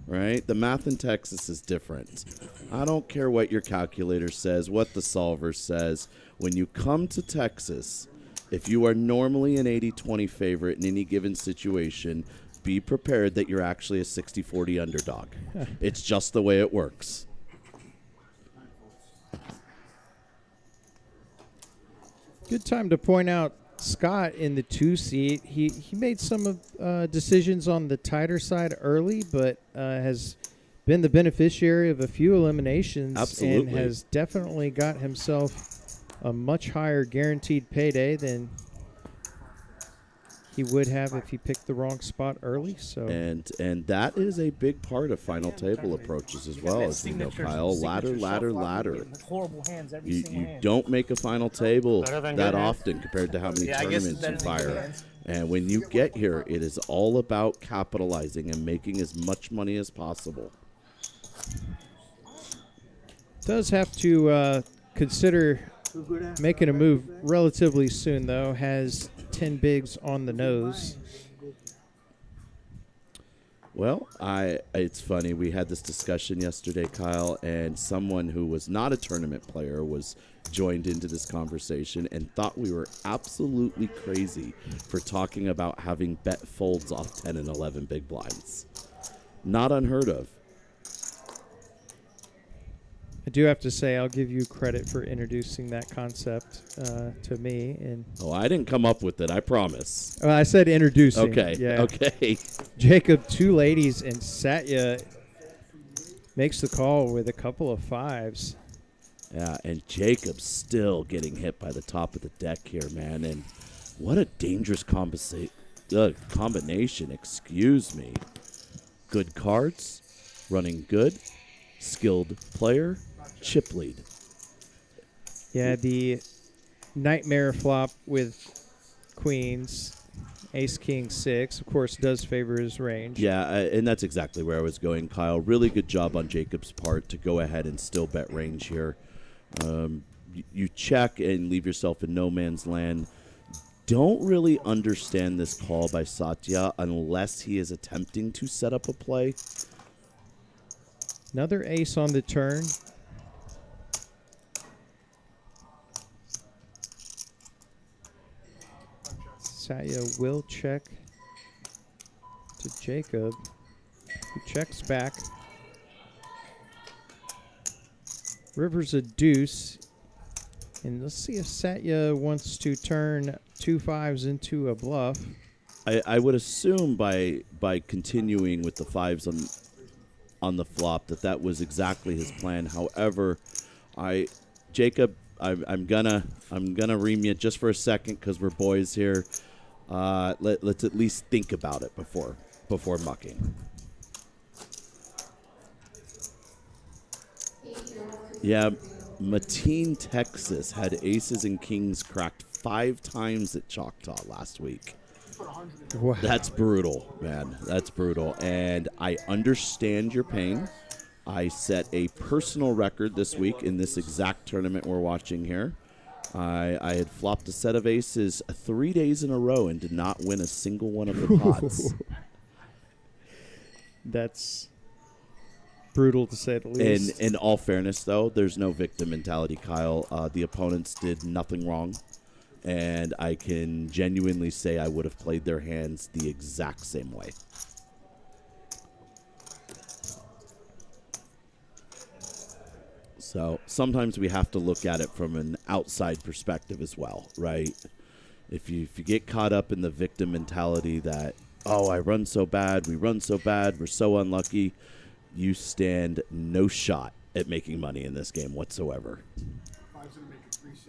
right? The math in Texas is different. I don't care what your calculator says, what the solver says. When you come to Texas, if you are normally an 80-20 favorite in any given situation, be prepared that you're actually a 60-40 underdog. It's just the way it works. Good time to point out Scott in the 2 seat. He made some decisions on the tighter side early, but has been the beneficiary of a few eliminations. Absolutely. And has definitely got himself a much higher guaranteed payday than he would have if he picked the wrong spot early. So And that is a big part of final table approaches as well, as we know, Kyle. Ladder. Horrible hands every You don't make a final table Better than that good hands. often compared to how many Yeah, I guess tournaments you better than good fire. hands. And when you get here, it is all about capitalizing and making as much money as possible. does have to consider making a move relatively soon, though. Has 10 bigs on the nose. Well, it's funny. We had this discussion yesterday, Kyle, and someone who was not a tournament player was joined into this conversation and thought we were absolutely crazy for talking about having bet folds off 10 and 11 big blinds. Not unheard of. I do have to say I'll give you credit for introducing that concept to me. And Oh, I didn't come up with it, I promise. I said introducing. Okay, Yeah. okay. Jacob, 2 ladies, and Satya makes the call with a couple of 5s. Yeah, and Jacob's still getting hit by the top of the deck here, man. And what a dangerous combination, excuse me. Good cards, running good, skilled player, chip lead. Yeah, the nightmare flop with queens, ace, king, 6, of course, does favor his range. Yeah, and that's exactly where I was going, Kyle. Really good job on Jacob's part to go ahead and still bet range here. You check and leave yourself in no man's land. Don't really understand this call by Satya unless he is attempting to set up a play. Another ace on the turn. Satya will check to Jacob, who checks back. River's a deuce. And let's see if Satya wants to turn 2 5s into a bluff. I would assume by continuing with the 5s on the flop that was exactly his plan. However, Jacob, I'm gonna ream you just for a second because we're boys here. Let's at least think about it before mucking. Yeah, Mateen, Texas had aces and kings cracked 5 times at Choctaw last week. Wow. That's brutal, man. That's brutal. And I understand your pain. I set a personal record this week in this exact tournament we're watching here. I had flopped a set of aces 3 days in a row and did not win a single one of the pots. That's brutal to say the least. In all fairness, though, there's no victim mentality, Kyle. The opponents did nothing wrong. And I can genuinely say I would have played their hands the exact same way. So sometimes we have to look at it from an outside perspective as well, right? If you get caught up in the victim mentality that, oh, I run so bad, we run so bad, we're so unlucky, you stand no shot at making money in this game whatsoever.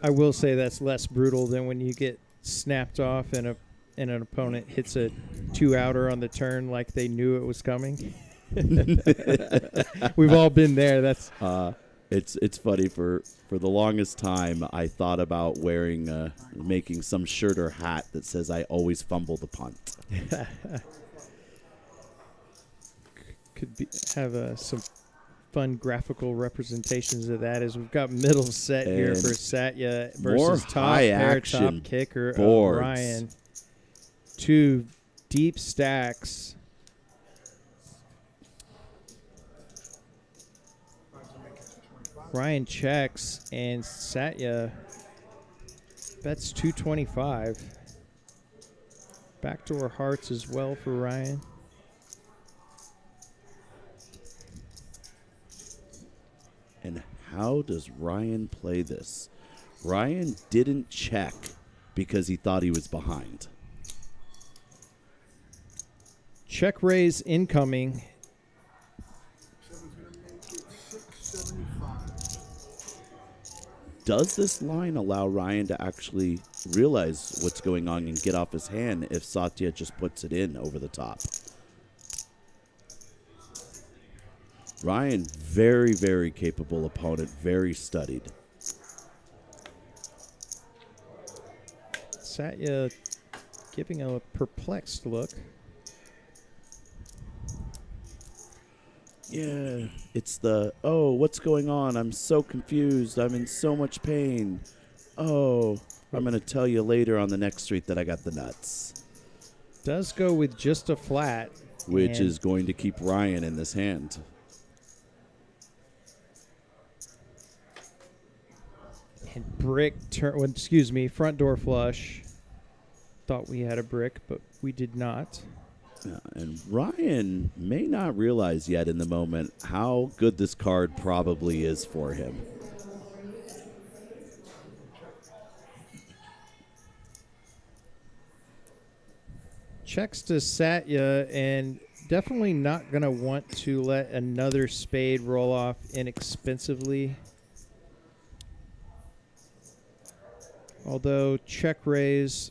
I will say that's less brutal than when you get snapped off and an opponent hits a 2-outer on the turn like they knew it was coming. We've all been there. That's it's funny. For the longest time, I thought about making some shirt or hat that says I always fumble the punt. Could have some fun graphical representations of that as we've got middle set here And for Satya more versus top high pair action top kicker boards. Ryan. 2 deep stacks. Ryan checks and Satya bets 225. Backdoor hearts as well for Ryan. And how does Ryan play this? Ryan didn't check because he thought he was behind. Check raise incoming. Does this line allow Ryan to actually realize what's going on and get off his hand if Satya just puts it in over the top? Ryan, very, very capable opponent, very studied. Satya giving a perplexed look. Yeah, it's oh, what's going on? I'm so confused. I'm in so much pain. Oh, I'm going to tell you later on the next street that I got the nuts. Does go with just a flat. Which is going to keep Ryan in this hand. And brick turn. Well, excuse me, front door flush. Thought we had a brick, but we did not. Yeah, and Ryan may not realize yet in the moment how good this card probably is for him. Checks to Satya and definitely not going to want to let another spade roll off inexpensively. Although check raise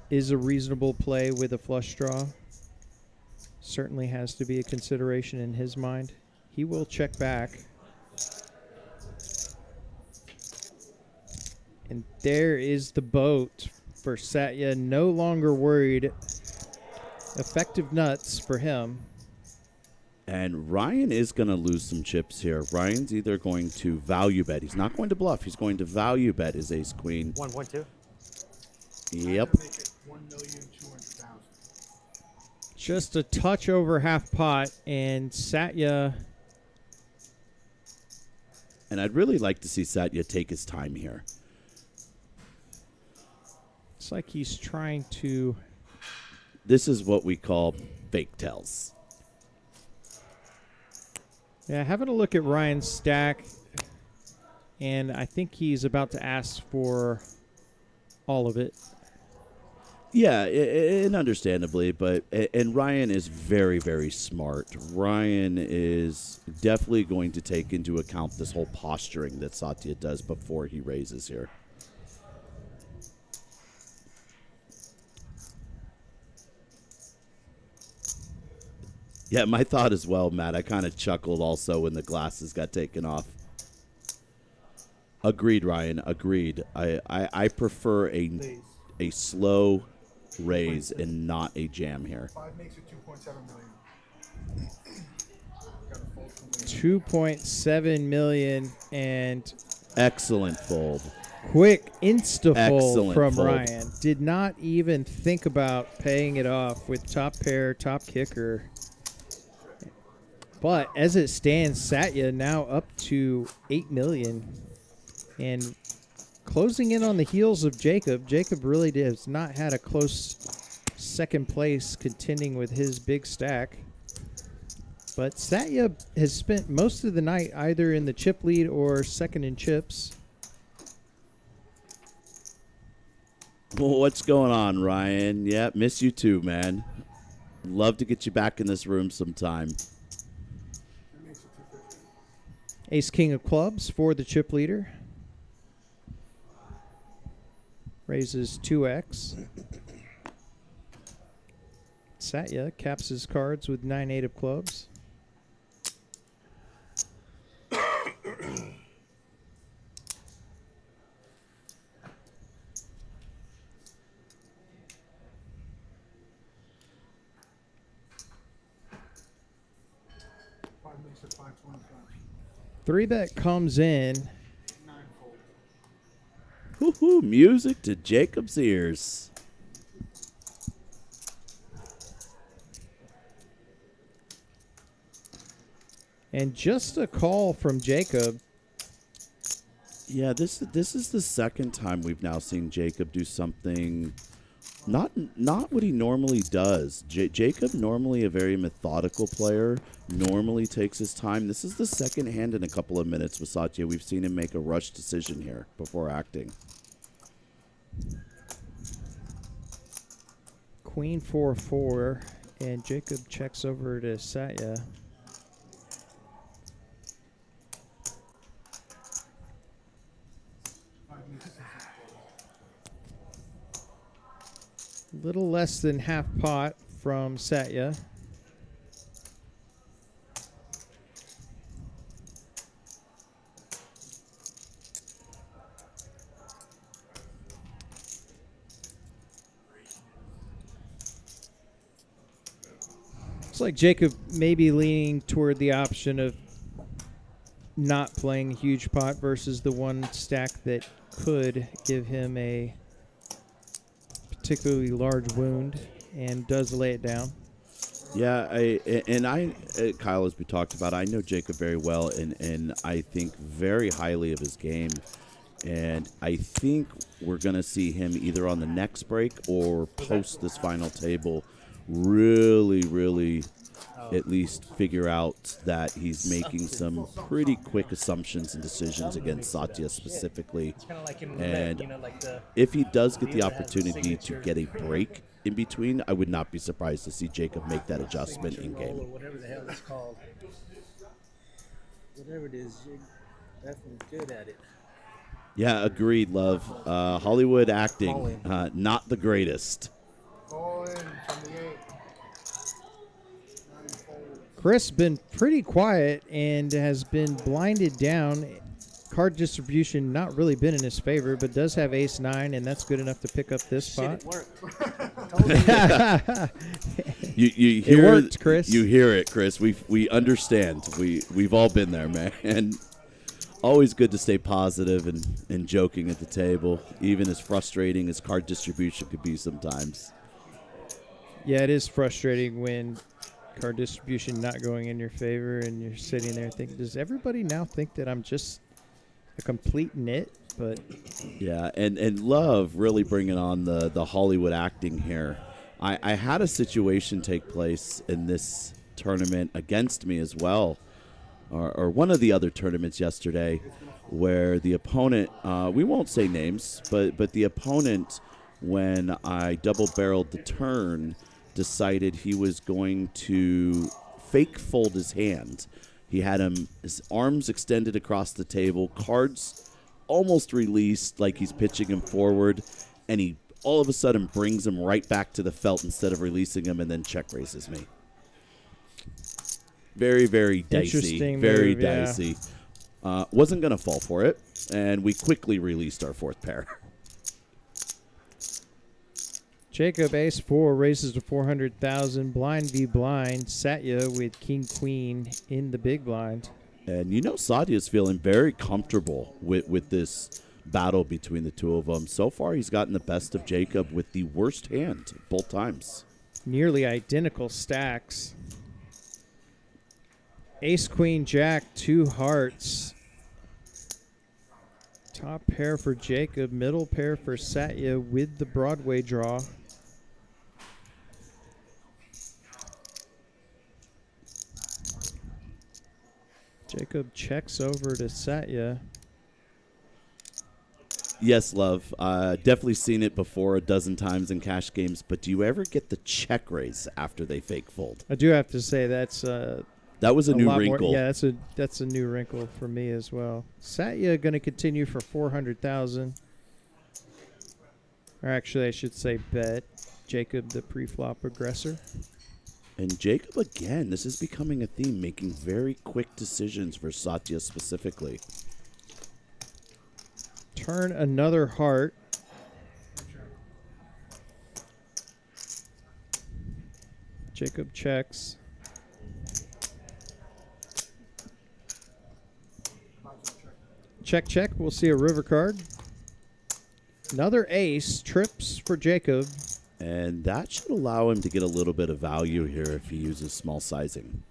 is a reasonable play with a flush draw. Certainly has to be a consideration in his mind. He will check back. And there is the boat for Satya. No longer worried. Effective nuts for him. And Ryan is going to lose some chips here. Ryan's either going to value bet. He's not going to bluff. He's going to value bet his ace queen. 1.2. Yep. Just a touch over half pot, and Satya. And I'd really like to see Satya take his time here. It's like he's trying to. This is what we call fake tells. Yeah, having a look at Ryan's stack, and I think he's about to ask for all of it. Yeah, and understandably, but and Ryan is very, very smart. Ryan is definitely going to take into account this whole posturing that Satya does before he raises here. Yeah, my thought as well, Matt. I kind of chuckled also when the glasses got taken off. Agreed, Ryan. Agreed. I prefer a slow raise and not a jam here. 5 makes it 2.7 million. 2.7 million and Excellent fold. quick insta-fold Excellent from fold. Ryan. Did not even think about paying it off with top pair, top kicker. But as it stands, Satya now up to 8 million and closing in on the heels of Jacob. Jacob really has not had a close second place contending with his big stack. But Satya has spent most of the night either in the chip lead or second in chips. Well, what's going on, Ryan? Yeah, miss you too, man. Love to get you back in this room sometime. Ace King of Clubs for the chip leader. Raises 2x. Satya caps his cards with 9-8 of clubs. Makes it 525. 3-bet comes in. 9-fold. Woohoo! Music to Jacob's ears. And just a call from Jacob. Yeah, this is the second time we've now seen Jacob do something not what he normally does. Jacob, normally a very methodical player, normally takes his time. This is the second hand in a couple of minutes with Satya. We've seen him make a rush decision here before acting. Queen 4-4, and Jacob checks over to Satya. Little less than half pot from Satya. Looks like Jacob may be leaning toward the option of not playing a huge pot versus the one stack that could give him a particularly large wound and does lay it down. Yeah, Kyle, as we talked about, I know Jacob very well, and I think very highly of his game. And I think we're going to see him either on the next break or post this final table really at least figure out that he's making some pretty quick assumptions and decisions against Satya specifically. And if he does get the opportunity to get a break in between, I would not be surprised to see Jacob make that adjustment in game. Whatever the hell it's called. Whatever it is, you're definitely good at it. Yeah, agreed, love. Hollywood acting, not the greatest. All in from the 8. Chris been pretty quiet and has been blinded down. Card distribution not really been in his favor, but does have ace-9, and that's good enough to pick up this spot. It worked. You hear it worked, Chris. You hear it, Chris. We understand. We've all been there, man. And always good to stay positive and joking at the table, even as frustrating as card distribution could be sometimes. Yeah, it is frustrating when card distribution not going in your favor and you're sitting there thinking, does everybody now think that I'm just a complete nit? But yeah, and Love really bringing on the Hollywood acting here. I had a situation take place in this tournament against me as well, or one of the other tournaments yesterday, where the opponent, we won't say names, but the opponent, when I double-barreled the turn, decided he was going to fake fold his hand. He had his arms extended across the table, cards almost released like he's pitching him forward, and he all of a sudden brings him right back to the felt instead of releasing him, and then check raises me. Very, very dicey. Interesting Very move, yeah. dicey. Wasn't going to fall for it, and we quickly released our fourth pair. Jacob ace 4 raises to 400,000. Blind v blind. Satya with king queen in the big blind. And you know Sadia's feeling very comfortable with this battle between the two of them. So far, he's gotten the best of Jacob with the worst hand both times. Nearly identical stacks. Ace, queen, jack, 2 hearts. Top pair for Jacob, middle pair for Satya with the Broadway draw. Jacob checks over to Satya. Yes, love. Definitely seen it before a dozen times in cash games, but do you ever get the check raise after they fake fold? I do have to say that's that was a new lot wrinkle. More, yeah, that's a new wrinkle for me as well. Satya going to continue for 400,000. Or actually, I should say bet. Jacob, the pre-flop aggressor. And Jacob, again, this is becoming a theme, making very quick decisions for Satya specifically. Turn another heart. Jacob checks. Check, check. We'll see a river card. Another ace. Trips for Jacob. And that should allow him to get a little bit of value here if he uses small sizing.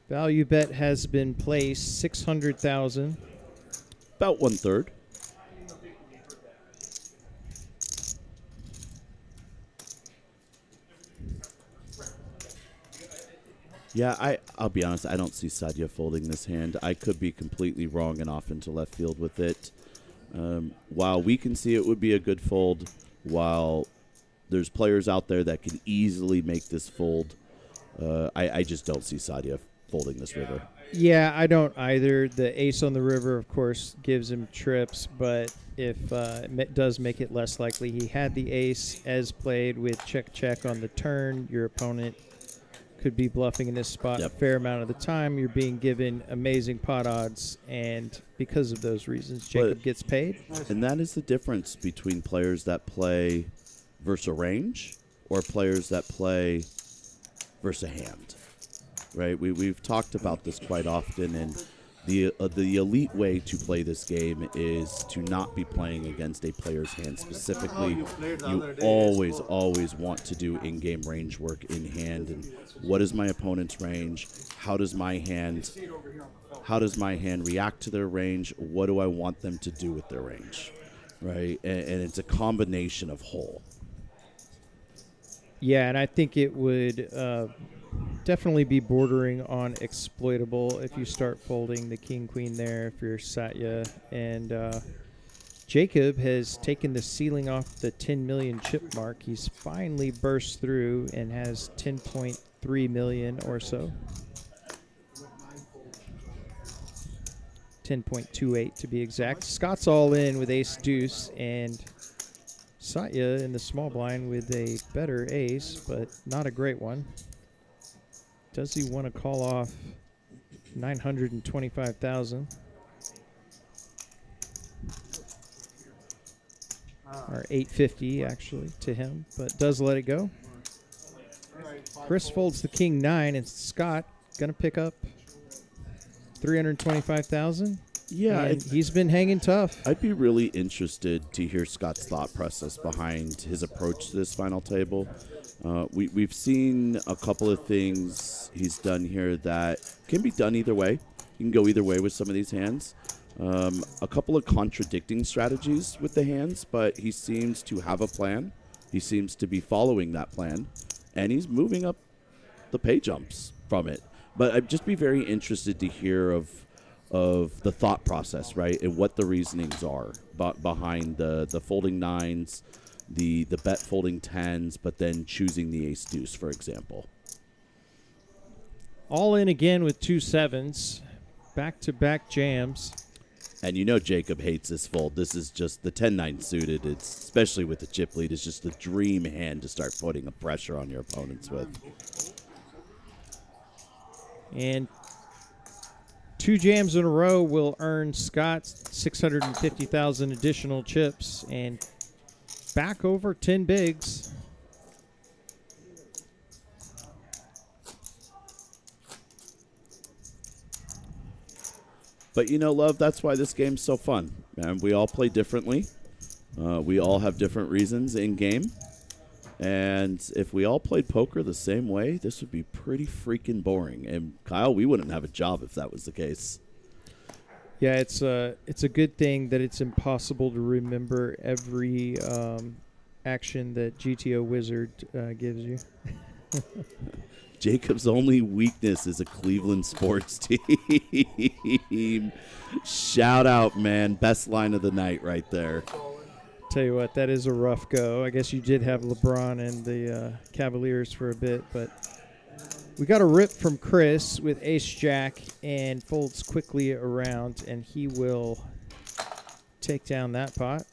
Value bet has been placed. 600,000. About 1/3. Yeah, I'll be honest. I don't see Satya folding this hand. I could be completely wrong and off into left field with it. While we can see it would be a good fold, while there's players out there that can easily make this fold, I just don't see Satya folding this river. Yeah, I don't either. The ace on the river, of course, gives him trips, but if it does make it less likely. He had the ace as played with check on the turn. Your opponent could be bluffing in this spot a fair amount of the time. You're being given amazing pot odds, and because of those reasons, Jacob gets paid. And that is the difference between players that play versus a range or players that play versus a hand, right? We've talked about this quite often, and the elite way to play this game is to not be playing against a player's hand specifically. You always want to do in-game range work in hand. And what is my opponent's range? How does my hand react to their range? What do I want them to do with their range, right? And it's a combination of whole. Yeah, and I think it would definitely be bordering on exploitable if you start folding the king-queen there if you're Satya. And Jacob has taken the ceiling off the 10 million chip mark. He's finally burst through and has 10.3 million or so. 10.28 to be exact. Scott's all in with ace deuce, and Satya in the small blind with a better ace, but not a great one. Does he want to call off 925,000? Or 850 actually to him, but does let it go. Chris folds the king 9, and Scott gonna pick up 325,000. Yeah, and he's been hanging tough. I'd be really interested to hear Scott's thought process behind his approach to this final table. We've seen a couple of things he's done here that can be done either way. You can go either way with some of these hands. A couple of contradicting strategies with the hands, but he seems to have a plan. He seems to be following that plan, and he's moving up the pay jumps from it. But I'd just be very interested to hear of the thought process, right, and what the reasonings are behind the folding nines, the bet folding tens, but then choosing the ace deuce, for example. All in again with 2 sevens, back-to-back jams. And you know Jacob hates this fold. This is just the 10-9 suited. It's especially with the chip lead. It's just a dream hand to start putting a pressure on your opponents with. And 2 jams in a row will earn Scott 650,000 additional chips and back over 10 bigs. But you know, Love, that's why this game's so fun. And we all play differently. We all have different reasons in game. And if we all played poker the same way, this would be pretty freaking boring. And Kyle, we wouldn't have a job if that was the case. Yeah, it's a good thing that it's impossible to remember every action that GTO Wizard gives you. Jacob's only weakness is a Cleveland sports team. Shout out, man. Best line of the night right there. Tell you what, that is a rough go. I guess you did have LeBron and the Cavaliers for a bit, but we got a rip from Chris with ace-jack and folds quickly around, and he will take down that pot.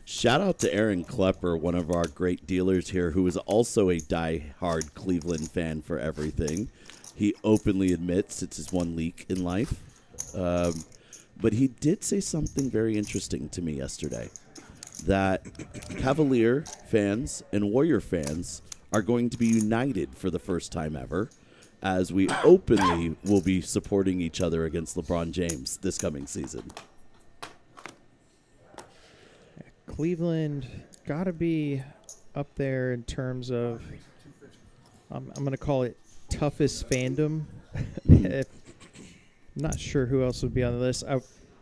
Shout out to Aaron Klepper, one of our great dealers here, who is also a die-hard Cleveland fan for everything. He openly admits it's his one leak in life. But he did say something very interesting to me yesterday, that Cavalier fans and Warrior fans are going to be united for the first time ever, as we openly will be supporting each other against LeBron James this coming season. Cleveland got to be up there in terms of, I'm going to call it toughest fandom. I'm not sure who else would be on the list.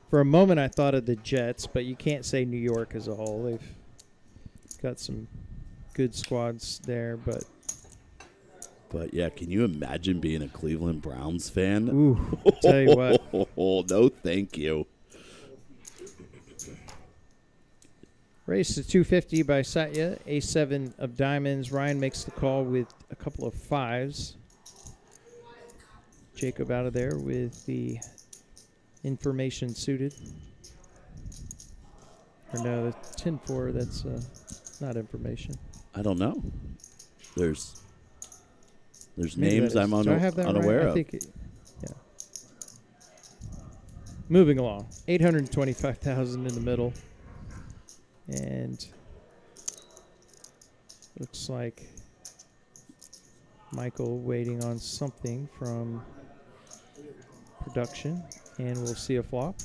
For a moment, I thought of the Jets, but you can't say New York as a whole. They've got some good squads there, but yeah, can you imagine being a Cleveland Browns fan? Ooh, tell you what. No, thank you. Race to 250 by Satya. A7 of diamonds. Ryan makes the call with a couple of fives. Jacob out of there with the information suited. Or no, the 10-4, that's not information. I don't know. There's Maybe names I'm Do I have that unaware right? of. I think yeah. Moving along. 825,000 in the middle. And looks like Michael waiting on something from production, and we'll see a flop.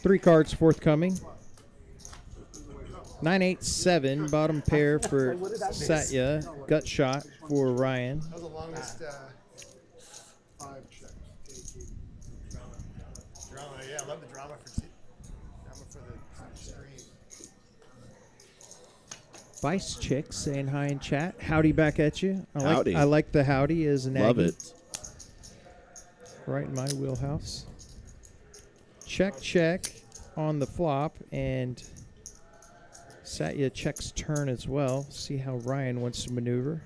3 cards forthcoming. 9-8-7, bottom pair for Satya. Gut shot for Ryan. That was the longest 5 checks. Drama, yeah, I love the drama for the stream. Vice Chick saying hi in chat. Howdy back at you. Howdy. I like the howdy as an Love Aggie. it. Right in my wheelhouse. Check on the flop, and Satya checks turn as well. See how Ryan wants to maneuver.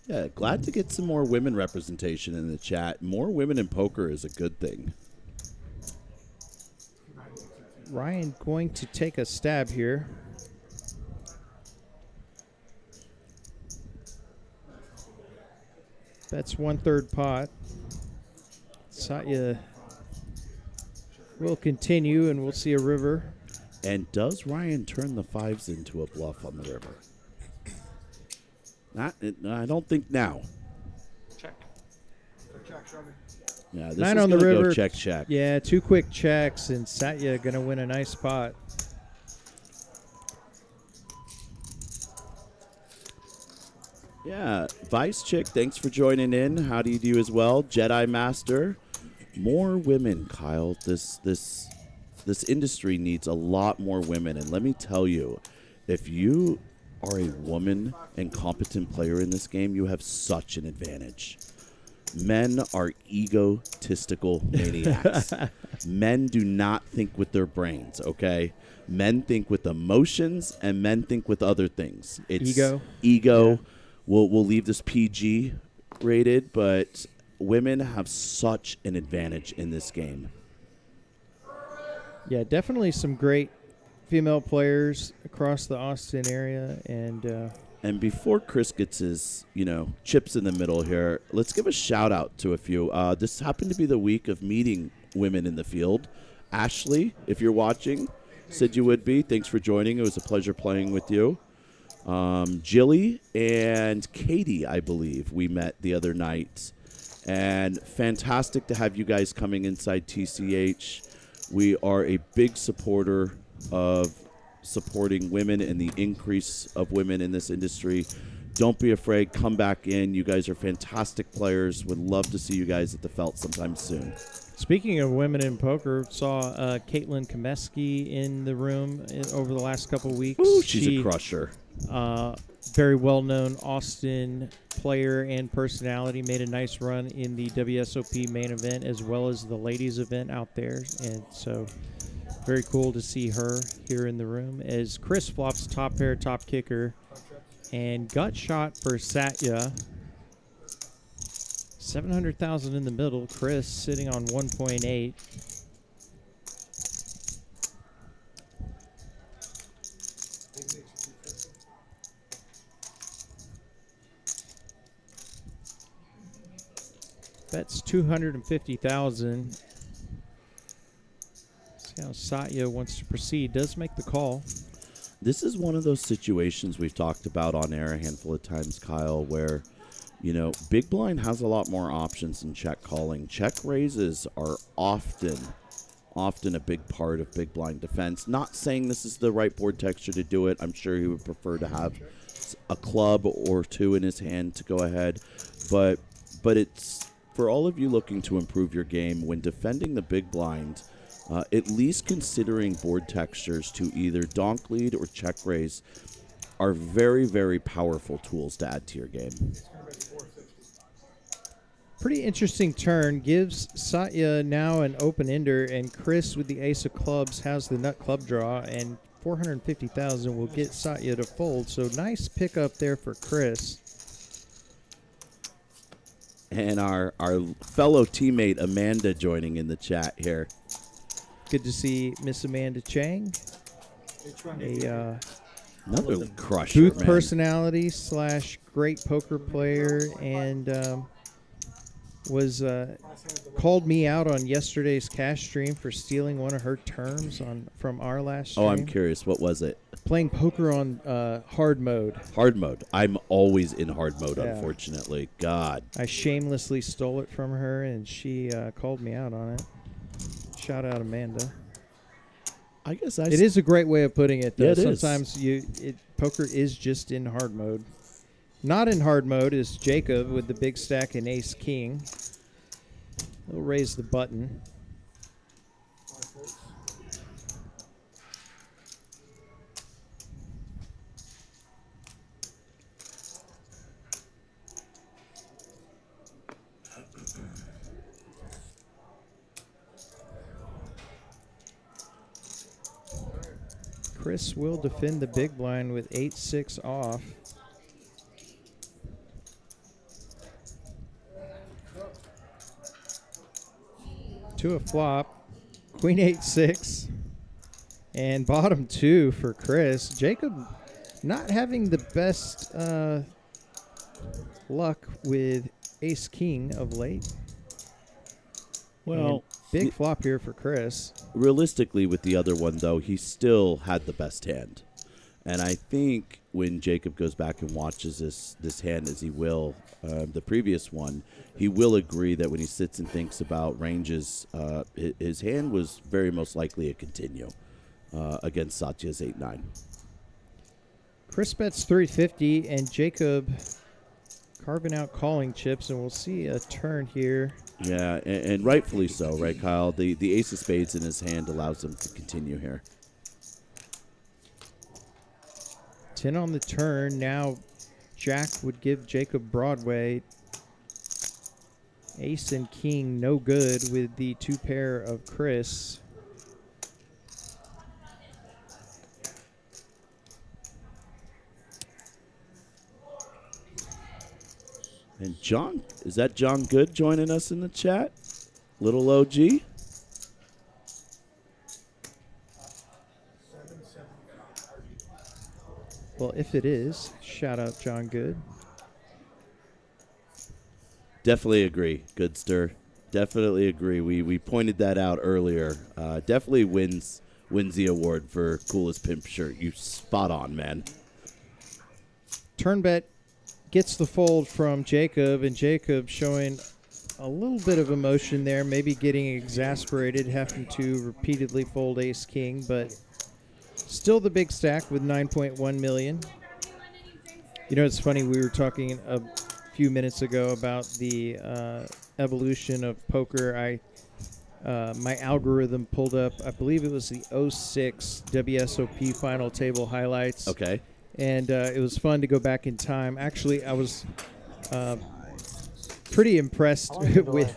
Yeah, glad to get some more women representation in the chat. More women in poker is a good thing. Ryan going to take a stab here. That's 1/3 pot. Satya will continue, and we'll see a river. And does Ryan turn the 5s into a bluff on the river? I don't think now. Check. Yeah, this 9 is on the gonna river. go check. Yeah, 2 quick checks, and Satya going to win a nice pot. Yeah, Vice Chick, thanks for joining in. How do you do as well? Jedi Master, more women, Kyle. This industry needs a lot more women, and let me tell you, if you are a woman and competent player in this game, you have such an advantage. Men are egotistical maniacs. Men do not think with their brains, okay? Men think with emotions, and men think with other things. It's Ego. Yeah. We'll leave this PG rated, but women have such an advantage in this game. Yeah, definitely some great female players across the Austin area, And before Chris gets his, chips in the middle here, let's give a shout out to a few. This happened to be the week of meeting women in the field. Ashley, if you're watching, said you would be. Thanks for joining. It was a pleasure playing with you. Jilly and Katie, I believe, we met the other night. And fantastic to have you guys coming inside TCH. We are a big supporter of supporting women and the increase of women in this industry. Don't be afraid. Come back in. You guys are fantastic players. Would love to see you guys at the Felt sometime soon. Speaking of women in poker, saw Caitlin Komeski in the room over the last couple of weeks. Ooh, she's a crusher. Very well-known Austin player and personality. Made a nice run in the WSOP main event as well as the ladies event out there. And so very cool to see her here in the room as Chris flops top pair, top kicker, and gut shot for Satya. 700,000 in the middle. Chris sitting on 1.8. That's 250,000. See how Satya wants to proceed. Does make the call. This is one of those situations we've talked about on air a handful of times, Kyle, where, big blind has a lot more options in check calling. Check raises are often a big part of big blind defense. Not saying this is the right board texture to do it. I'm sure he would prefer to have a club or two in his hand to go ahead. But it's for all of you looking to improve your game when defending the big blind, at least considering board textures to either donk lead or check raise are very, very powerful tools to add to your game. Pretty interesting turn. Gives Satya now an open ender, and Chris with the ace of clubs has the nut club draw, and 450,000 will get Satya to fold. So nice pickup there for Chris. And our fellow teammate Amanda joining in the chat here. Good to see Miss Amanda Chang, Another crusher, booth man. personality / great poker player, and was called me out on yesterday's cash stream for stealing one of her terms from our last stream. Oh, I'm curious. What was it? Playing poker on hard mode. Hard mode. I'm always in hard mode, Yeah. unfortunately. God. I shamelessly stole it from her, and she called me out on it. Shout out, Amanda. I guess It is a great way of putting it, though. Yeah, it is. Sometimes poker is just in hard mode. Not in hard mode is Jacob with the big stack and ace king. He'll raise the button. Chris will defend the big blind with 8-6 off. To a flop, queen 8-6, and bottom 2 for Chris. Jacob not having the best luck with ace king of late. Well, and big flop here for Chris. Realistically, with the other one, though, he still had the best hand. And I think when Jacob goes back and watches this hand, as he will, the previous one, he will agree that when he sits and thinks about ranges, his hand was very most likely a continue against Satya's 8-9. Chris bets 350, and Jacob Carving out calling chips, and we'll see a turn here. Yeah, and rightfully so, right, Kyle? The ace of spades in his hand allows him to continue here. 10 on the turn. Now Jack would give Jacob Broadway. Ace and king no good with the 2 pair of Chris. And John, is that John Good joining us in the chat? Little OG? Well, if it is, shout out John Good. Definitely agree, Goodster. Definitely agree. We pointed that out earlier. Definitely wins the award for coolest pimp shirt. You spot on, man. Turn bet gets the fold from Jacob, and Jacob showing a little bit of emotion there, maybe getting exasperated, having to repeatedly fold ace king, but still the big stack with 9.1 million. You know, it's funny, we were talking a few minutes ago about the evolution of poker. My algorithm pulled up, I believe it was the 06 WSOP final table highlights. Okay. And it was fun to go back in time. Actually, I was pretty impressed with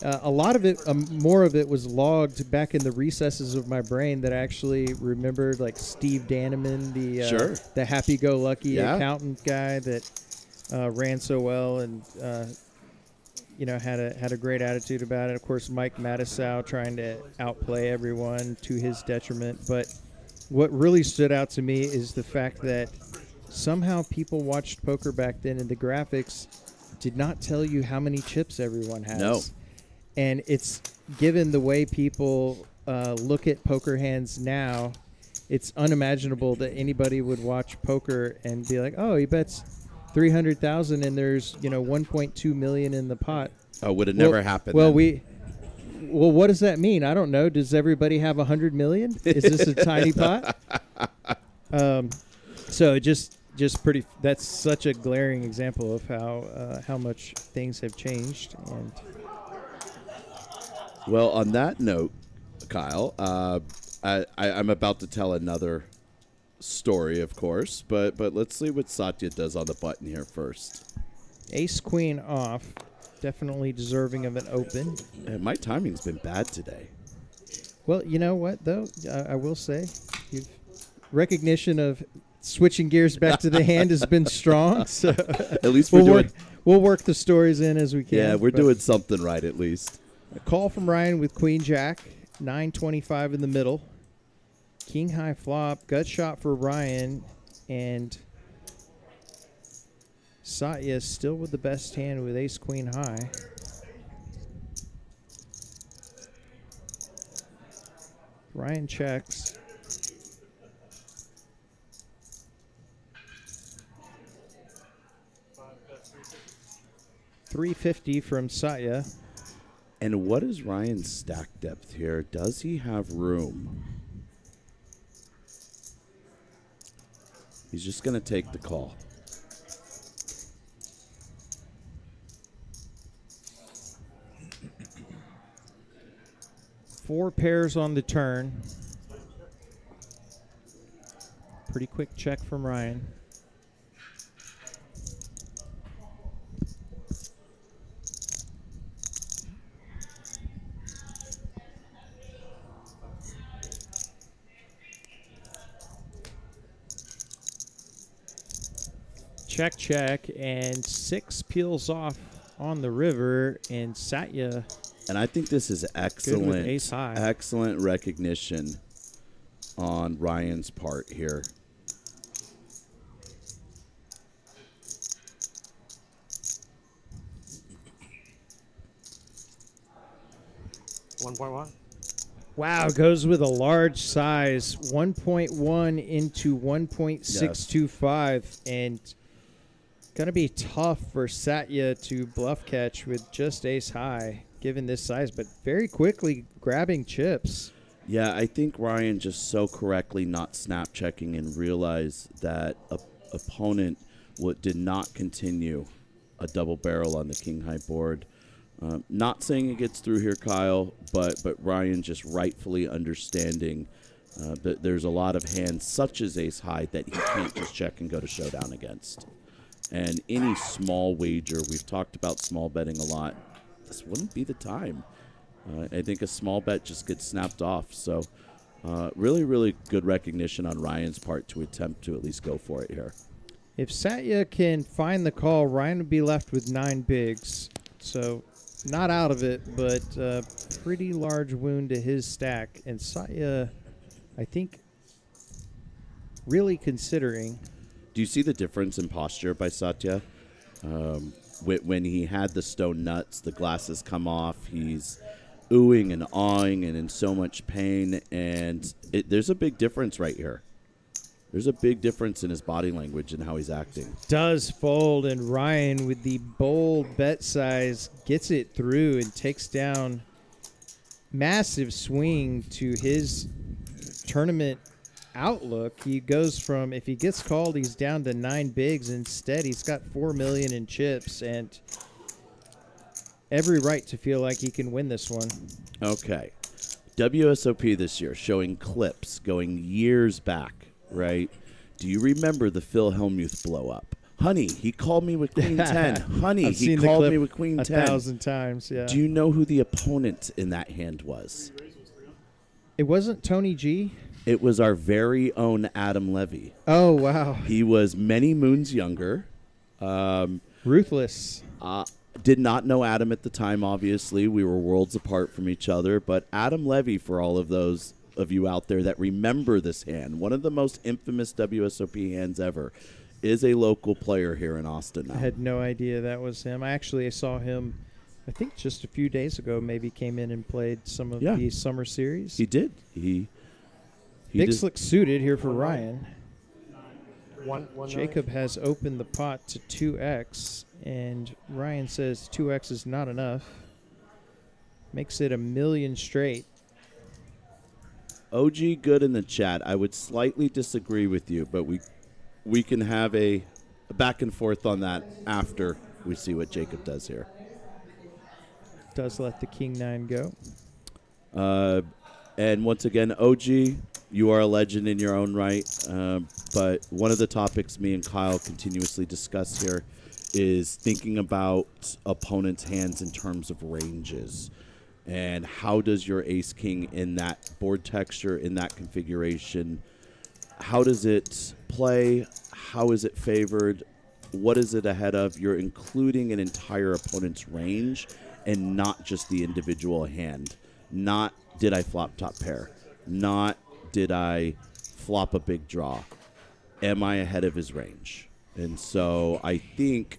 a lot of it. More of it was logged back in the recesses of my brain that I actually remembered, like Steve Daneman, the happy-go-lucky accountant guy that ran so well and had a great attitude about it. Of course, Mike Matisow trying to outplay everyone to his detriment, but what really stood out to me is the fact that somehow people watched poker back then, and the graphics did not tell you how many chips everyone has. No. And it's given the way people look at poker hands now, it's unimaginable that anybody would watch poker and be like, oh, he bets 300,000 and there's 1.2 million in the pot. Oh, would have never happened. Well, then. Well, what does that mean? I don't know. Does everybody have 100 million? Is this a tiny pot? So just pretty. That's such a glaring example of how much things have changed. And well, on that note, Kyle, I'm about to tell another story, of course, but let's see what Satya does on the button here first. Ace queen off. Definitely deserving of an open. And my timing's been bad today. Well, you know what, though? I will say, recognition of switching gears back to the hand has been strong. So at least we'll work the stories in as we can. Yeah, we're doing something right at least. A call from Ryan with queen jack, 925 in the middle. King high flop, gut shot for Ryan, and Satya still with the best hand with ace queen high. Ryan checks. $350 from Satya. And what is Ryan's stack depth here? Does he have room? He's just going to take the call. Four pairs on the turn. Pretty quick check from Ryan. Check, check, and 6 peels off on the river, and Satya. And I think this is excellent, ace high. Excellent recognition on Ryan's part here. Wow, goes with a large size, 1.1 into 1.625, and going to be tough for Satya to bluff catch with just ace high, given this size, but very quickly grabbing chips. Yeah, I think Ryan just so correctly not snap checking and realized that opponent did not continue a double barrel on the king high board. Not saying it gets through here, Kyle, but Ryan just rightfully understanding that there's a lot of hands such as ace high that he can't just check and go to showdown against. And any small wager, we've talked about small betting a lot, this wouldn't be the time. I think a small bet just gets snapped off. So really, really good recognition on Ryan's part to attempt to at least go for it here. If Satya can find the call, Ryan would be left with 9 bigs. So not out of it, but pretty large wound to his stack. And Satya, I think, really considering. Do you see the difference in posture by Satya? When he had the stone nuts, the glasses come off. He's oohing and awing and in so much pain. And there's a big difference right here. There's a big difference in his body language and how he's acting. Does fold, and Ryan, with the bold bet size, gets it through and takes down massive swing to his tournament outlook. He goes from, if he gets called, he's down to 9 bigs. Instead, he's got 4 million in chips and every right to feel like he can win this one. Okay. WSOP this year showing clips going years back, right? Do you remember the Phil Hellmuth blow up? Honey, he called me with queen 10. Honey, he called me with queen 10. 1,000 times, yeah. Do you know who the opponent in that hand was? It wasn't Tony G? It was our very own Adam Levy. Oh, wow. He was many moons younger. Ruthless. Did not know Adam at the time, obviously. We were worlds apart from each other. But Adam Levy, for all of those of you out there that remember this hand, one of the most infamous WSOP hands ever, is a local player here in Austin now. I had no idea that was him. I saw him, I think just a few days ago, maybe came in and played some of the summer series. He did. He Big slick suited here for Ryan. One Jacob has opened the pot to 2x, and Ryan says 2x is not enough. Makes it 1 million straight. OG good in the chat. I would slightly disagree with you, but we can have a back and forth on that after we see what Jacob does here. Does let the king 9 go. And once again, OG, you are a legend in your own right. But one of the topics me and Kyle continuously discuss here is thinking about opponents' hands in terms of ranges. And how does your ace-king in that board texture, in that configuration, how does it play? How is it favored? What is it ahead of? You're including an entire opponent's range and not just the individual hand. Not did I flop top pair. Not did I flop a big draw. Am I ahead of his range? And so I think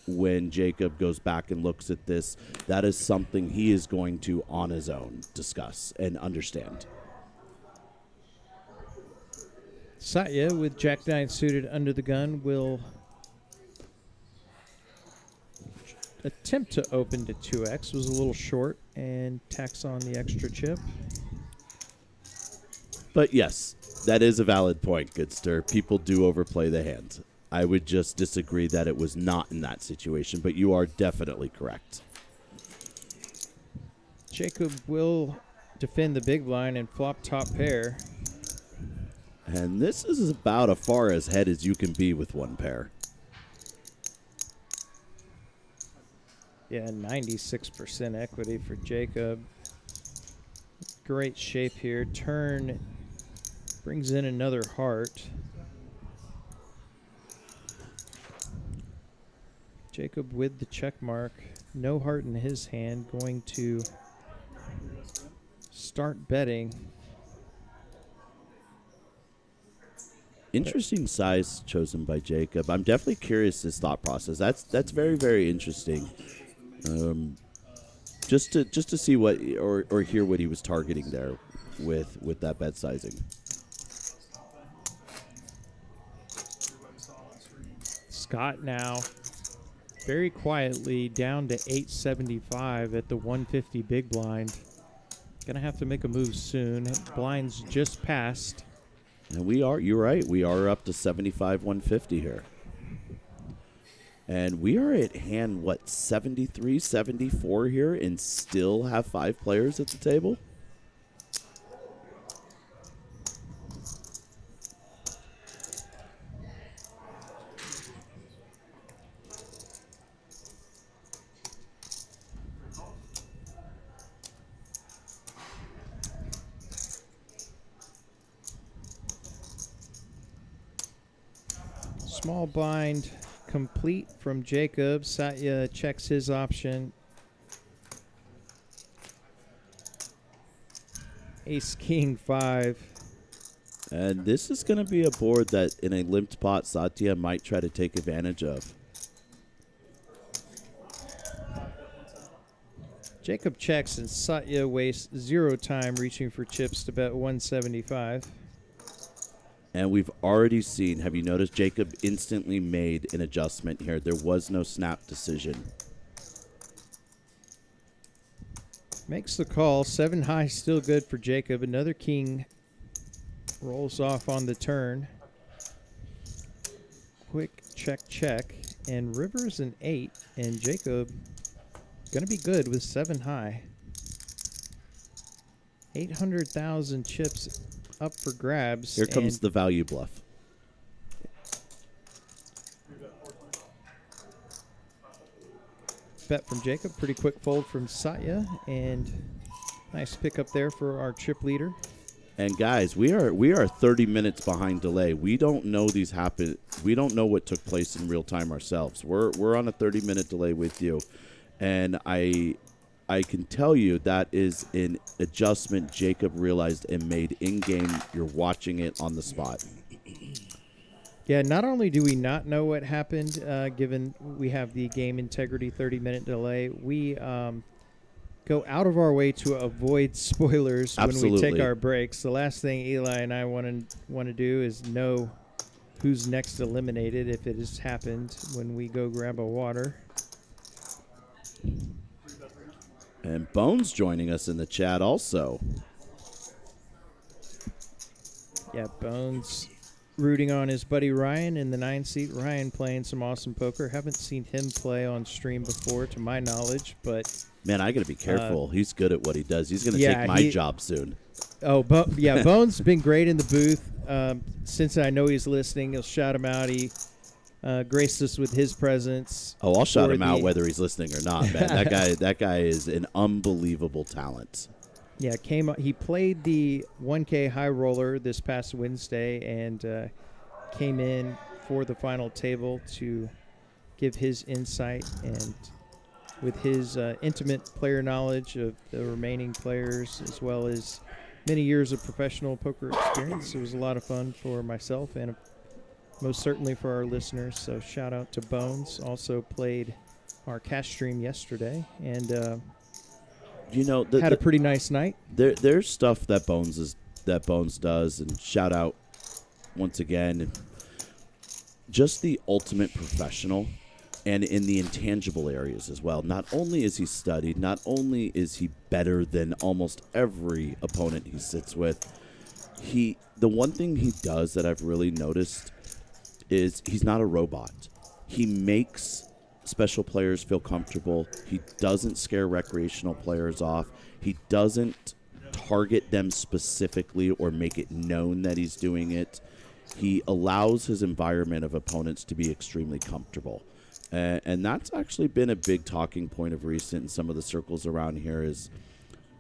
when Jacob goes back and looks at this, that is something he is going to, on his own, discuss and understand. Satya, with Jack 9 suited under the gun, will attempt to open to 2x. Was a little short and tacks on the extra chip. But yes, that is a valid point, Goodster. People do overplay the hand. I would just disagree that it was not in that situation, but you are definitely correct. Jacob will defend the big blind and flop top pair. And this is about as far as head as you can be with one pair. Yeah, 96% equity for Jacob. Great shape here. Turn brings in another heart. Jacob with the check mark. No heart in his hand. Going to start betting. Interesting size chosen by Jacob. I'm definitely curious his thought process. That's very, very interesting. Just to see what or hear what he was targeting there with that bet sizing. Scott now very quietly down to 875 at the 150 big blind. Gonna have to make a move soon. Blinds just passed. And you're right, we are up to 75 150 here. And we are at hand, 73, 74 here, and still have 5 players at the table? Small blind complete from Jacob. Satya checks his option. Ace, king, 5. And this is going to be a board that in a limped pot, Satya might try to take advantage of. Jacob checks and Satya wastes 0 time reaching for chips to bet 175. And we've already seen, have you noticed, Jacob instantly made an adjustment here. There was no snap decision. Makes the call. 7 high, still good for Jacob. Another king rolls off on the turn. Quick check, check. And river's an 8. And Jacob going to be good with 7 high. 800,000 chips up for grabs. Here comes the value bluff. Bet from Jacob. Pretty quick fold from Satya. And nice pick up there for our chip leader. And guys, we are 30 minutes behind delay. We don't know these happen. We don't know what took place in real time ourselves. We're on a 30-minute delay with you, and I can tell you that is an adjustment Jacob realized and made in game. You're watching it on the spot. Yeah, not only do we not know what happened, given we have the game integrity 30-minute delay, we go out of our way to avoid spoilers when we take our breaks. The last thing Eli and I want to do is know who's next eliminated if it has happened when we go grab a water. And Bones joining us in the chat also. Yeah, Bones rooting on his buddy Ryan in the 9 seat. Ryan playing some awesome poker. Haven't seen him play on stream before, to my knowledge, but man, I got to be careful. He's good at what he does. He's going to take my job soon. Oh, yeah, Bones been great in the booth. Since I know he's listening, he'll shout him out. He graced us with his presence. Oh, I'll shout him out whether he's listening or not, man. That guy is an unbelievable talent. Yeah, he played the 1K high roller this past Wednesday and came in for the final table to give his insight, and with his intimate player knowledge of the remaining players as well as many years of professional poker experience, it was a lot of fun for myself and most certainly for our listeners. So shout out to Bones. Also played our cash stream yesterday and had a pretty nice night. There's stuff that Bones does, and shout out once again, just the ultimate professional, and in the intangible areas as well. Not only is he studied, not only is he better than almost every opponent he sits with, the one thing he does that I've really noticed is he's not a robot. He makes special players feel comfortable. He doesn't scare recreational players off. He doesn't target them specifically or make it known that he's doing it. He allows his environment of opponents to be extremely comfortable. And that's actually been a big talking point of recent in some of the circles around here, is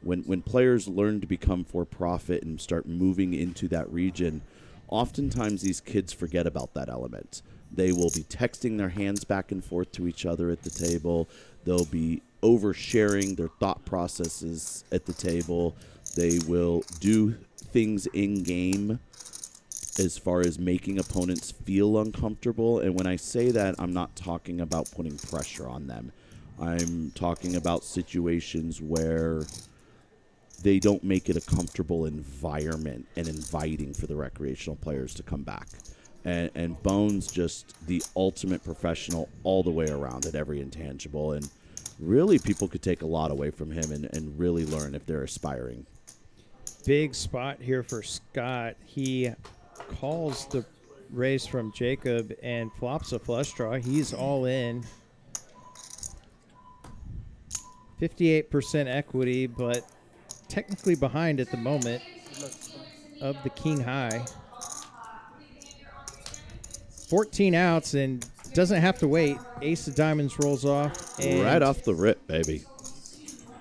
when players learn to become for-profit and start moving into that region, oftentimes these kids forget about that element. They will be texting their hands back and forth to each other at the table. They'll be oversharing their thought processes at the table. They will do things in-game as far as making opponents feel uncomfortable. And when I say that, I'm not talking about putting pressure on them. I'm talking about situations where they don't make it a comfortable environment and inviting for the recreational players to come back. And Bones, just the ultimate professional all the way around at every intangible. And really, people could take a lot away from him and really learn if they're aspiring. Big spot here for Scott. He calls the raise from Jacob and flops a flush draw. He's all in. 58% equity, but technically behind at the moment of the king high. 14 outs and doesn't have to wait. Ace of diamonds rolls off. And Right off the rip, baby.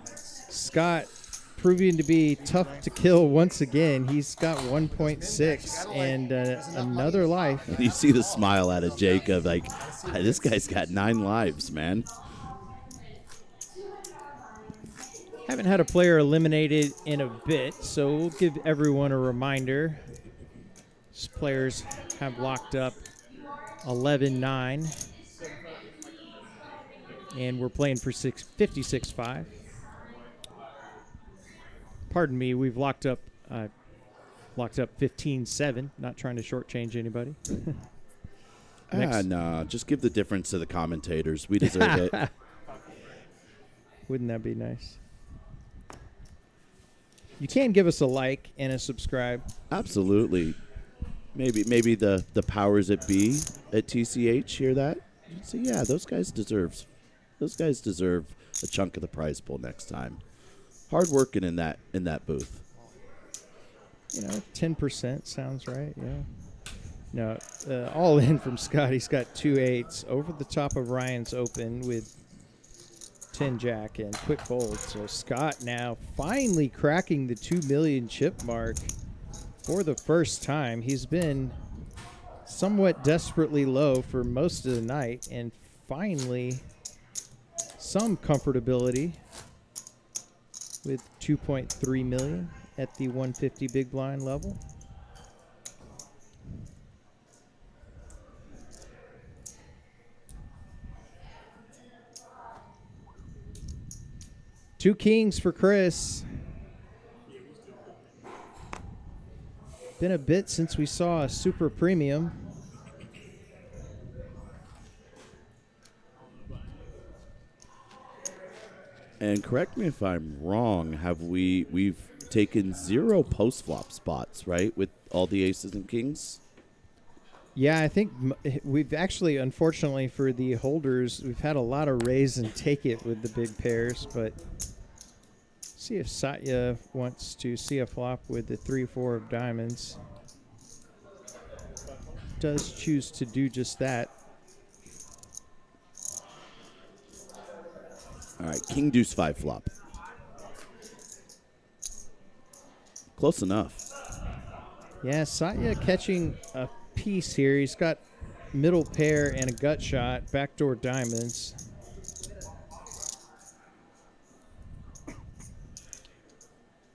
Scott proving to be tough to kill once again. He's got 1.6 and another life. You see the smile out of Jacob. Like, this guy's got 9 lives, man. Haven't had a player eliminated in a bit, so we'll give everyone a reminder. These players have locked up 11-9. And we're playing for 56-5. Pardon me, we've locked up 15-7. Not trying to shortchange anybody. Nah, just give the difference to the commentators. We deserve it. Wouldn't that be nice? You can give us a like and a subscribe. Absolutely. Maybe the powers that be at TCH hear that. So yeah, those guys deserve a chunk of the prize pool next time. Hard working in that booth. 10% sounds right. Yeah. No, all in from Scott. He's got 2 8s over the top of Ryan's open with 10 jack and quick fold. So Scott now finally cracking the 2 million chip mark for the first time. He's been somewhat desperately low for most of the night, and finally some comfortability with 2.3 million at the 150 big blind level. Two kings for Chris. Been a bit since we saw a super premium. And correct me if I'm wrong, we've taken 0 post flop spots, right, with all the aces and kings? Yeah, I think we've actually, unfortunately for the holders, we've had a lot of raise and take it with the big pairs, but see if Satya wants to see a flop with the 3-4 of diamonds. Does choose to do just that. All right, king deuce 5 flop. Close enough. Yeah, Satya catching a piece here. He's got middle pair and a gut shot, backdoor diamonds.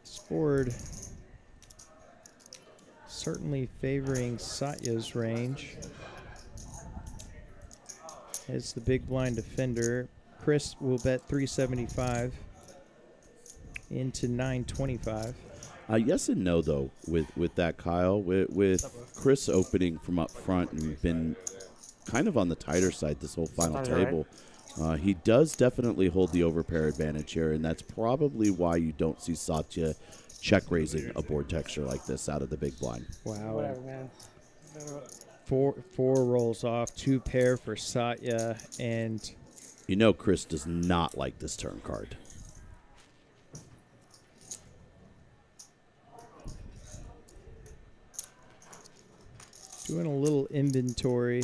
This board certainly favoring Satya's range as the big blind defender. Chris will bet 375 into 925. Yes and no, though, with that, Kyle. With Chris opening from up front and been kind of on the tighter side this whole final table, he does definitely hold the overpair advantage here, and that's probably why you don't see Satya check-raising a board texture like this out of the big blind. Wow. Whatever, man. Four rolls off, 2 pair for Satya, and Chris does not like this turn card. doing a little inventory.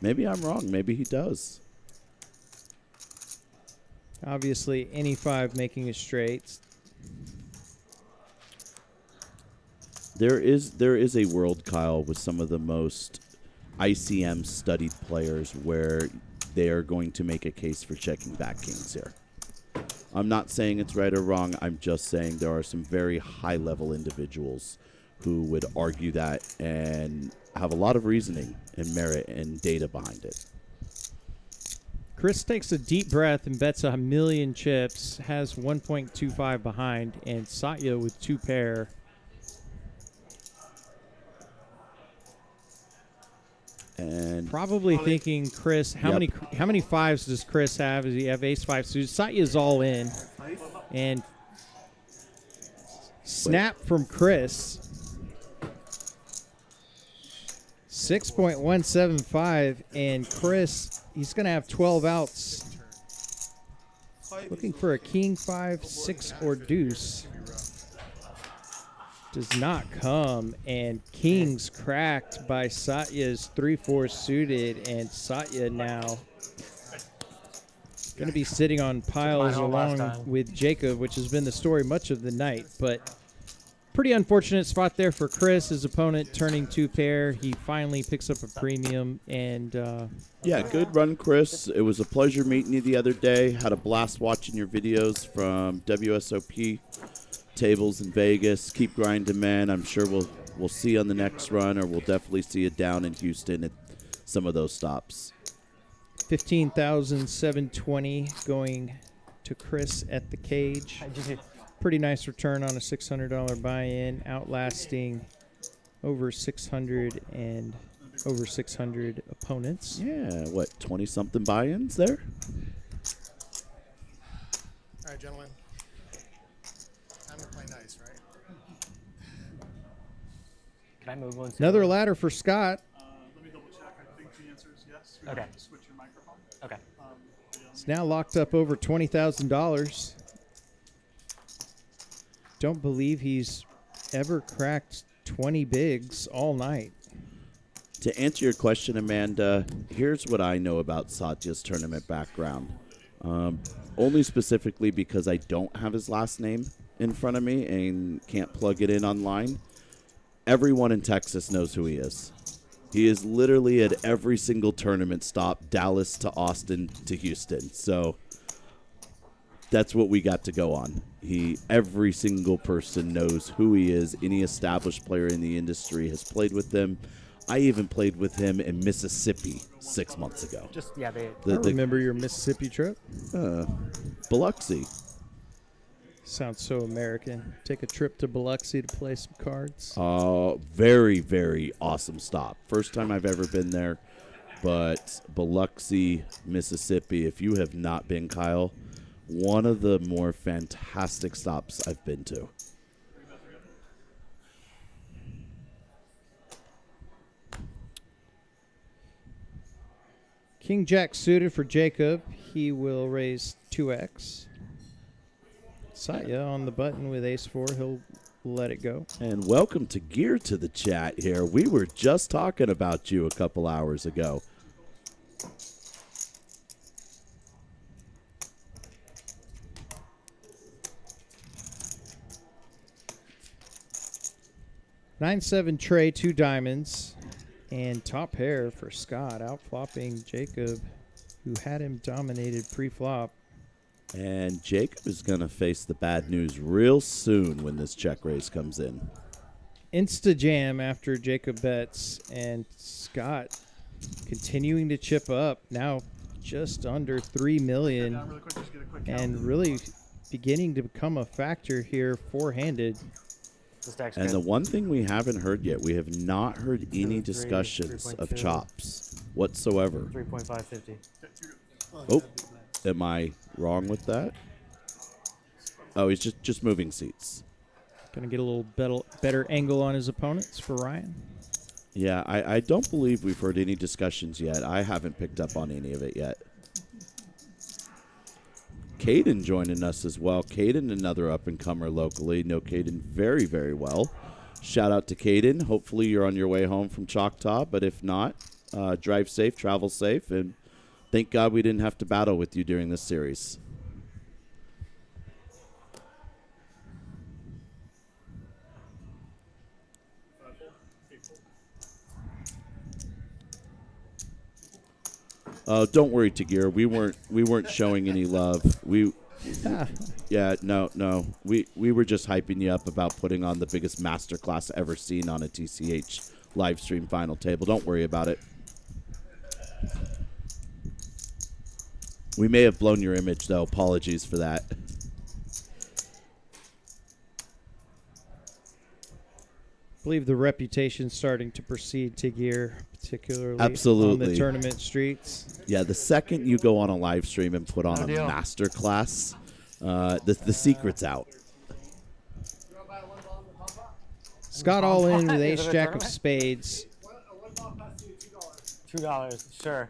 Maybe I'm wrong. Maybe he does. Obviously, any 5 making a straight. There is a world, Kyle, with some of the most ICM studied players where they are going to make a case for checking back kings here. I'm not saying it's right or wrong. I'm just saying there are some very high-level individuals who would argue that and have a lot of reasoning and merit and data behind it. Chris takes a deep breath and bets 1 million chips, has 1.25 behind, and Satya with 2 pair. And probably thinking, Chris, how many 5s does Chris have? Does he have ace 5 suited? Satya's all in. And snap from Chris. 6.175, and Chris, he's going to have 12 outs. Looking for a king, 5, 6, or deuce. Does not come, and king's cracked by Satya's 3-4 suited, and Satya now going to be sitting on piles along with Jacob, which has been the story much of the night, but pretty unfortunate spot there for Chris. His opponent turning 2 pair. He finally picks up a premium, and yeah, good run, Chris. It was a pleasure meeting you the other day. Had a blast watching your videos from WSOP tables in Vegas. Keep grinding, man. I'm sure we'll see you on the next run, or we'll definitely see you down in Houston at some of those stops. 15,720 going to Chris at the cage. Pretty nice return on a $600 buy-in, outlasting over 600 and over 600 opponents. Yeah, what, 20-something buy-ins there? All right, gentlemen. Time to play nice, right? Can I move one? Another ladder for Scott. Let me double check. I think the answer is yes. You Okay. have to switch your microphone. Okay. It's now locked up over $20,000. Don't believe he's ever cracked 20 bigs all night. To answer your question, Amanda, here's what I know about Satya's tournament background. Only specifically because I don't have his last name in front of me and can't plug it in online. Everyone in Texas knows who he is. He is literally at every single tournament stop, Dallas to Austin to Houston. So that's what we got to go on. Every single person knows who he is. Any established player in the industry has played with him. I even played with him in Mississippi 6 months ago. Just, yeah, I remember your Mississippi trip. Biloxi. Sounds so American. Take a trip to Biloxi to play some cards. Very, very awesome stop. First time I've ever been there. But Biloxi, Mississippi, if you have not been, Kyle, one of the more fantastic stops I've been to. King Jack suited for Jacob. He will raise 2x. Satya on the button with ace-4. He'll let it go. And welcome to Gear to the chat here. We were just talking about you a couple hours ago. Nine-seven tray, 2 diamonds, and top pair for Scott, outflopping Jacob, who had him dominated pre-flop. And Jacob is going to face the bad news real soon when this check raise comes in. Insta jam after Jacob bets, and Scott continuing to chip up, now just under 3 million, Really quick, just get a quick count. and really beginning to become a factor here four-handed. And the one thing we haven't heard yet, we have not heard any discussions of 3.2. chops whatsoever. 3.550. Oh, am I wrong with that? Oh, he's just moving seats. Going to get a little better angle on his opponents for Ryan. Yeah, I don't believe we've heard any discussions yet. I haven't picked up on any of it yet. Caden joining us as well. Caden, another up-and-comer locally. Know Caden very, very well. Shout out to Caden. Hopefully you're on your way home from Choctaw, but if not, drive safe, travel safe, and thank God we didn't have to battle with you during this series. Don't worry, Tagir. We weren't showing any love. Yeah, no. We were just hyping you up about putting on the biggest masterclass ever seen on a TCH live stream final table. Don't worry about it. We may have blown your image, though. Apologies for that. I believe the reputation's starting to precede Tigir, particularly Absolutely. on the tournament streets. Yeah, the second you go on a live stream and put on a masterclass, the secret's out. Scott all in with ace-jack of spades. $2. Sure.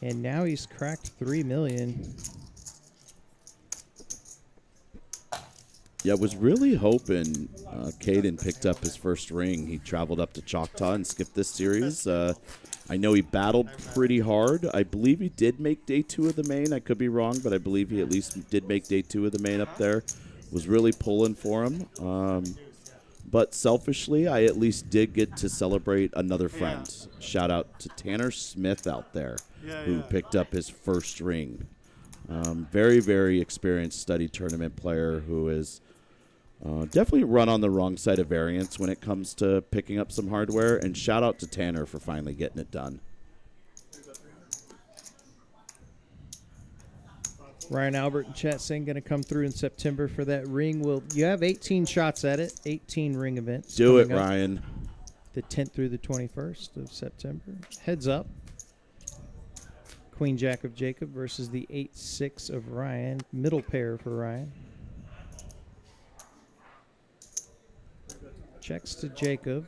And now he's cracked $3 million. Yeah, was really hoping Caden picked up his first ring. He traveled up to Choctaw and skipped this series. I know he battled pretty hard. I believe he did make day 2 of the main. I could be wrong, but I believe he at least did make day 2 of the main up there. Was really pulling for him. But selfishly, I at least did get to celebrate another friend. Shout out to Tanner Smith out there, who picked up his first ring. Very, very experienced study tournament player who is definitely run on the wrong side of variance when it comes to picking up some hardware. And shout out to Tanner for finally getting it done. Ryan Albert and Chat Singh going to come through in September for that ring. You have 18 shots at it, 18 ring events. Do it, coming up Ryan. The 10th through the 21st of September. Heads up. Queen Jack of Jacob versus the 8-6 of Ryan. Middle pair for Ryan. Checks to Jacob.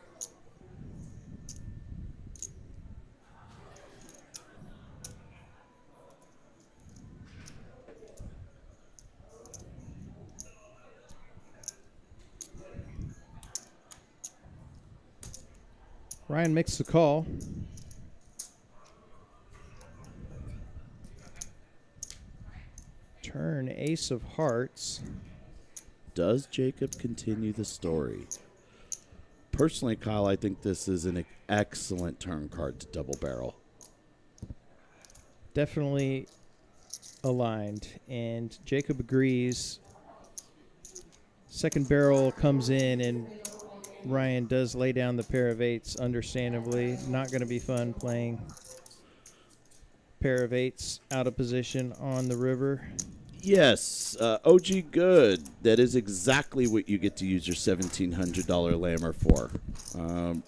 Ryan makes the call. Turn ace of hearts. Does Jacob continue the story? Personally, Kyle, I think this is an excellent turn card to double barrel. Definitely aligned, and Jacob agrees. Second barrel comes in, and Ryan does lay down the pair of eights, understandably. Not going to be fun playing pair of eights out of position on the river. Yes, OG Good. That is exactly what you get to use your $1,700 Lammer for.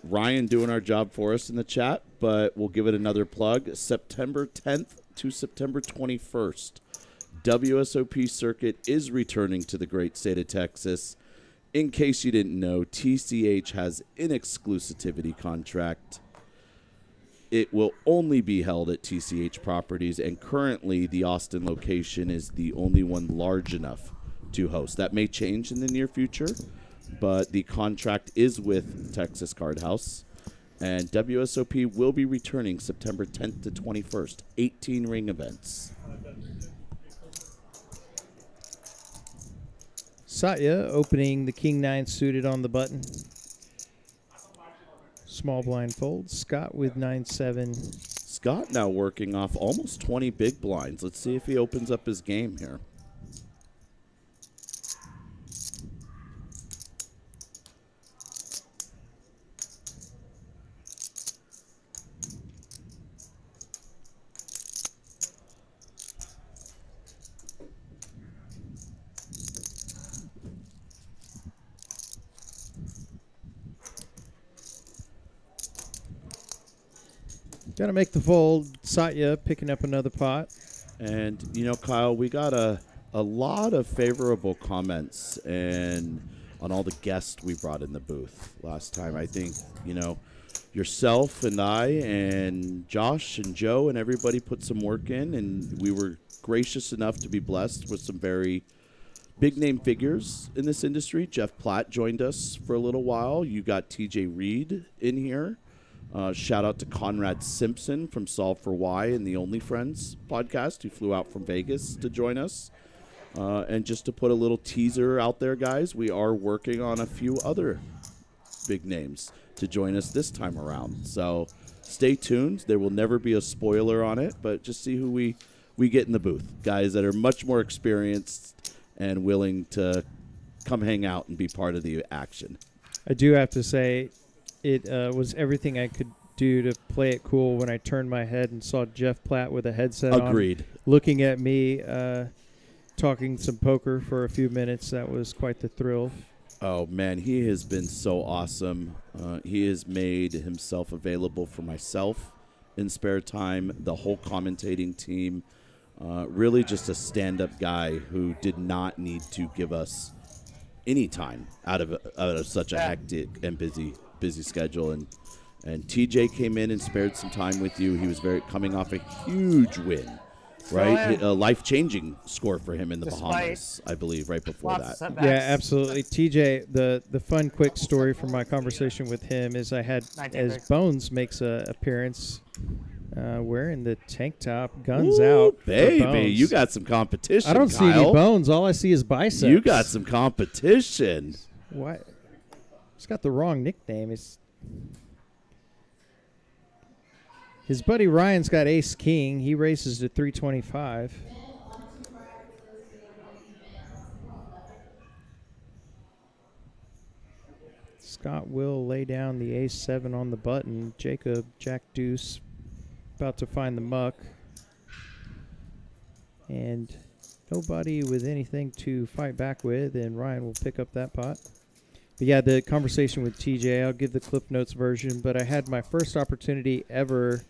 Ryan doing our job for us in the chat, but we'll give it another plug. September 10th to September 21st, WSOP Circuit is returning to the great state of Texas. In case you didn't know, TCH has an exclusivity contract. It will only be held at TCH properties, and currently the Austin location is the only one large enough to host. That may change in the near future, but the contract is with Texas Card House, and WSOP will be returning September 10th to 21st. 18 ring events. Satya opening the King 9 suited on the button. Small blind fold. Scott with 9-7. Scott now working off almost 20 big blinds. Let's see if he opens up his game here. Got to make the fold. Satya picking up another pot. And, you know, Kyle, we got a lot of favorable comments and on all the guests we brought in the booth last time. I think, you know, yourself and I and Josh and Joe and everybody put some work in, and we were gracious enough to be blessed with some very big-name figures in this industry. Jeff Platt joined us for a little while. You got TJ Reed in here. Shout out to Conrad Simpson from Solve for Why and the Only Friends podcast, who flew out from Vegas to join us. And just to put a little teaser out there, guys, we are working on a few other big names to join us this time around. So stay tuned. There will never be a spoiler on it, but just see who we get in the booth. Guys that are much more experienced and willing to come hang out and be part of the action. I do have to say, it was everything I could do to play it cool when I turned my head and saw Jeff Platt with a headset Agreed. on, looking at me, talking some poker for a few minutes. That was quite the thrill. Oh, man, he has been so awesome. He has made himself available for myself in spare time, the whole commentating team. Really just a stand-up guy who did not need to give us any time out of such a hectic and busy schedule. And And TJ came in and spared some time with you. He was coming off a huge win, right? A life-changing score for him in the Bahamas, I believe, right before that. Yeah, absolutely. TJ, the fun, quick story from my conversation with him is I had, as Bones makes an appearance, wearing the tank top, guns out. Baby, you got some competition, I don't see any bones. All I see is biceps. You got some competition. What? He's got the wrong nickname. His buddy Ryan's got ace king. He races to 325. Scott will lay down the ace 7 on the button. Jacob, jack deuce, about to find the muck. And nobody with anything to fight back with, and Ryan will pick up that pot. But yeah, the conversation with TJ, I'll give the Cliff Notes version, but I had my first opportunity ever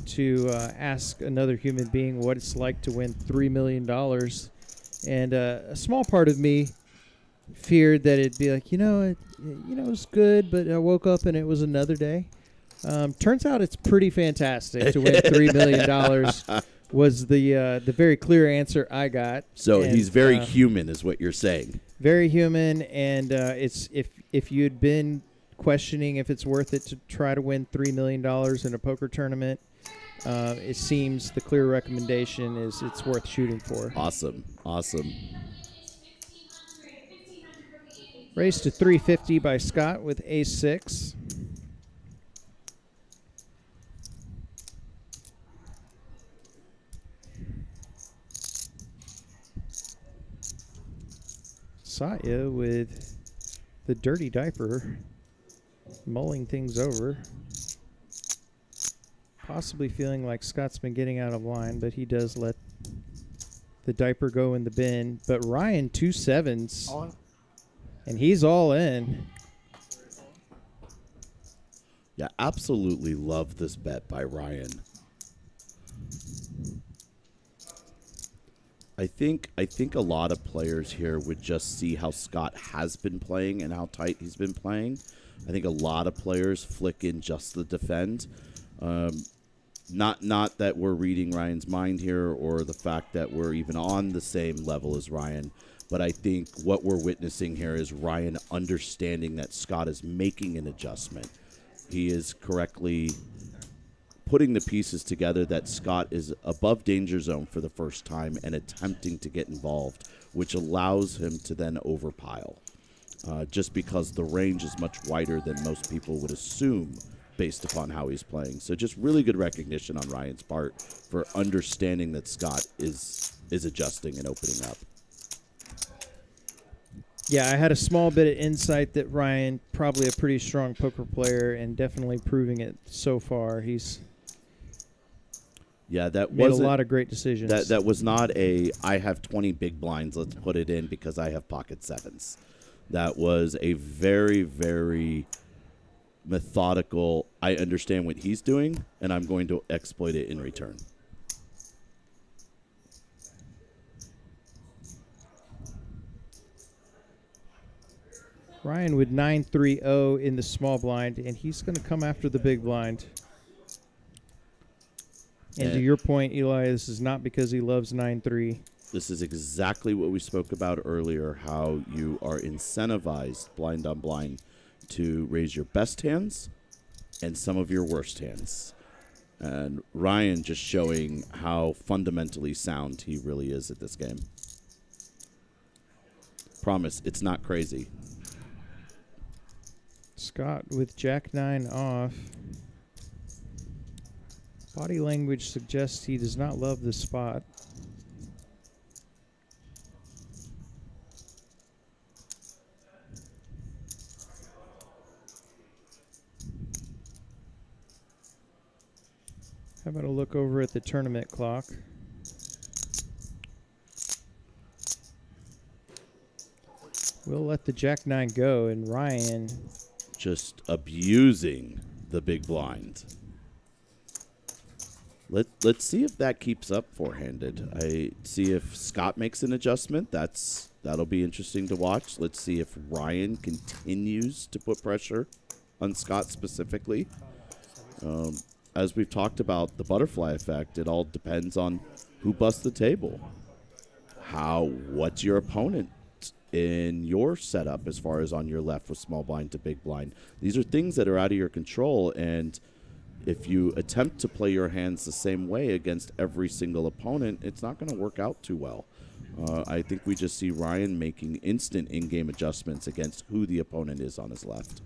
to ask another human being what it's like to win $3 million. And a small part of me feared that it'd be like, it was good, but I woke up and it was another day. Turns out it's pretty fantastic to win $3 million was the very clear answer I got. So he's very human is what you're saying. Very human, and it's if you'd been questioning if it's worth it to try to win $3 million in a poker tournament, it seems the clear recommendation is it's worth shooting for. Awesome. Raised to 350 by Scott with ace 6. Satya with the dirty diaper, mulling things over. Possibly feeling like Scott's been getting out of line, but he does let the diaper go in the bin. But Ryan, 2 sevens. And he's all in. Yeah, absolutely love this bet by Ryan. I think a lot of players here would just see how Scott has been playing and how tight he's been playing. I think a lot of players flick in just the defend. Not that we're reading Ryan's mind here or the fact that we're even on the same level as Ryan, but I think what we're witnessing here is Ryan understanding that Scott is making an adjustment. He is correctly putting the pieces together that Scott is above danger zone for the first time and attempting to get involved, which allows him to then overpile, just because the range is much wider than most people would assume based upon how he's playing. So just really good recognition on Ryan's part for understanding that Scott is adjusting and opening up. Yeah, I had a small bit of insight that Ryan, probably a pretty strong poker player and definitely proving it so far. He's that made a lot of great decisions. That was not I have 20 big blinds, let's put it in because I have pocket sevens. That was a very, very methodical, I understand what he's doing, and I'm going to exploit it in return. Ryan with 9-3-0 in the small blind, and he's going to come after the big blind. And to your point, Eli, this is not because he loves 9-3. This is exactly what we spoke about earlier, how you are incentivized blind on blind to raise your best hands and some of your worst hands. And Ryan just showing how fundamentally sound he really is at this game. Promise, it's not crazy. Scott with Jack-9 off. Body language suggests he does not love this spot. How about a look over at the tournament clock? We'll let the Jack-9 go, and Ryan just abusing the big blind. Let's see if that keeps up four-handed. I see if Scott makes an adjustment. That'll be interesting to watch. Let's see if Ryan continues to put pressure on Scott specifically. As we've talked about the butterfly effect, it all depends on who busts the table. What's your opponent in your setup as far as on your left with small blind to big blind? These are things that are out of your control, and if you attempt to play your hands the same way against every single opponent, it's not going to work out too well. I think we just see Ryan making instant in-game adjustments against who the opponent is on his left.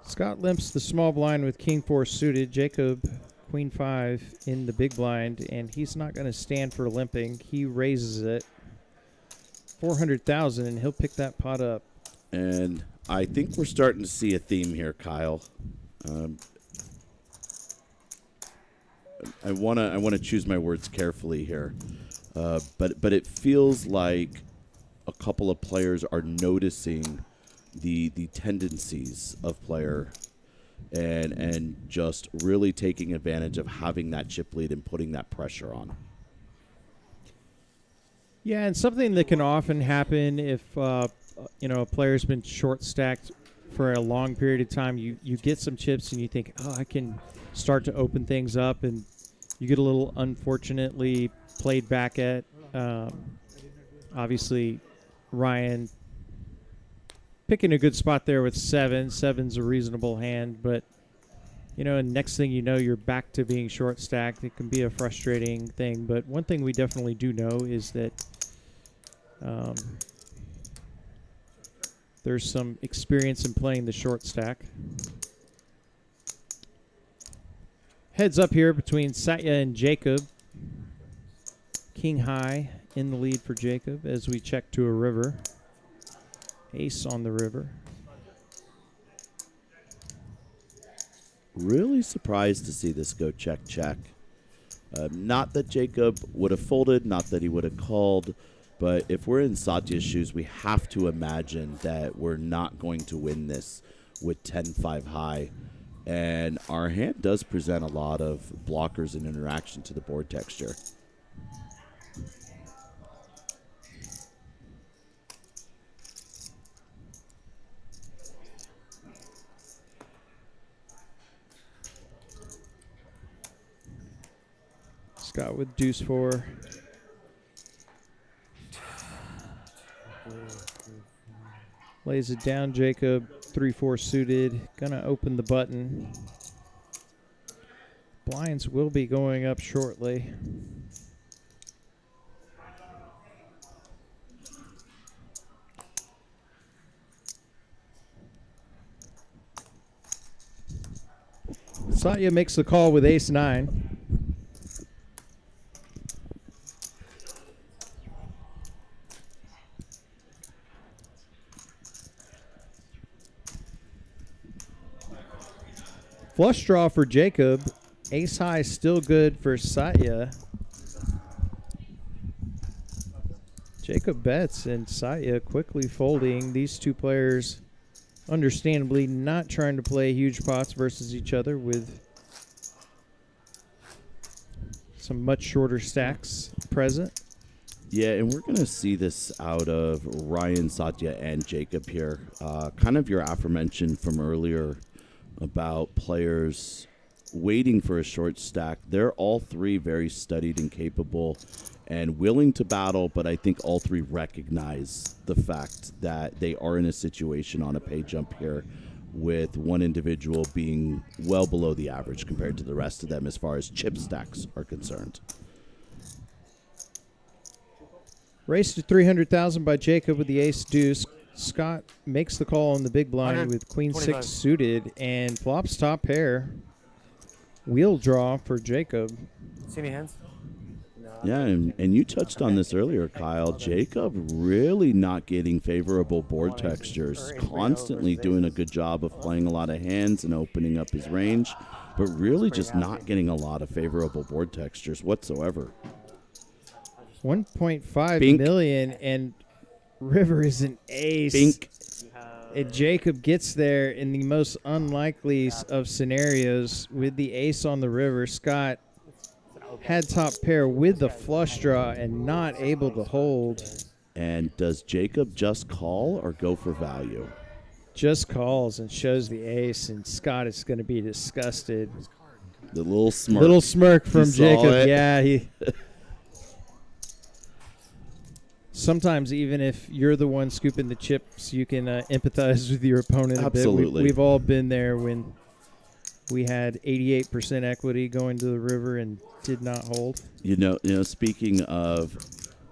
Scott limps the small blind with king 4 suited. Jacob, queen 5 in the big blind, and he's not going to stand for limping. He raises it 400,000, and he'll pick that pot up. And I think we're starting to see a theme here, Kyle. I wanna choose my words carefully here, but it feels like a couple of players are noticing the tendencies of player and just really taking advantage of having that chip lead and putting that pressure on. Yeah, and something that can often happen if a player's been short stacked for a long period of time, you get some chips and you think, oh, I can start to open things up, and you get a little unfortunately played back at. Obviously, Ryan picking a good spot there with 7. 7's a reasonable hand, but and next thing you know, you're back to being short stacked. It can be a frustrating thing, but one thing we definitely do know is that there's some experience in playing the short stack. Heads up here between Satya and Jacob. King high in the lead for Jacob as we check to a river. Ace on the river. Really surprised to see this go check. Not that Jacob would have folded, not that he would have called, but if we're in Satya's shoes, we have to imagine that we're not going to win this with 10-5 high. And our hand does present a lot of blockers and interaction to the board texture. Scott with deuce 4. Lays it down, Jacob. 3-4 suited. Gonna open the button. Blinds will be going up shortly. Satya makes the call with ace 9. Flush draw for Jacob. Ace high still good for Satya. Jacob bets and Satya quickly folding. These two players understandably not trying to play huge pots versus each other with some much shorter stacks present. Yeah, and we're going to see this out of Ryan, Satya, and Jacob here. Kind of your aforementioned from earlier about players waiting for a short stack. They're all three very studied and capable and willing to battle, but I think all three recognize the fact that they are in a situation on a pay jump here with one individual being well below the average compared to the rest of them as far as chip stacks are concerned. Race to 300,000 by Jacob with the ace deuce. Scott makes the call on the big blind with queen 6 suited and flops top pair. Wheel draw for Jacob. See any hands? Yeah, and you touched on this earlier, Kyle. Jacob really not getting favorable board textures, constantly doing a good job of playing a lot of hands and opening up his range, but really just not getting a lot of favorable board textures whatsoever. 1.5 million and river is an ace. Bink. And Jacob gets there in the most unlikely of scenarios with the ace on the river. Scott had top pair with the flush draw and not able to hold. And does Jacob just call or go for value? Just calls and shows the ace, and Scott is going to be disgusted. The little smirk. Little smirk from saw Jacob. it? Yeah, he. Sometimes even if you're the one scooping the chips, you can empathize with your opponent a bit. Absolutely. We've all been there when we had 88% equity going to the river and did not hold. You know. Speaking of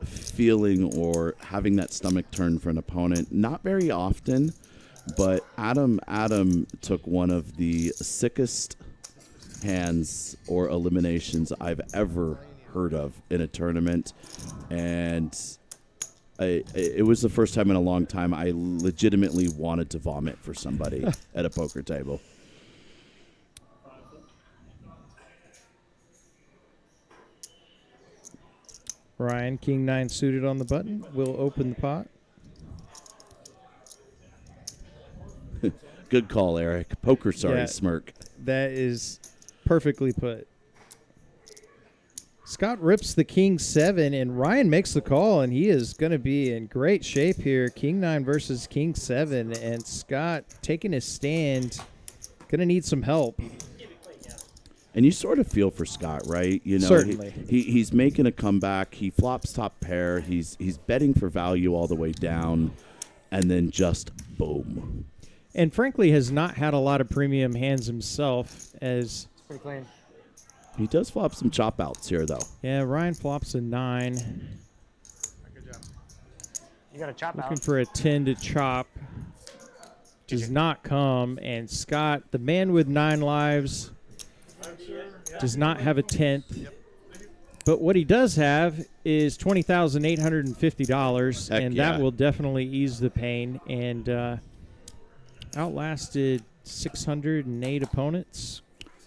feeling or having that stomach turn for an opponent, not very often, but Adam took one of the sickest hands or eliminations I've ever heard of in a tournament, and it was the first time in a long time I legitimately wanted to vomit for somebody at a poker table. Ryan, King 9 suited on the button, will open the pot. Good call, Eric. Poker, sorry, Yeah. smirk. That is perfectly put. Scott rips the King 7, and Ryan makes the call, and he is going to be in great shape here. King 9 versus King 7, and Scott taking his stand. Going to need some help. And you sort of feel for Scott, right? You know, Certainly. He's making a comeback. He flops top pair. He's betting for value all the way down, and then just boom. And frankly, has not had a lot of premium hands himself. As Pretty clean. He does flop some chop outs here, though. yeah, Ryan flops a 9, Good job. You got a chop looking out. for a 10 to chop. Does not come, and Scott, the man with 9 lives, does not have a 10th. But what he does have is $20,850, Heck and yeah. that will definitely ease the pain. And outlasted 608 opponents.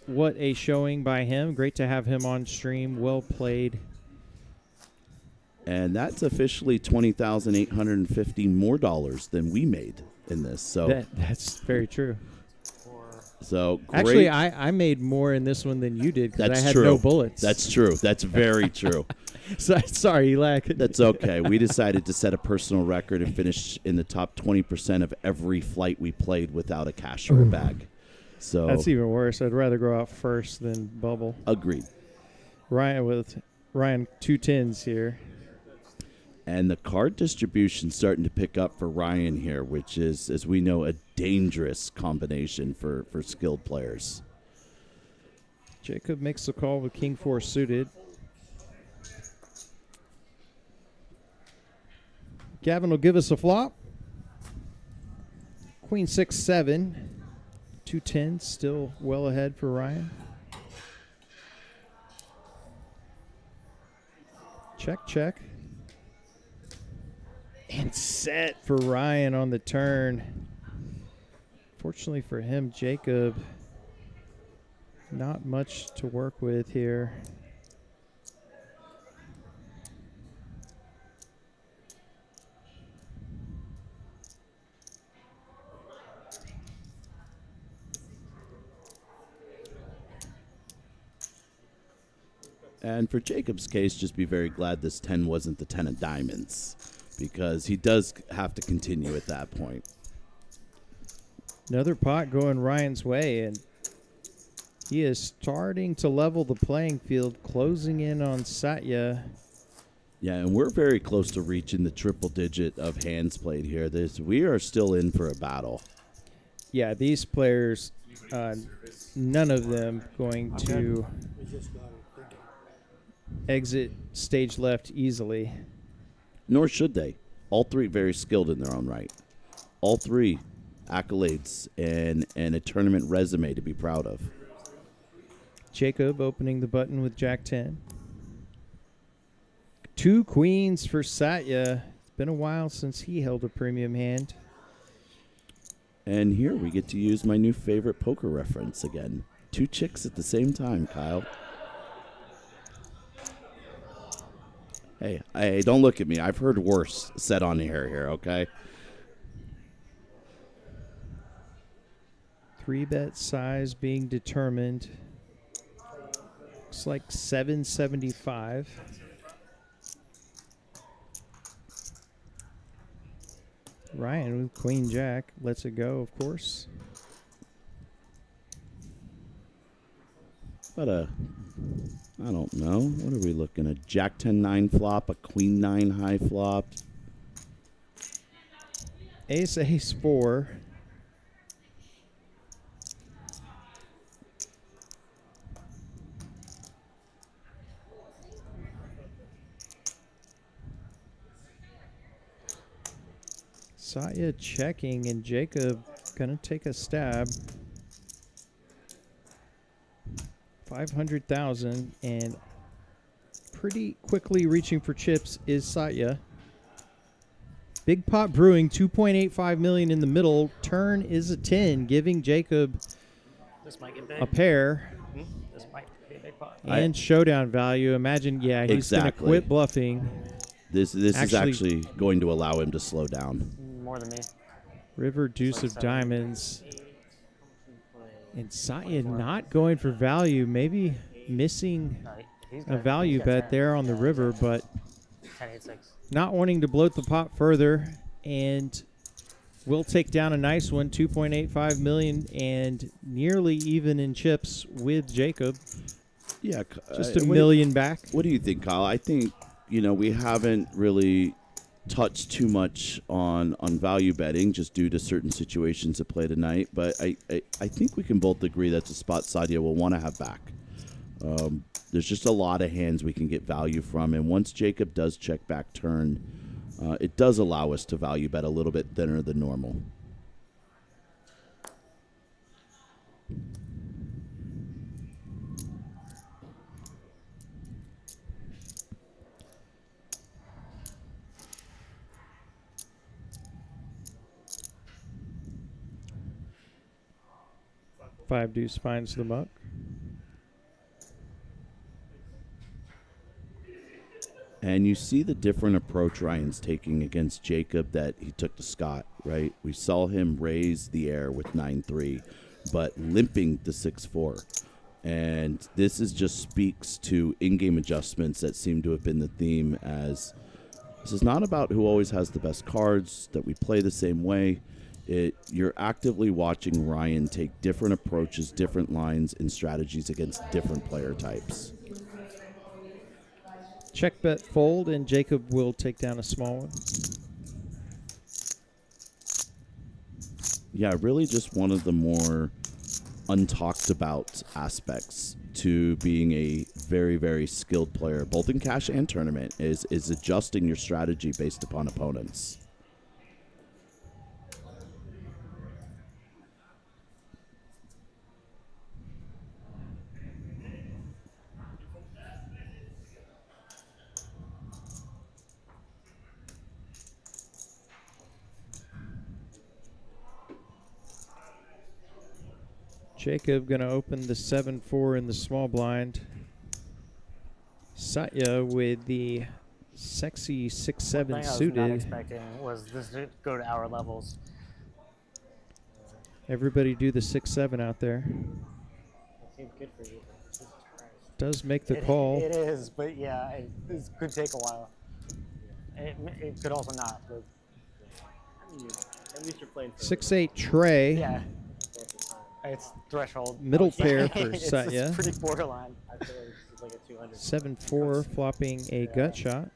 What a showing by him. Great to have him on stream. Well played. And that's officially $20,850 more dollars than we made in this. So That's very true. great. Actually, I made more in this one than you did because I That's had true. no bullets. That's true. That's very true. Sorry, Eli. I couldn't- That's okay. We decided to set a personal record and finish in the top 20% of every flight we played without a cash or a bag. So That's even worse. I'd rather go out first than bubble. agreed. Ryan 2 10s here. And the card distribution starting to pick up for Ryan here, which is, as we know, a dangerous combination for skilled players. Jacob makes the call with King 4 suited. Gavin will give us a flop. Queen 6 7. 2 10s, still well ahead for Ryan. Check, check. And set for Ryan on the turn. Fortunately for him, Jacob, not much to work with here. And for Jacob's case, just be very glad this 10 wasn't the 10 of diamonds, because he does have to continue at that point. Another pot going Ryan's way, and he is starting to level the playing field, closing in on Satya. Yeah, and we're very close to reaching the triple digit of hands played here. We are still in for a battle. Yeah, these players, none of them going to exit stage left easily. Nor should they. All three very skilled in their own right. All three accolades and a tournament resume to be proud of. Jacob opening the button with Jack 10. 2 queens for Satya. It's been a while since he held a premium hand. And here we get to use my new favorite poker reference again. 2 chicks at the same time, Kyle. Hey, don't look at me. I've heard worse said on here, okay? 3-bet size being determined. Looks like 775. Ryan with Queen Jack lets it go, of course. But I don't know. What are we looking at? Jack 10-9 flop, a Queen 9 high flop. Ace, ace, 4. Satya checking and Jacob gonna take a stab. 500,000 and pretty quickly reaching for chips is Satya. Big pot brewing, 2.85 million in the middle. Turn is a 10, giving Jacob This might get big. a pair This might be a big pot. and showdown value. Imagine, yeah, he's gonna Exactly. quit bluffing. This is actually going to allow him to slow down. More than me. River, deuce of diamonds. And Satya not going for value, maybe missing No, he's a got- value he's got bet 10. there on the river, but 10-8-6. not wanting to bloat the pot further, and will take down a nice one, 2.85 million, and nearly even in chips with Jacob. Yeah, Just a million back. What do you think, Kyle? I think, we haven't really touched too much on value betting just due to certain situations at play tonight, but I think we can both agree that's a spot Sadia will want to have back. There's just a lot of hands we can get value from, and once Jacob does check back turn, it does allow us to value bet a little bit thinner than normal. Five deuce finds the muck. And you see the different approach Ryan's taking against Jacob that he took to Scott, right? We saw him raise the air with 9-3, but limping to 6-4. And this just speaks to in-game adjustments that seem to have been the theme, as this is not about who always has the best cards, that we play the same way. You're actively watching Ryan take different approaches, different lines, and strategies against different player types. Check bet fold, and Jacob will take down a small one. Yeah, really just one of the more untalked about aspects to being a very, very skilled player, both in cash and tournament, is adjusting your strategy based upon opponents. Jacob going to open the 7-4 in the small blind. Satya with the sexy 6-7 One thing I was not suited. expecting was this to go to our levels. Everybody do the 6-7 out there. It seems good for you. Does make the call. It is, but yeah, it could take a while. It could also not. But At least you're playing. 6-8 tray. yeah, it's threshold. Middle Yeah, pair for it's Satya. pretty borderline. I feel like it's like a 200. 7-4 flopping a gut shot.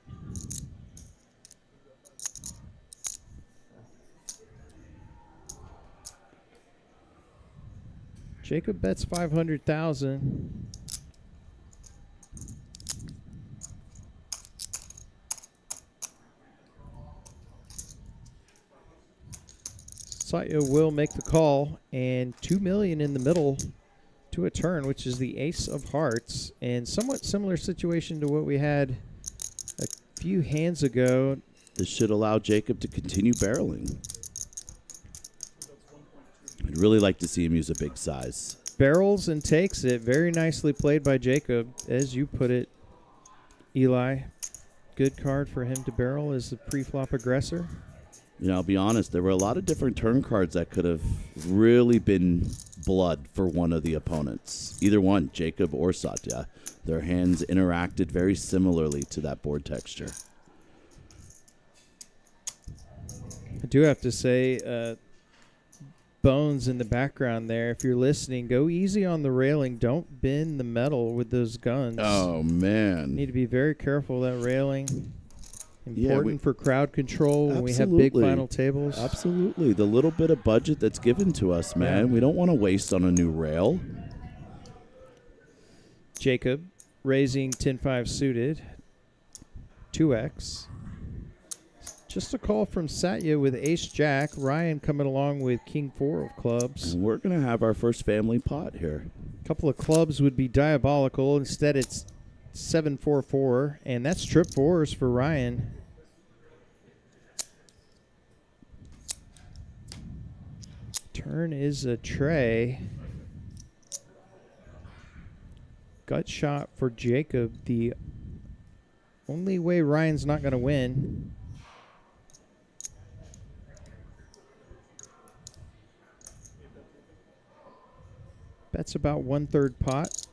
Jacob bets 500,000. Satya will make the call, and 2 million in the middle to a turn, which is the ace of hearts, and somewhat similar situation to what we had a few hands ago. This should allow Jacob to continue barreling. I'd really like to see him use a big size. Barrels and takes it. Very nicely played by Jacob, as you put it, Eli. Good card for him to barrel as the pre-flop aggressor. I'll be honest, there were a lot of different turn cards that could have really been blood for one of the opponents. Either one, Jacob or Satya. Their hands interacted very similarly to that board texture. I do have to say, Bones in the background there. If you're listening, go easy on the railing. Don't bend the metal with those guns. Oh, man. Need to be very careful of that railing. Important for crowd control when we have big Absolutely. final tables. Absolutely. The little bit of budget that's given to us, man. Yeah. We don't want to waste on a new rail. Jacob raising 10-5 suited. 2x. Just a call from Satya with ace-jack. Ryan coming along with king-4 of clubs. And we're going to have our first family pot here. A couple of clubs would be diabolical. Instead, it's 7-4-4, and that's trip fours for Ryan. Turn is a tray. Gut shot for Jacob. The only way Ryan's not going to win. That's about 1/3 pot.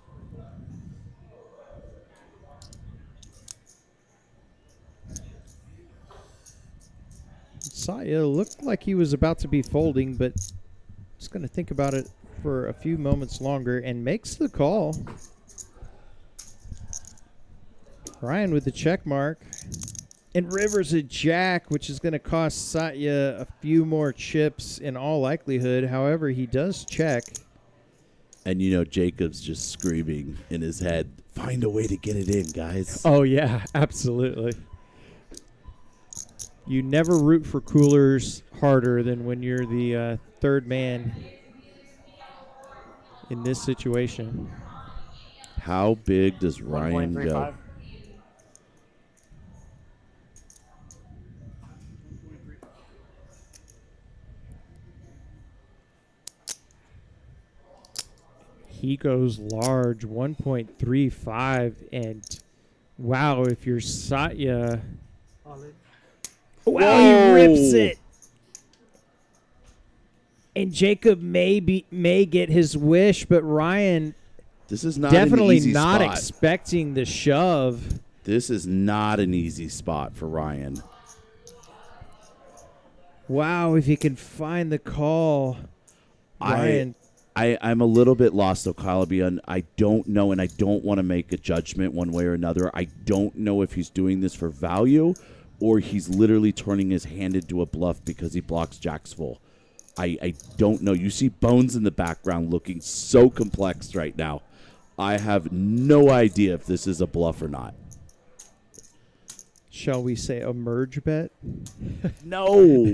Satya looked like he was about to be folding, but just going to think about it for a few moments longer and makes the call. Ryan with the check mark. And River's a jack, which is going to cost Satya a few more chips in all likelihood. However, he does check. And, you know, Jacob's just screaming in his head, find a way to get it in, guys. Oh, yeah, absolutely. You never root for coolers harder than when you're the third man in this situation. How big does Ryan go? 1.35. He goes large, 1.35, and wow, if you're Satya, wow, he rips it. And Jacob may get his wish, but Ryan This is not definitely an easy not spot. expecting the shove. This is not an easy spot for Ryan. Wow, if he can find the call, Ryan. I'm a little bit lost, though, Kyle. I don't know, and I don't want to make a judgment one way or another. I don't know if he's doing this for value or he's literally turning his hand into a bluff because he blocks jacks full. I don't know. You see Bones in the background looking so complex right now. I have no idea if this is a bluff or not. Shall we say a merge bet? No.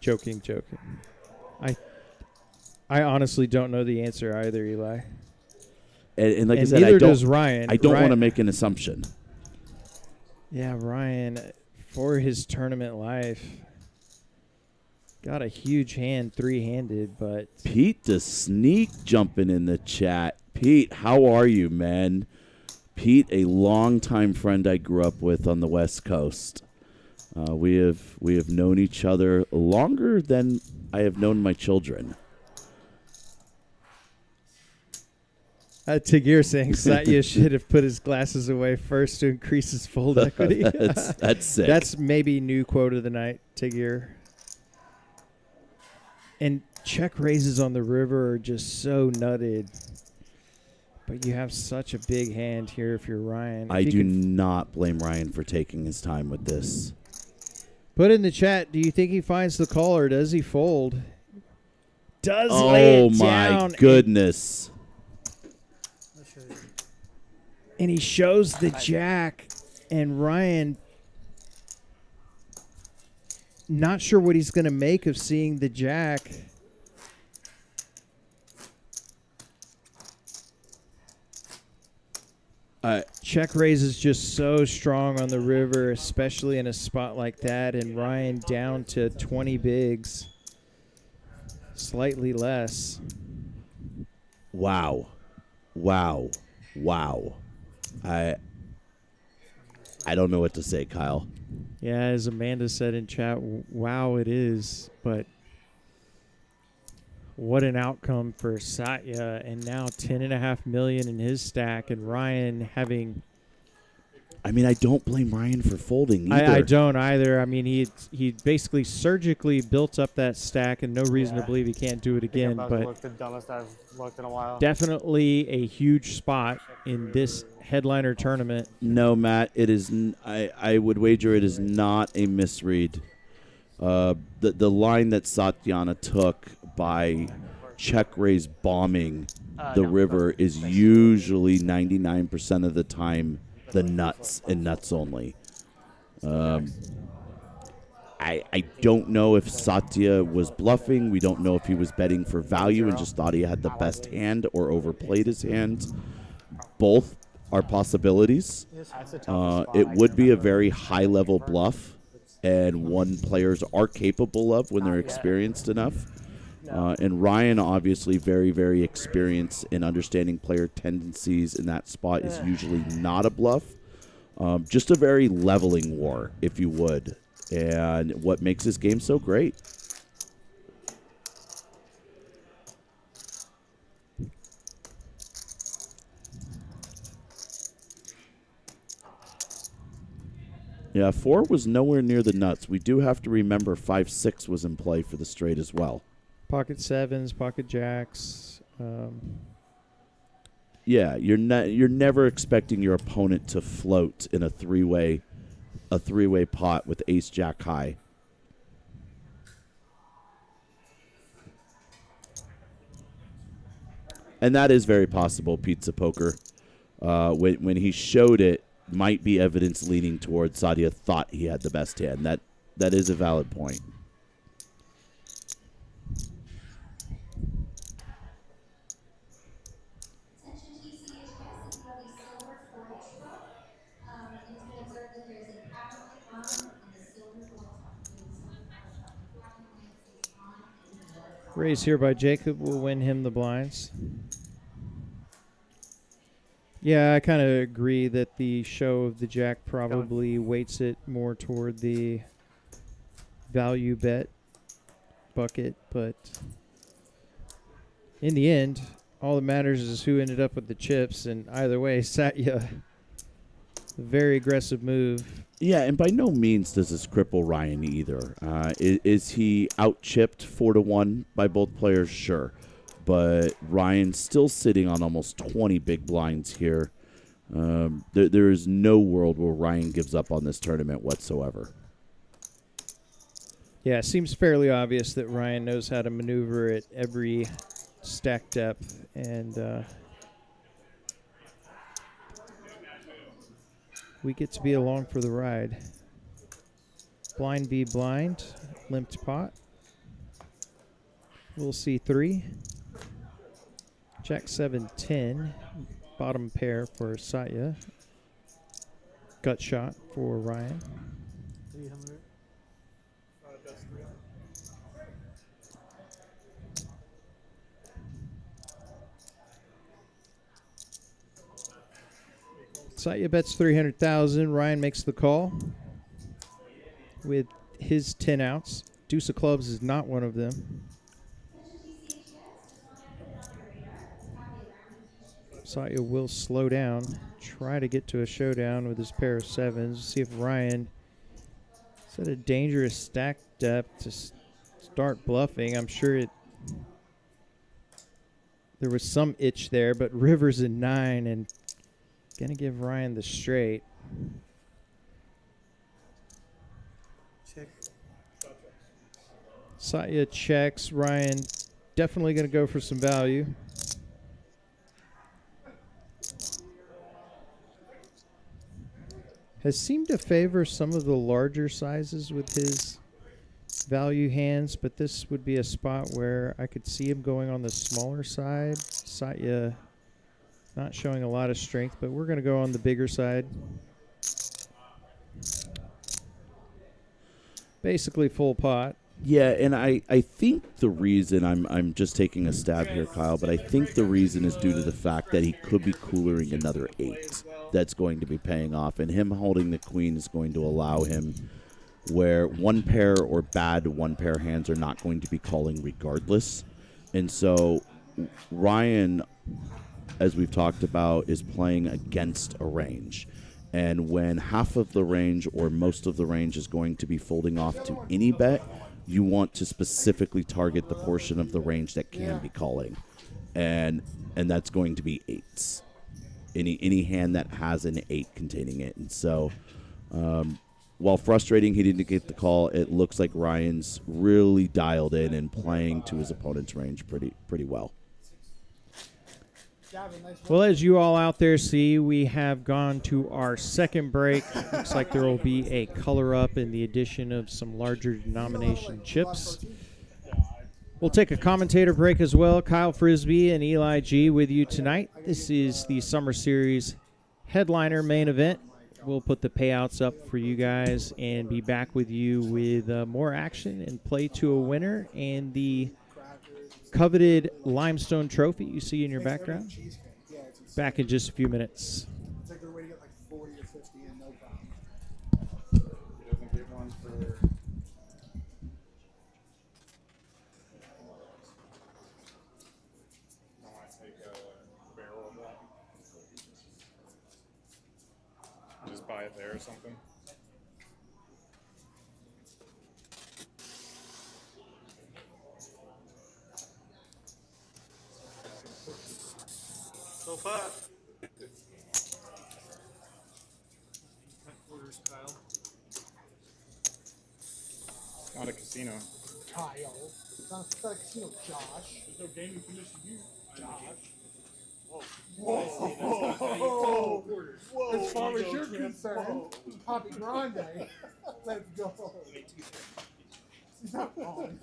Joking. I honestly don't know the answer either, Eli. And like I And said, neither I don't, does Ryan. I don't Ryan- want to make an assumption. Yeah, Ryan, for his tournament life, got a huge hand, three-handed, but Pete the Sneak jumping in the chat. Pete, how are you, man? Pete, a longtime friend I grew up with on the West Coast. We have known each other longer than I have known my children. Tagir saying Satya should have put his glasses away first to increase his fold equity. That's sick. That's maybe new quote of the night, Tagir. And check raises on the river are just so nutted. But you have such a big hand here if you're Ryan. I If you do can not blame Ryan for taking his time with this. put in the chat, do you think he finds the call or does he fold? Does lay Oh it my down. goodness. And he shows the jack, and Ryan not sure what he's going to make of seeing the jack. Check raise is just so strong on the river, especially in a spot like that, and Ryan down to 20 bigs, slightly less. Wow. I don't know what to say, Kyle. Yeah, as Amanda said in chat, wow, it is. But what an outcome for Satya. And now $10.5 million in his stack. And Ryan having I mean, I don't blame Ryan for folding either. I don't either. I mean, he basically surgically built up that stack, and no reason to believe he can't do it again. I'm about to look the dumbest I've looked in a while. Definitely a huge spot in this headliner tournament. No, Matt, it is. I would wager it is not a misread. The line that Satyana took by check raise bombing the river is usually 99% of the time the nuts and nuts only. I don't know if Satya was bluffing. We don't know if he was betting for value and just thought he had the best hand or overplayed his hand. Both are possibilities. It would be a very high-level bluff, and one players are capable of when they're experienced enough. And Ryan, obviously very, very experienced in understanding player tendencies in that spot, is usually not a bluff. Just a very leveling war, if you would, and what makes this game so great. Yeah, 4 was nowhere near the nuts. We do have to remember 5-6 was in play for the straight as well. Pocket sevens, pocket jacks. Yeah, you're never expecting your opponent to float in a three-way pot with ace jack high. And that is very possible, Pizza Poker. When he showed it, might be evidence leaning towards Sadia thought he had the best hand. That is a valid point. Raise here by Jacob will win him the blinds. Yeah, I kind of agree that the show of the jack probably weights it more toward the value bet bucket, but in the end, all that matters is who ended up with the chips, and either way, Satya, a very aggressive move. Yeah, and by no means does this cripple Ryan either. Is he out-chipped 4-1 by both players? Sure. But Ryan's still sitting on almost 20 big blinds here. There is no world where Ryan gives up on this tournament whatsoever. Yeah, it seems fairly obvious that Ryan knows how to maneuver at every stack depth, and we get to be along for the ride. Blind v blind, limped pot. We'll see 3. Jack 7-10, bottom pair for Satya. Gut shot for Ryan. 300. That's 300. Satya bets 300,000. Ryan makes the call with his 10 outs. Deuce of clubs is not one of them. Satya will slow down, try to get to a showdown with his pair of sevens. See if Ryan is at a dangerous stack depth to start bluffing. I'm sure there was some itch there, but river's in 9 and going to give Ryan the straight. Check. Satya checks. Ryan definitely going to go for some value. Has seemed to favor some of the larger sizes with his value hands, but this would be a spot where I could see him going on the smaller side. Satya not showing a lot of strength, but we're going to go on the bigger side. Basically full pot. Yeah, and I think the reason, I'm just taking a stab here, Kyle, but I think the reason is due to the fact that he could be coolering another 8. That's going to be paying off, and him holding the queen is going to allow him where one pair or bad one pair hands are not going to be calling regardless. And so Ryan, as we've talked about, is playing against a range. And when half of the range or most of the range is going to be folding off to any bet, you want to specifically target the portion of the range that can be calling. And that's going to be eights. Any hand that has an 8 containing it. And so while frustrating he didn't get the call, it looks like Ryan's really dialed in and playing to his opponent's range pretty well. Well, as you all out there see, we have gone to our second break. Looks like there will be a color up in the addition of some larger denomination chips. We'll take a commentator break as well. Kyle Frisbee and Eli G with you tonight. This is the Summer Series headliner main event. We'll put the payouts up for you guys and be back with you with more action and play to a winner and the coveted limestone trophy you see in your background. Back in just a few minutes. It's like a way to get like 40 or 50 in, no problem. He doesn't get one for. I want to take a barrel of that. Just buy it there or something. So far. Orders, Kyle. Not a casino. Kyle. It's not a casino, Josh. There's no gaming commission here. Josh. Whoa. As far as you're concerned, Papi Grande. Let's go. He's not wrong.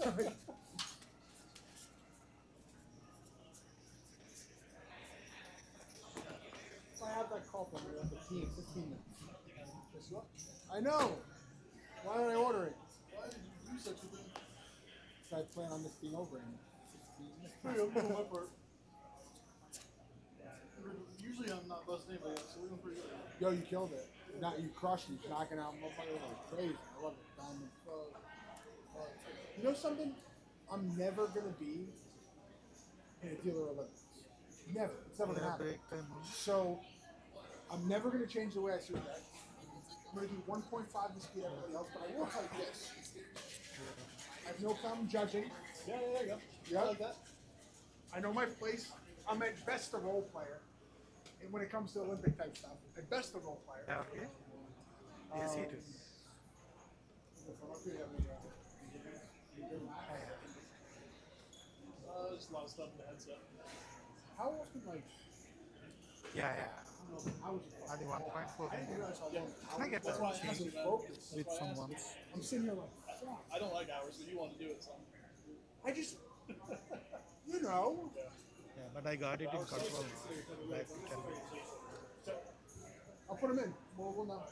I have that call from you at the team, 15 minutes. I know. Why did I order it? Why did you do such a thing? So I plan on this being over in 16 minutes. Hey, I'm doing my part. Usually I'm not busting anybody up, so we're doing pretty good. Yo, you killed it. Not you crushed it, knocking out motherfuckers like crazy. I love it. Diamond. You know something? I'm never gonna be in a dealer of limits. Never. It's never gonna happen. So I'm never gonna change the way I see that. I'm gonna do 1.5 to speed everybody else, but I will tell you this. I have no problem judging. Yeah, there you go. Yeah. I like that. I know my place. I'm at best a role player. And when it comes to Olympic type stuff, at best a role player. Okay. Yes, it is. Just a lot of stuff in the headset. How often, like, Yeah. how was At the 1.4 I didn't realize how long. Can I get That's that why I asked you, man. Focus. with someone? I'm sitting here like, fuck. I don't like hours, but you want to do it, so. I just, you know. Yeah, but I got it in control now. Like 10 minutes. I'll put them in. We'll know.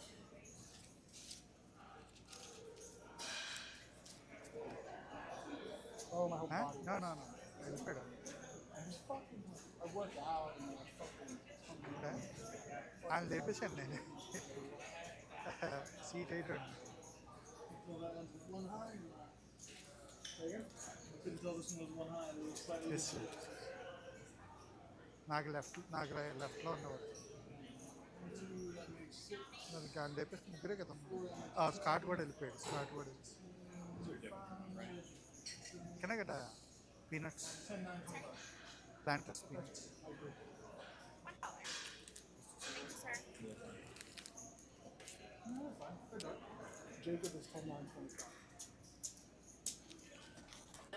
Oh, my whole Huh? body. No. It's better. I just fucking, I work out and I fucking. I'll let you send it. See it later. So that one's one high. There you go. Couldn't tell this one was one high. It was slightly Yes. Naga left లో ఉన్నవాడు కానీ లేపేసి ముగ్గురే కదా Scott కూడా వెళ్ళిపోయాడు Scott కూడా can I get peanuts planters peanuts Jacob is 10-9-25.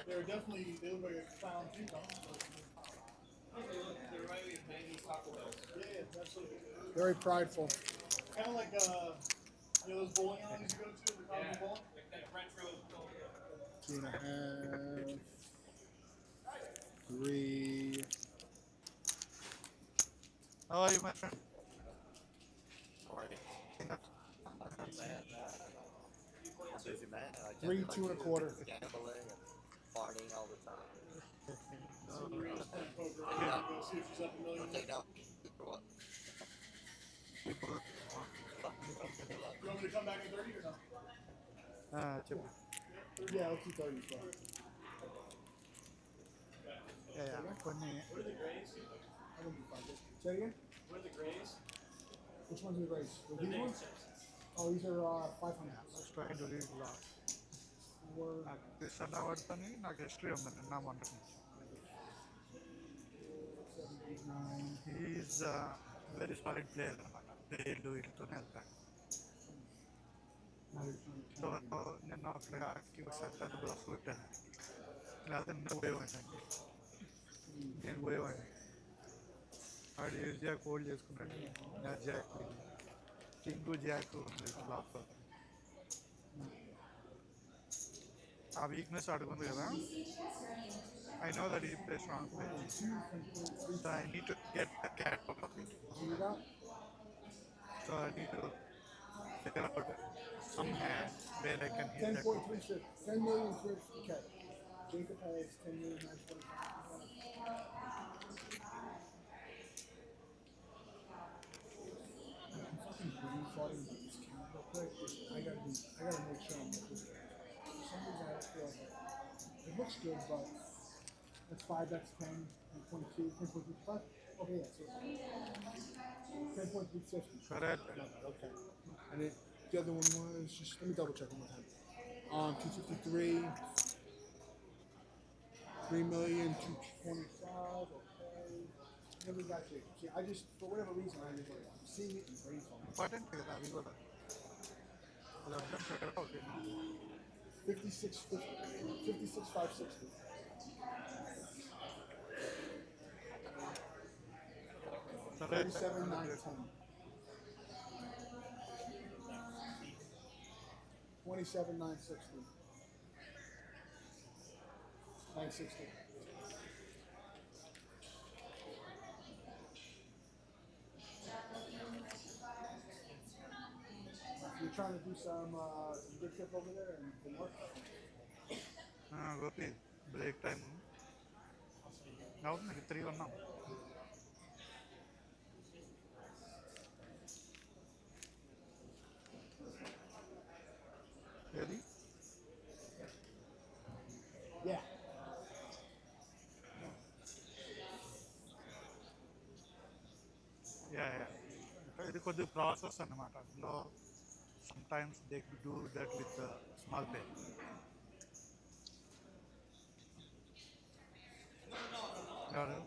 They were definitely, they look like a clown peacock. They remind me of 90s Taco Bells. Yeah, absolutely. Very prideful. Kind of like, you know, those bowling alleys you go to, the Cosmo Bowl? Like that retro. 2.5. 3. How are you, my friend? Three, 2.25. Partying all the time. Go see if she's up a million. Take out. You want me to come back in 30 or no? చెప్పు Yeah, let's do 30. కొన్ని What are the grays? I wouldn't do 5. Say it again? What are the grays? Which ones are the race? These ones? Oh, these are 500. Let's try to read last. This allowed pani నాకు history ఉందండి నా వంట నుంచి. 79. He is a very solid player అన్నమాట. డేలు వీటితోనే వెళ్తాడు. So నేను అక్కడ ఒకసారి పెద్ద బ్లఫ్ కొట్టాను. లేకపోతే నేను పోయేవాడిని. నేను పోయేవాడిని. వాడు ఏజ్ జాక్ హోల్డ్ చేసుకున్నాడు. నా జాక్ కింగ్ జాక్ ఉంది బ్లఫ్. ఆ వీక్నెస్ అడుగుంది కదా. I know that he plays wrong play. So I need to get the cat out of it. So I need to figure out some hands where I can hit that. 10 million 350K. Jacob has 10 million 925. I'm fucking brain farting about this count real quick. I gotta make sure I'm looking at it. For some reason I feel like it looks good, but that's 5x 10, 10.2, 10.25. Okay, yeah, so 10.350. Correct. Okay. And then the other one was just, let me double check one more time. 253, 3 million, 225, okay. Then we got Jacob. See, I just, for whatever reason, I'm seeing it in brain fog. Important కదా అది కూడా. అది అర్థం figure out. 56,560. Correct. 37,910. 27,960. 960. You're trying to do some good trip over there and work? Gopi break time అవును నాకు 3 ఉన్నాం. ఏది? Yeah. ఇది కొద్ది ప్రాసెస్ అన్నమాట. అందులో sometimes they do that with a small pay. ఎవరు?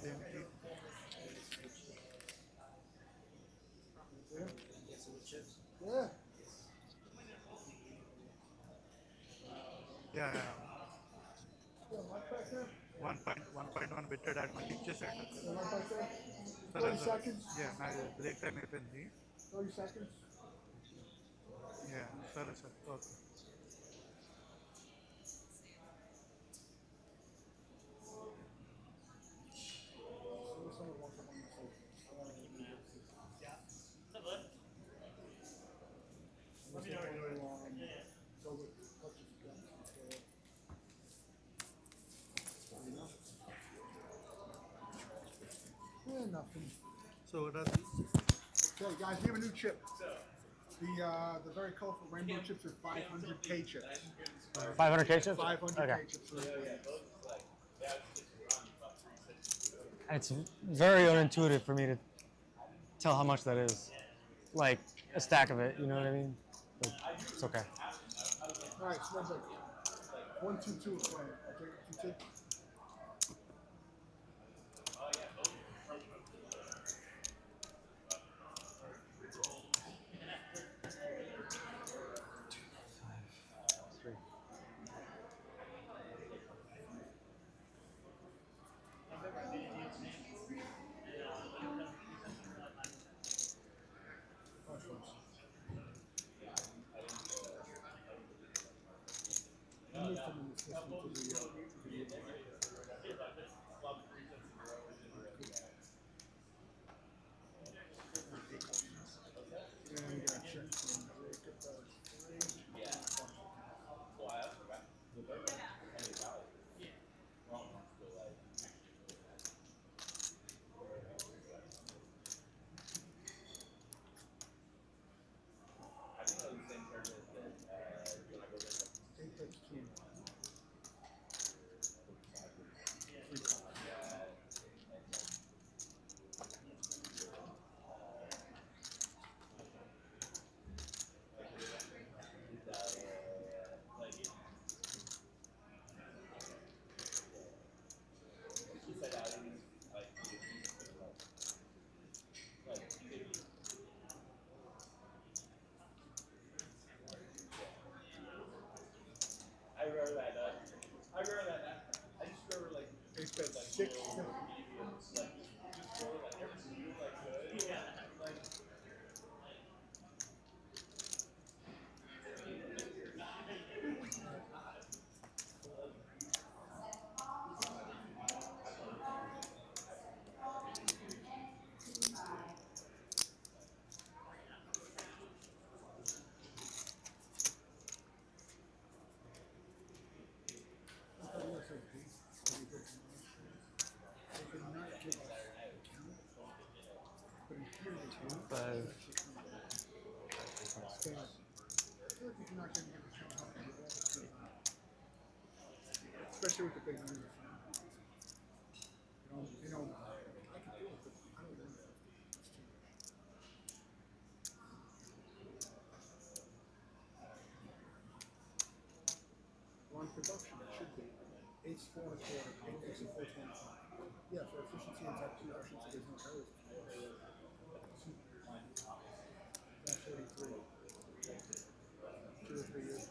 దేనికి? Yeah. Yeah. One pack there? 1.1 పెట్టాడు అది మనకి ఇచ్చేసాడు. One pack there? సరే 30 seconds? నా బ్రేక్ టైం అయిపోయింది. 30 seconds? సరే సరే okay. Nothing. So what are these? Okay, guys, we have a new chip. The very colorful rainbow chips are 500K chips. 500K chips? 500K Okay. chips. It's very unintuitive for me to tell how much that is. Like a stack of it, you know what I mean? But it's okay. All right, smells like 122 is playing. Okay, 22. Moved him in the system to the But Especially with the big numbers. You know, I can do it, but I don't want it. It's too much. On production, it should be. Ace 4 and 4, 8 ace and 425. Yeah, for efficiency and type 2 options, there's no errors. That's 43. 2 or 3 years.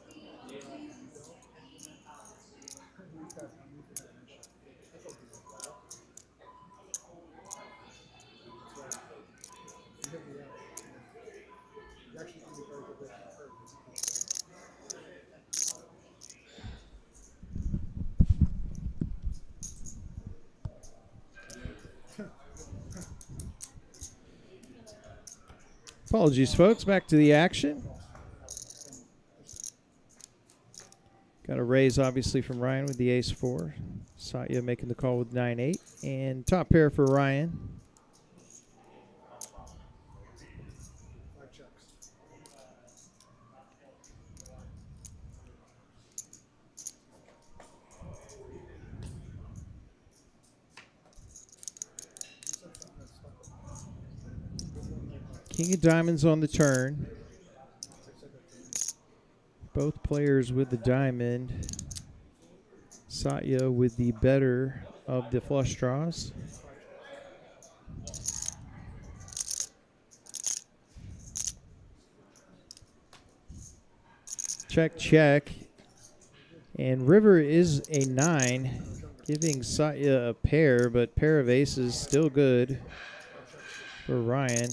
Apologies, folks. Back to the action. Got a raise, obviously, from Ryan with the ace-4. Satya making the call with 9-8. And top pair for Ryan. King of diamonds on the turn. Both players with the diamond. Satya with the better of the flush draws. Check, check. And river is a 9, giving Satya a pair, but pair of aces still good for Ryan.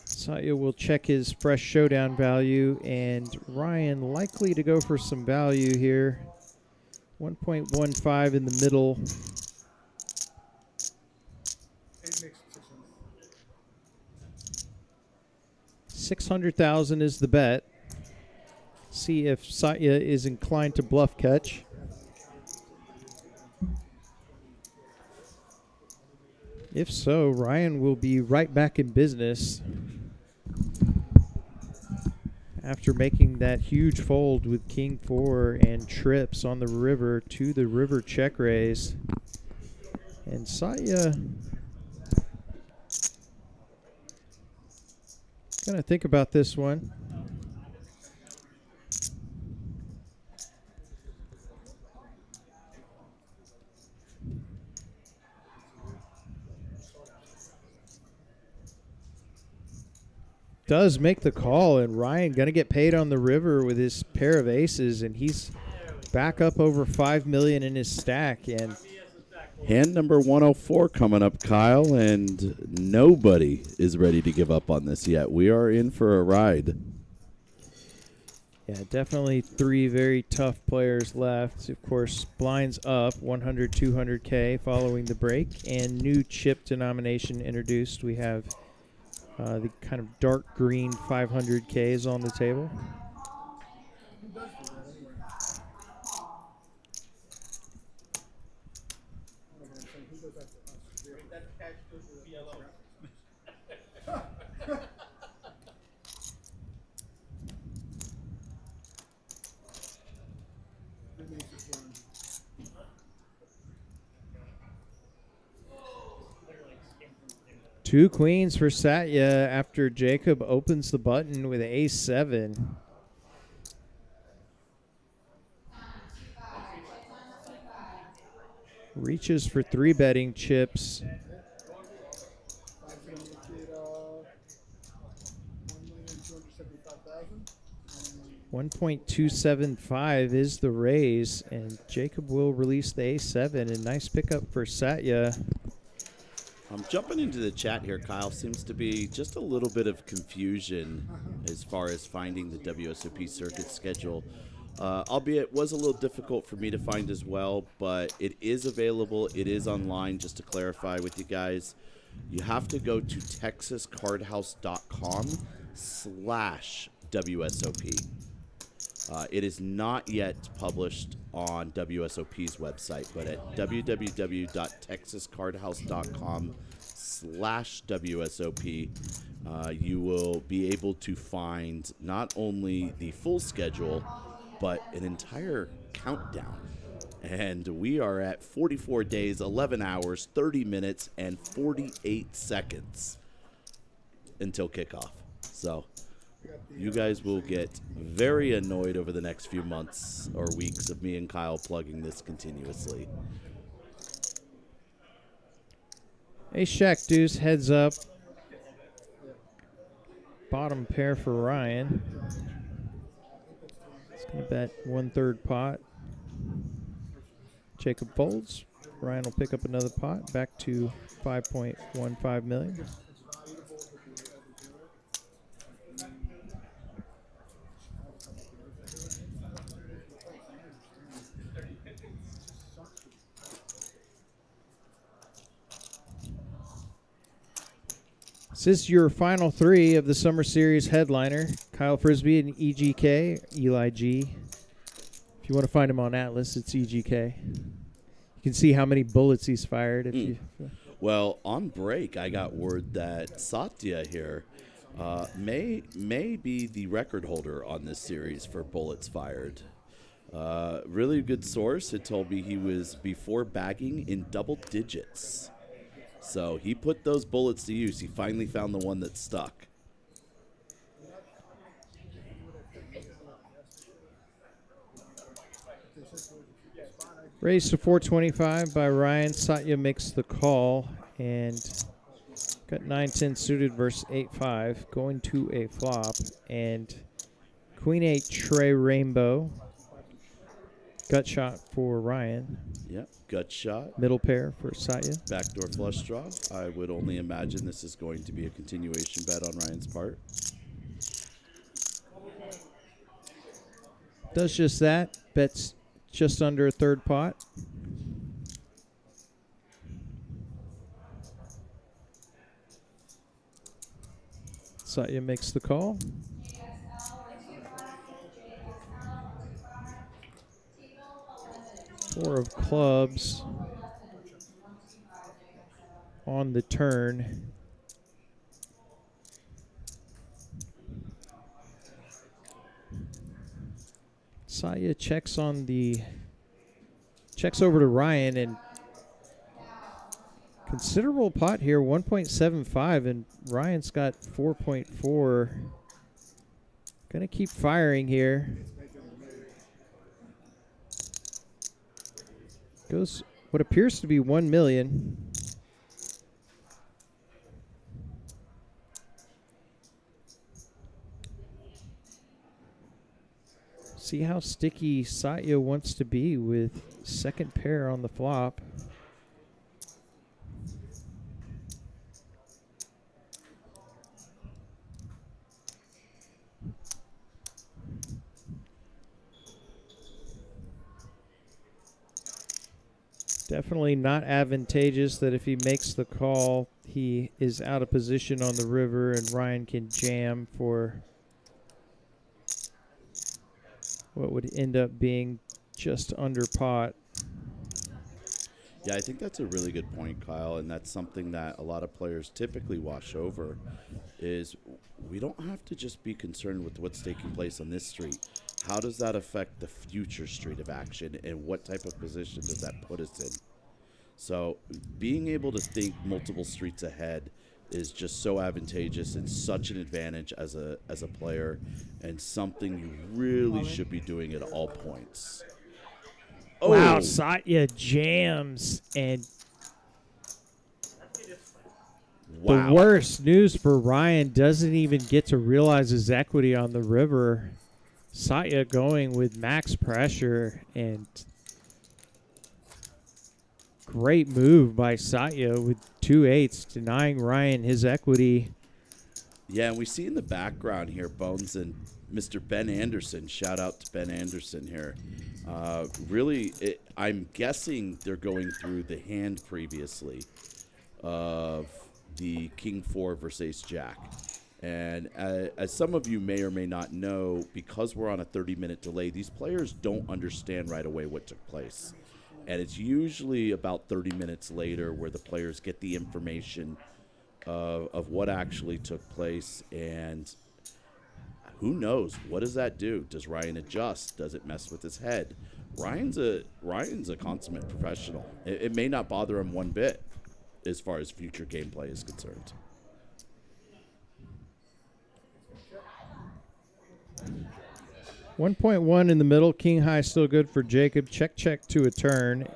Satya will check his fresh showdown value, and Ryan likely to go for some value here. 1.15 in the middle. 600,000 is the bet. See if Satya is inclined to bluff catch. If so, Ryan will be right back in business after making that huge fold with King 4 and trips on the river to the river check raise. And Satya gonna think about this one. Does make the call, and Ryan gonna get paid on the river with his pair of aces, and he's back up over $5 million in his stack. And hand number 104 coming up, Kyle, and nobody is ready to give up on this yet. We are in for a ride. yeah, definitely 3 very tough players left. Of course, blinds up 100, 200K following the break, and new chip denomination introduced. We have the kind of dark green 500Ks on the table. Two queens for Satya after Jacob opens the button with ace-7. Reaches for 3-betting chips. 1.275 is the raise, and Jacob will release the ace-7. A nice pickup for Satya. I'm jumping into the chat here, Kyle. Seems to be just a little bit of confusion as far as finding the WSOP circuit schedule. Albeit was a little difficult for me to find as well, but it is available. It is online, just to clarify with you guys. You have to go to texascardhouse.com/WSOP. It is not yet published on WSOP's website, but at www.texascardhouse.com/WSOP, WSOP, you will be able to find not only the full schedule, but an entire countdown. And we are at 44 days, 11 hours, 30 minutes, and 48 seconds until kickoff. So you guys will get very annoyed over the next few months or weeks of me and Kyle plugging this continuously. Ace Jack Deuce heads up. Bottom pair for Ryan. He's going to bet 1/3 pot. Jacob folds. Ryan will pick up another pot, back to 5.15 million. This is your final three of the Summer Series headliner. Kyle Frisbee and EGK, Eli G. If you want to find him on Atlas, it's EGK. You can see how many bullets he's fired. If you. Well, on break, I got word that Satya here may be the record holder on this series for bullets fired. Really good source. It told me he was before bagging in double digits. So he put those bullets to use. He finally found the one that stuck. Raised to 425 by Ryan. Satya makes the call and got 9-10 suited versus 8-5. Going to a flop. And Queen 8 Trey Rainbow. Gut shot for Ryan. Yep, gut shot. Middle pair for Satya. Backdoor flush draw. I would only imagine this is going to be a continuation bet on Ryan's part. Does just that. Bets just under a third pot. Satya makes the call. Four of clubs on the turn. Satya checks over to Ryan, and considerable pot here, 1.75, and Ryan's got 4.4. Gonna keep firing here. Goes what appears to be 1 million. See how sticky Satya wants to be with second pair on the flop. Definitely not advantageous that if he makes the call, he is out of position on the river and Ryan can jam for what would end up being just under pot. Yeah, I think that's a really good point, Kyle, and that's something that a lot of players typically wash over, is we don't have to just be concerned with what's taking place on this street. How does that affect the future street of action, and what type of position does that put us in? So being able to think multiple streets ahead is just so advantageous and such an advantage as a player, and something you really should be doing at all points. Oh. Wow, Satya jams, and wow. The worst news for Ryan, doesn't even get to realize his equity on the river. Satya going with max pressure, and great move by Satya with 2/8, denying Ryan his equity. Yeah, and we see in the background here Bones and Mr. Ben Anderson. Shout out to Ben Anderson here. I'm guessing they're going through the hand previously of the King 4 versus Ace Jack. And as some of you may or may not know, because we're on a 30-minute delay, these players don't understand right away what took place. And it's usually about 30 minutes later where the players get the information of what actually took place, and who knows, what does that do? Does Ryan adjust? Does it mess with his head? Ryan's a consummate professional. It may not bother him one bit as far as future gameplay is concerned. $1.1 in the middle. King high still good for Jacob. Check to a turn.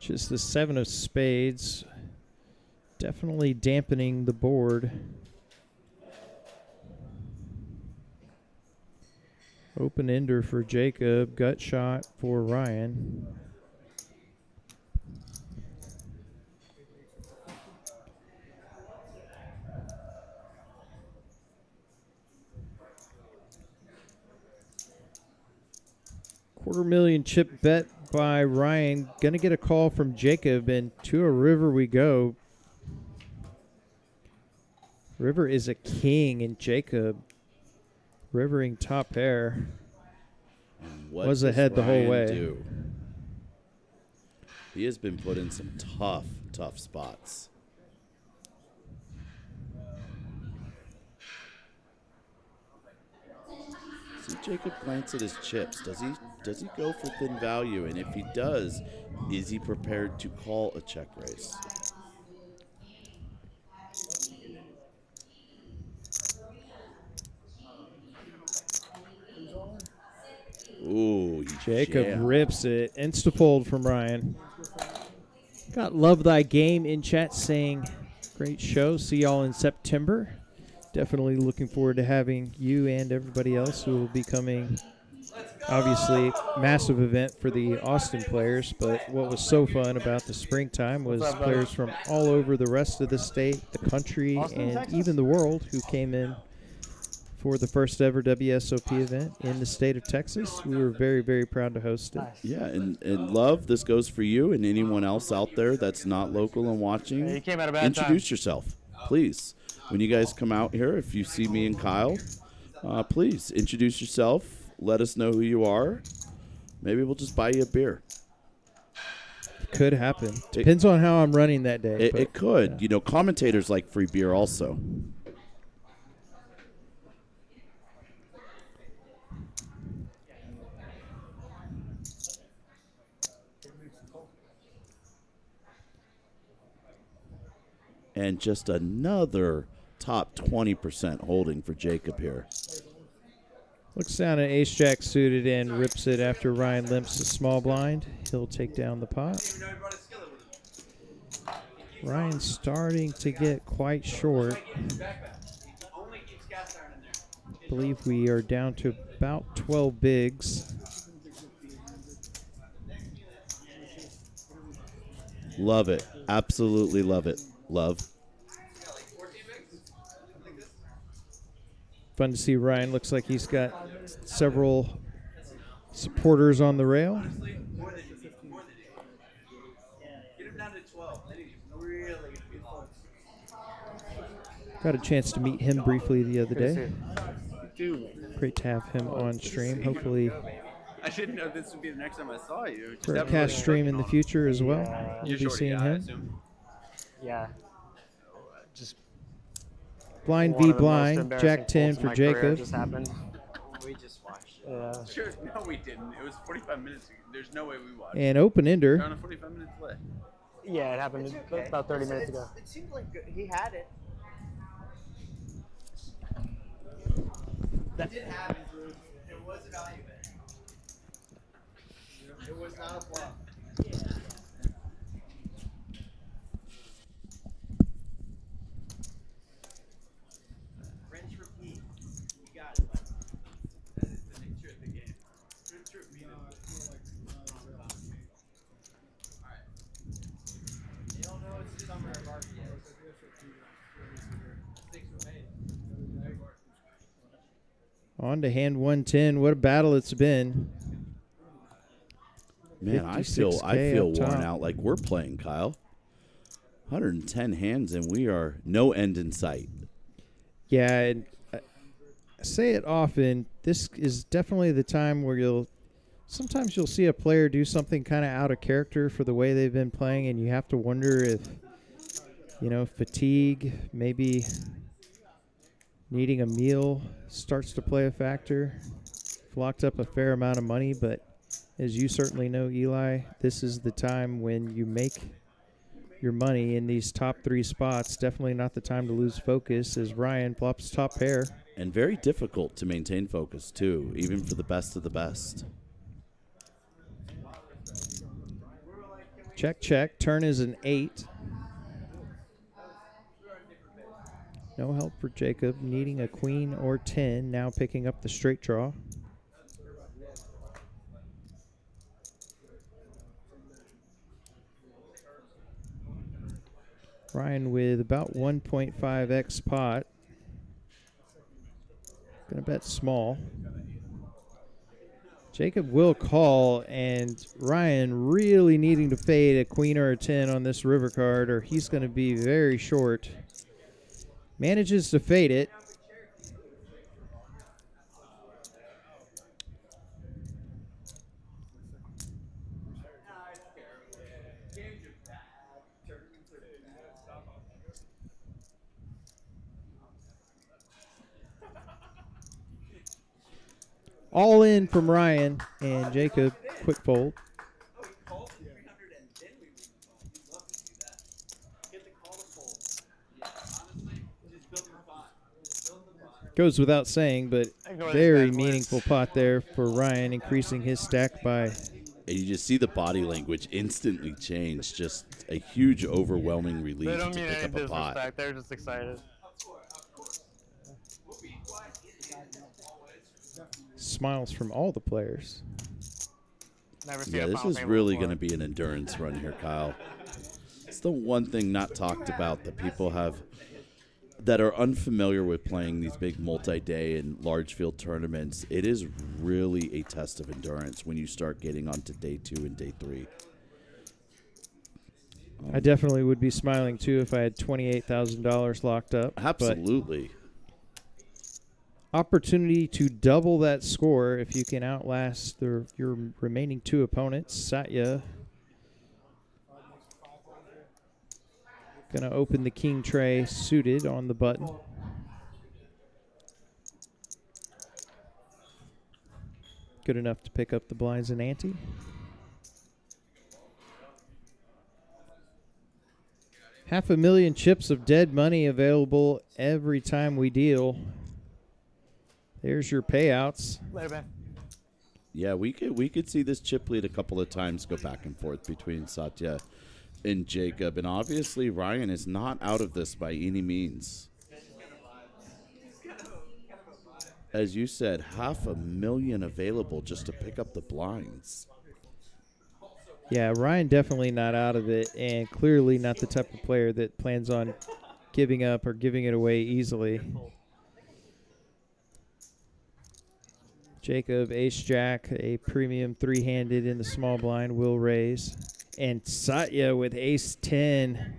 Just the 7 of spades. Definitely dampening the board. Open ender for Jacob. Gut shot for Ryan. $250,000 chip bet by Ryan. Gonna get a call from Jacob, and to a river we go. River is a king, and Jacob rivering top pair. What Was does ahead the whole Ryan way. do? He has been put in some tough spots. See Jacob glance at his chips. Does he go for thin value? And if he does, is he prepared to call a check raise? Ooh, Jacob rips it. Insta-fold from Ryan. Got Love Thy Game in chat saying, great show. See y'all in September. Definitely looking forward to having you and everybody else who will be coming. Obviously, massive event for the Austin players, but what was so fun about the springtime was players from all over the rest of the state, the country, and even the world who came in for the first ever WSOP event in the state of Texas. We were very, very proud to host it. Yeah, and Love, this goes for you and anyone else out there that's not local and watching. Hey, you came at a bad Introduce time. yourself, please. When you guys come out here, if you see me and Kyle, please introduce yourself. Let us know who you are. Maybe we'll just buy you a beer. Could happen. Depends on how I'm running that day. It could. Yeah. You know, commentators like free beer also. And just another top 20% holding for Jacob here. Looks down at ace-jack suited and rips it after Ryan limps the small blind. He'll take down the pot. Ryan's starting to get quite short. I believe we are down to about 12 bigs. Love it. Absolutely love it. Love. Fun to see Ryan. Looks like he's got several supporters on the rail. Got a chance to meet him briefly the other day. Great to have him on stream. Hopefully I didn't know this would be the next time I saw you. for a cast stream in the future as well. We'll be seeing him. Yeah. Just Blind one v of the most blind. embarrassing Jack 10 folds in for my career Jacob. just happened. We just watched it. Yeah. Sure, no, we didn't. It was 45 minutes ago. There's no way we watched And open We're ender. on a 45 minutes left. Yeah, it happened about 30 minutes ago. It seemed like he had it. That It did happen, Bruce. It was a value bet. It was not a bluff. French repeat. You got it, bud. That is the nature of the game. French repeat. Alright. They don't know it's the summer of RPA. Mistakes were made. On to hand 110. What a battle it's been. Man, I feel 56K up worn top. out like we're playing, Kyle. 110 hands and we are no end in sight. Yeah, and I say it often. This is definitely the time where sometimes you'll see a player do something kind of out of character for the way they've been playing, and you have to wonder if fatigue, maybe needing a meal starts to play a factor. Locked up a fair amount of money, but as you certainly know, Eli, this is the time when you make your money in these top 3 spots. Definitely not the time to lose focus as Ryan plops top pair. And very difficult to maintain focus, too, even for the best of the best. Check, check. Turn is an 8. No help for Jacob, needing a queen or 10, now picking up the straight draw. Ryan with about 1.5x pot. Gonna bet small. Jacob will call, and Ryan really needing to fade a queen or a 10 on this river card, or he's going to be very short. Manages to fade it. All in from Ryan, and Jacob quick fold. Goes without saying, but very meaningful pot there for Ryan, increasing his stack by. And you just see the body language instantly change. Just a huge, overwhelming relief They don't to mean pick any up a pot. disrespect. They're just excited. Smiles from all the players. Never seen Yeah, a this foul is table really before. going to be an endurance run here, Kyle. It's the one thing not talked about that people have that are unfamiliar with playing these big multi-day and large field tournaments. It is really a test of endurance when you start getting onto day 2 and day 3. I definitely would be smiling too if I had $28,000 locked up. Absolutely. Opportunity to double that score if you can outlast your remaining 2 opponents. Satya going to open the king tray suited on the button. Good enough to pick up the blinds and ante. $500,000 chips of dead money available every time we deal. There's your payouts. Later, man. Yeah, we could see this chip lead a couple of times go back and forth between Satya and Jacob. And obviously, Ryan is not out of this by any means. As you said, $500,000 available just to pick up the blinds. Yeah, Ryan definitely not out of it, and clearly not the type of player that plans on giving up or giving it away easily. Jacob, ace-jack, a premium 3-handed in the small blind, will raise. And Satya with ace-10.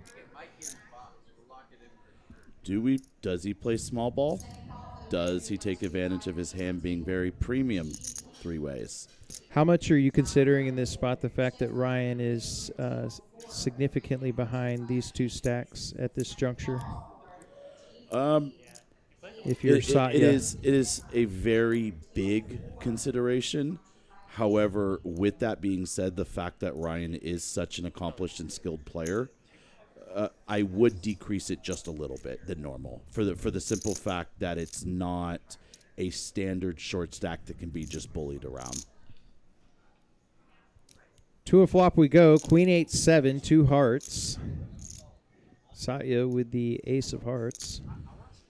Does he play small ball? Does he take advantage of his hand being very premium 3-ways? How much are you considering in this spot the fact that Ryan is significantly behind these 2 stacks at this juncture? If you're Satya. It is a very big consideration. However, with that being said, the fact that Ryan is such an accomplished and skilled player, I would decrease it just a little bit than normal for the simple fact that it's not a standard short stack that can be just bullied around. To a flop we go. Queen 8-7, 2 hearts. Satya with the ace of hearts.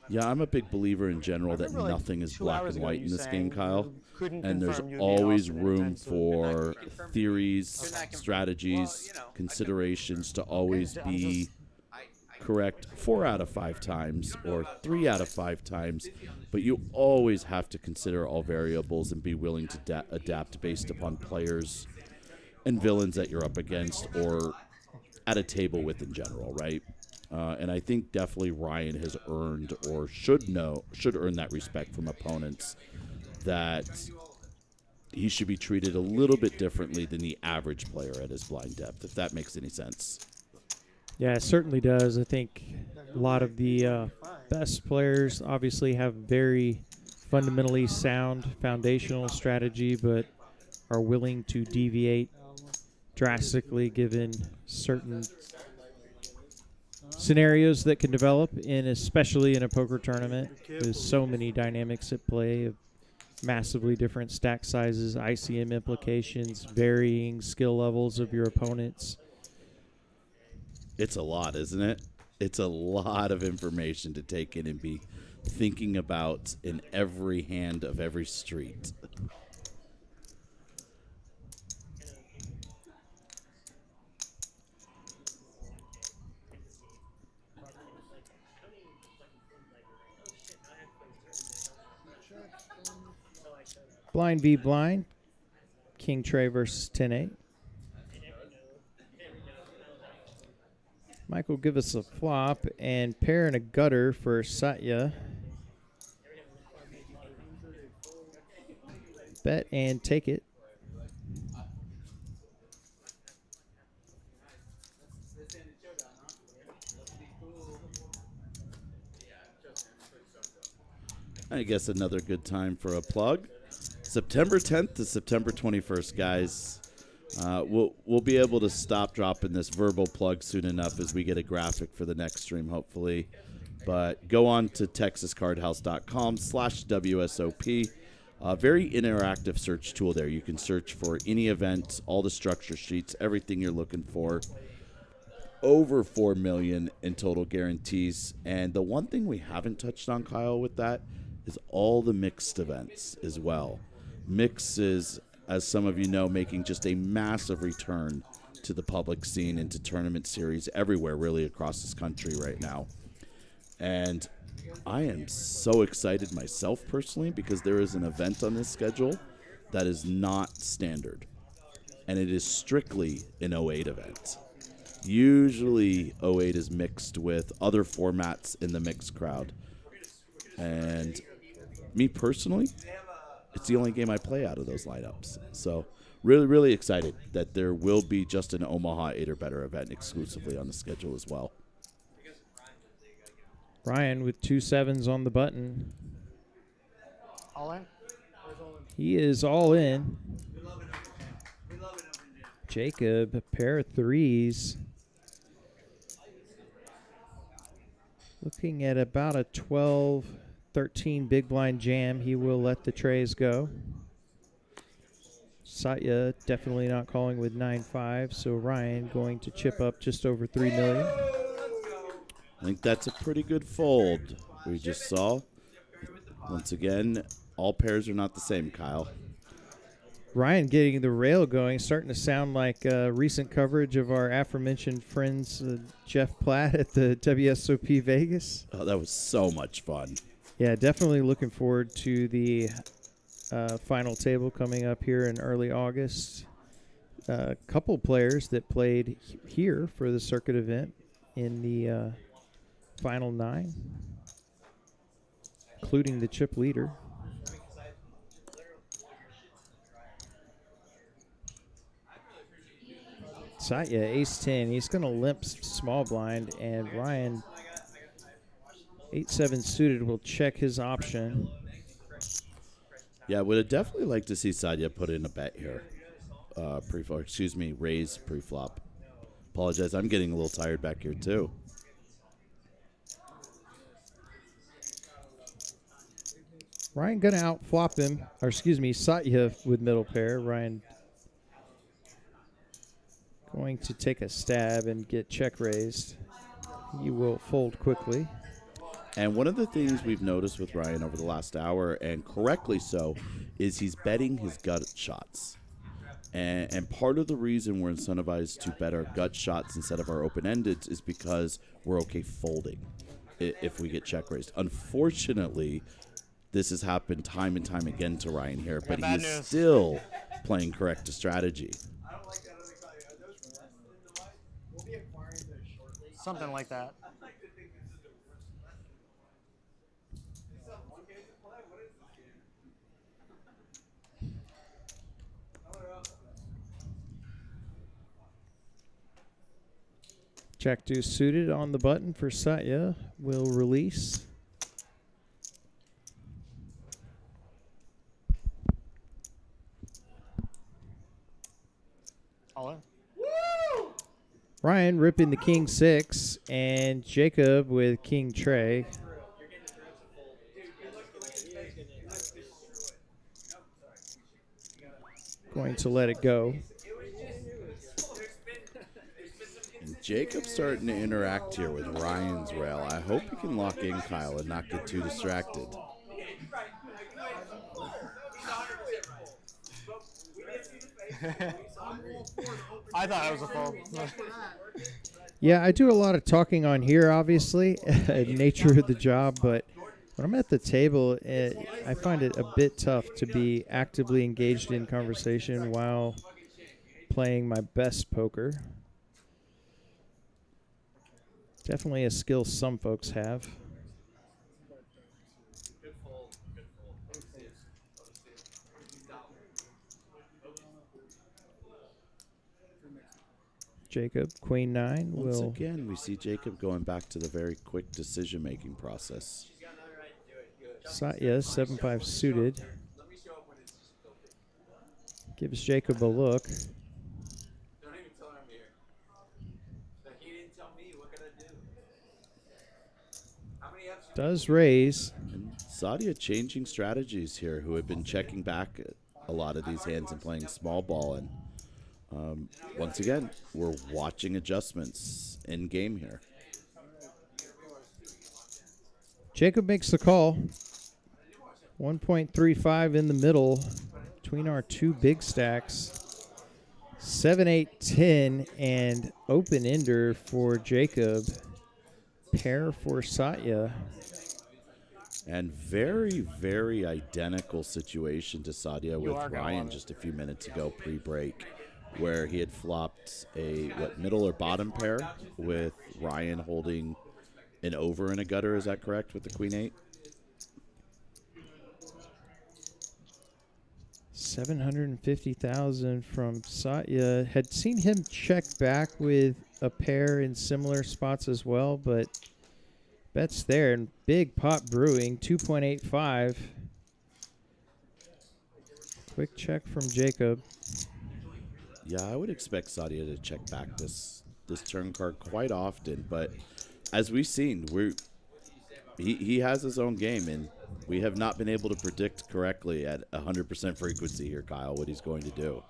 Yeah, I'm a big believer in general that like nothing is 2 black hours and ago white you in this saying game, Kyle. you couldn't And there's confirm you'd be always off room anytime soon. for theories, strategies, considerations to always be correct 4 out of 5 times or 3 out of 5 times. But you always have to consider all variables and be willing to adapt based upon players and villains that you're up against or at a table with in general, right? And I think definitely Ryan has earned or should earn that respect from opponents that he should be treated a little bit differently than the average player at his blind depth, if that makes any sense. Yeah, it certainly does. I think a lot of the best players obviously have very fundamentally sound foundational strategy, but are willing to deviate drastically given certain scenarios that can develop, especially in a poker tournament. There's so many dynamics at play of massively different stack sizes, ICM implications, varying skill levels of your opponents. It's a lot, isn't it? It's a lot of information to take in and be thinking about in every hand of every street. Blind v blind. King Trey versus 10-8. Michael, give us a flop and pair and a gutter for Satya. Bet and take it. I guess another good time for a plug. September 10th to September 21st, guys. We'll be able to stop dropping this verbal plug soon enough as we get a graphic for the next stream, hopefully. But go on to texascardhouse.com/WSOP. Very interactive search tool there. You can search for any event, all the structure sheets, everything you're looking for. Over 4 million in total guarantees. And the one thing we haven't touched on, Kyle, with that is all the mixed events as well. Mix is, as some of you know, making just a massive return to the public scene and to tournament series everywhere, really, across this country right now. And I am so excited myself personally because there is an event on this schedule that is not standard. And it is strictly an 08 event. Usually 08 is mixed with other formats in the mixed crowd. And me personally, it's the only game I play out of those lineups. So really, really excited that there will be just an Omaha 8 or better event exclusively on the schedule as well. Ryan with 2 7s on the button. All in? He is all in. Jacob, a pair of 3s. Looking at about a 12-13 big blind jam. He will let the trays go. Satya definitely not calling with 9-5, so Ryan going to chip up just over $3 million. I think that's a pretty good fold we just saw. Once again, all pairs are not the same, Kyle. Ryan getting the rail going, starting to sound like recent coverage of our aforementioned friends, Jeff Platt at the WSOP Vegas. Oh, that was so much fun. Yeah, definitely looking forward to the final table coming up here in early August. A couple players that played here for the circuit event in the final 9, including the chip leader. Satya, ace-10. He's going to limp small blind, and Ryan, 8-7 suited, will check his option. Yeah, I would have definitely liked to see Satya put in a bet here. Raise pre-flop. Apologize, I'm getting a little tired back here too. Ryan going to out-flop him, or Satya with middle pair. Ryan going to take a stab and get check raised. He will fold quickly. And one of the things we've noticed with Ryan over the last hour, and correctly so, is he's betting his gut shots. And part of the reason we're incentivized to bet our gut shots instead of our open-ended is because we're okay folding if we get check raised. Unfortunately, this has happened time and time again to Ryan here, but he is still playing correct strategy. Something like that. Jack deuce suited on the button for Satya. Will release. All in. Ryan ripping the king 6 and Jacob with king tray. Going to let it go. And Jacob's starting to interact here with Ryan's rail. I hope he can lock in Kyle and not get too distracted. I thought it was a fold. Yeah, I do a lot of talking on here, obviously, nature of the job, but when I'm at the table, I find it a bit tough to be actively engaged in conversation while playing my best poker. Definitely a skill some folks have. Jacob, queen 9 Once will. again, we see Jacob going back to the very quick decision-making process. Satya, 7-5 suited. Gives Jacob a look. Don't even tell her I'm here. Like, he didn't tell me. What can I do? How many ups? Does raise. And Sadia changing strategies here, who had been checking back at a lot of these hands and playing small ball. And once again, we're watching adjustments in game here. Jacob makes the call. 1.35 in the middle between our two big stacks. 7, 8, 10, and open ender for Jacob. Pair for Satya. And very, very identical situation to Sadia with Ryan just a few minutes ago pre-break, where he had flopped a middle or bottom pair with Ryan holding an over and a gutter. Is that correct with the queen 8? 750,000 from Satya. Had seen him check back with a pair in similar spots as well, but bets there. And big pot brewing, 2.85. Quick check from Jacob. Yeah, I would expect Sadia to check back this turn card quite often, but as we've seen, he has his own game, and we have not been able to predict correctly at 100% frequency here, Kyle, what he's going to do.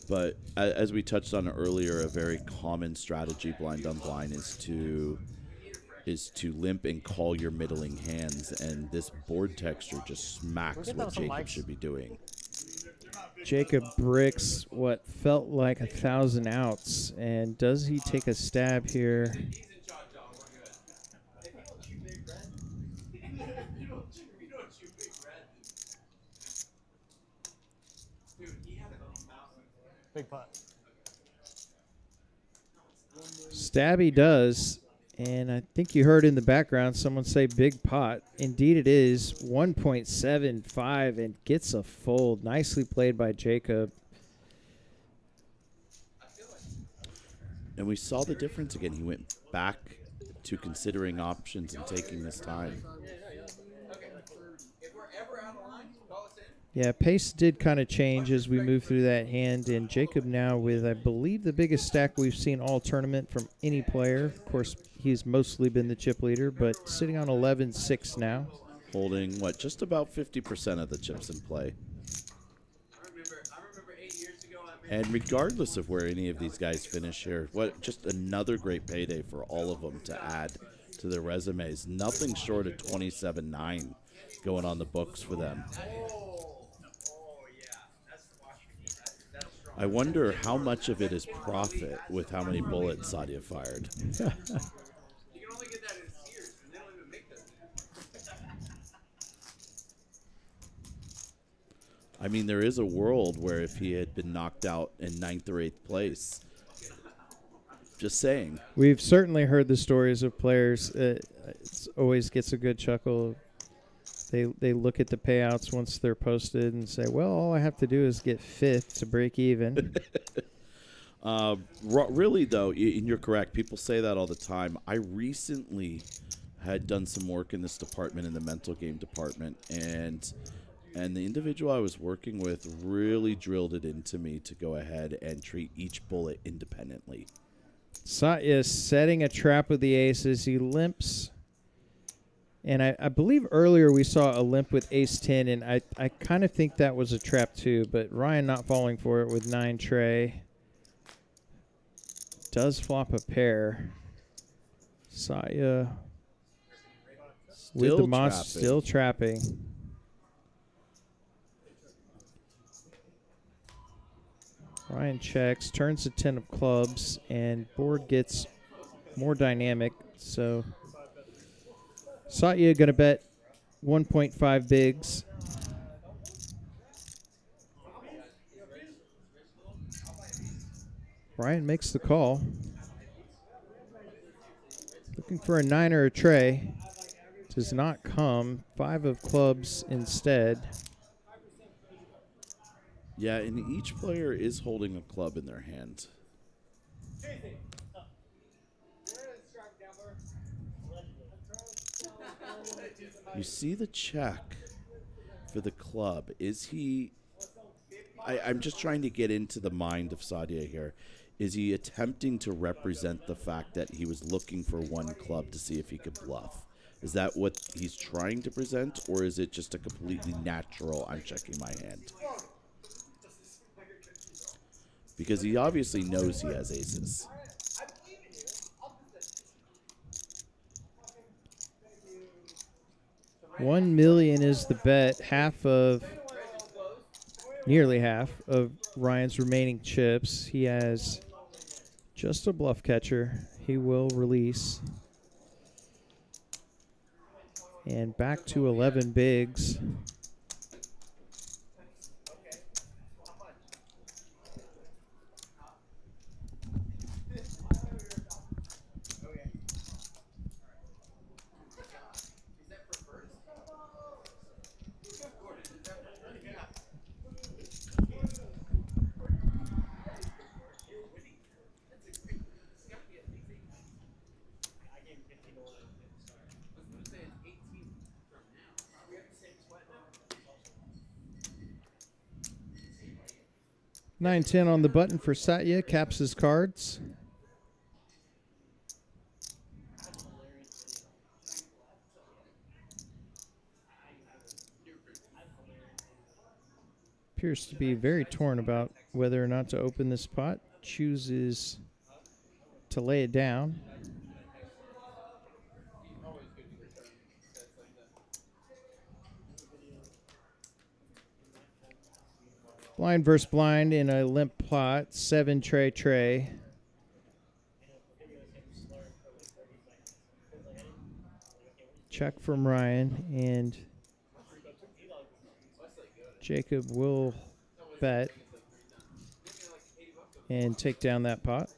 But as we touched on earlier, a very common strategy blind on blind is to limp and call your middling hands, and this board texture just smacks what Jacob should be doing. Jacob bricks what felt like 1,000 outs, and does he take a stab here? Big pot. Stabby does, and I think you heard in the background someone say big pot. Indeed it is, 1.75, and gets a fold. Nicely played by Jacob. And we saw the difference again. He went back to considering options and taking this time. Yeah, pace did kind of change as we move through that hand, and Jacob now with, I believe, the biggest stack we've seen all tournament from any player. Of course, he's mostly been the chip leader, but sitting on 11-6 now. Holding, just about 50% of the chips in play. And regardless of where any of these guys finish here, just another great payday for all of them to add to their resumes. Nothing short of 27-9 going on the books for them. I wonder how much of it is profit with how many bullets Sadia fired. You can only get that in Sears, and they don't even make those. I mean, there is a world where if he had been knocked out in 9th or 8th place, just saying. We've certainly heard the stories of players. It always gets a good chuckle. They look at the payouts once they're posted and say, well, all I have to do is get fifth to break even. Really, though, and you're correct. People say that all the time. I recently had done some work in this department, in the mental game department, and the individual I was working with really drilled it into me to go ahead and treat each bullet independently. Satya setting a trap with the aces. He limps. And I believe earlier we saw a limp with ace-10, and I kind of think that was a trap too, but Ryan not falling for it with 9 tray. Does flop a pair. Satya with the monster still trapping. Ryan checks, turns the 10 of clubs, and board gets more dynamic, so Satya going to bet 1.5 bigs. Ryan makes the call. Looking for a 9 or a tray. Does not come. 5 of clubs instead. Yeah, and each player is holding a club in their hand. You see the check for the club. Is he... I'm just trying to get into the mind of Sadia here. Is he attempting to represent the fact that he was looking for one club to see if he could bluff? Is that what he's trying to present, or is it just a completely natural, I'm checking my hand? Because he obviously knows he has aces. $1 million is the bet. Nearly half of Ryan's remaining chips. He has just a bluff catcher. He will release. And back to 11 bigs. $9.10 on the button for Satya. Caps his cards. Appears to be very torn about whether or not to open this pot. Chooses to lay it down. Blind versus blind in a limp pot. 7 tray. Check from Ryan, and Jacob will bet and take down that pot.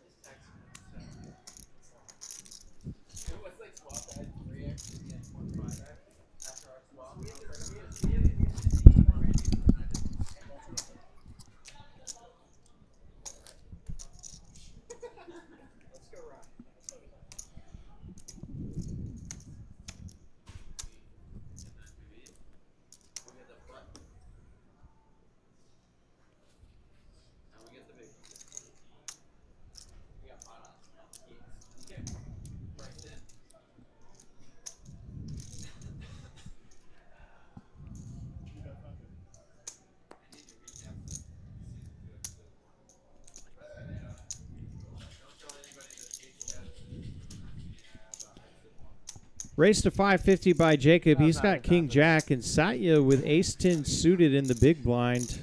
Race to 550 by Jacob. He's got King Jack, and Satya with ace-10 suited in the big blind.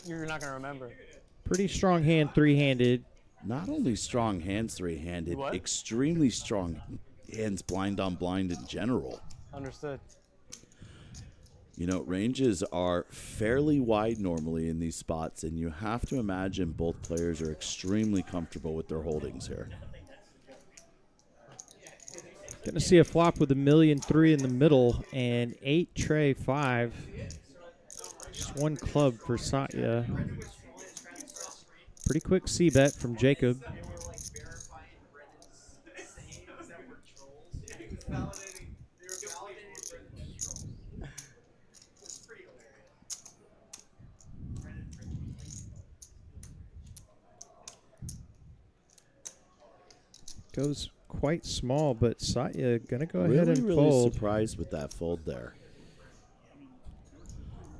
You're not going to remember. Pretty strong hand, three-handed. Not only strong hands, three-handed, extremely strong hands blind on blind in general. Understood. You know, ranges are fairly wide normally in these spots, and you have to imagine both players are extremely comfortable with their holdings here. Gonna see a flop with 1,000,003 in the middle and 8 tray 5. Just one club for Satya. Pretty quick C bet from Jacob. Goes quite small, but Satya gonna go ahead and really fold. Surprised with that fold there.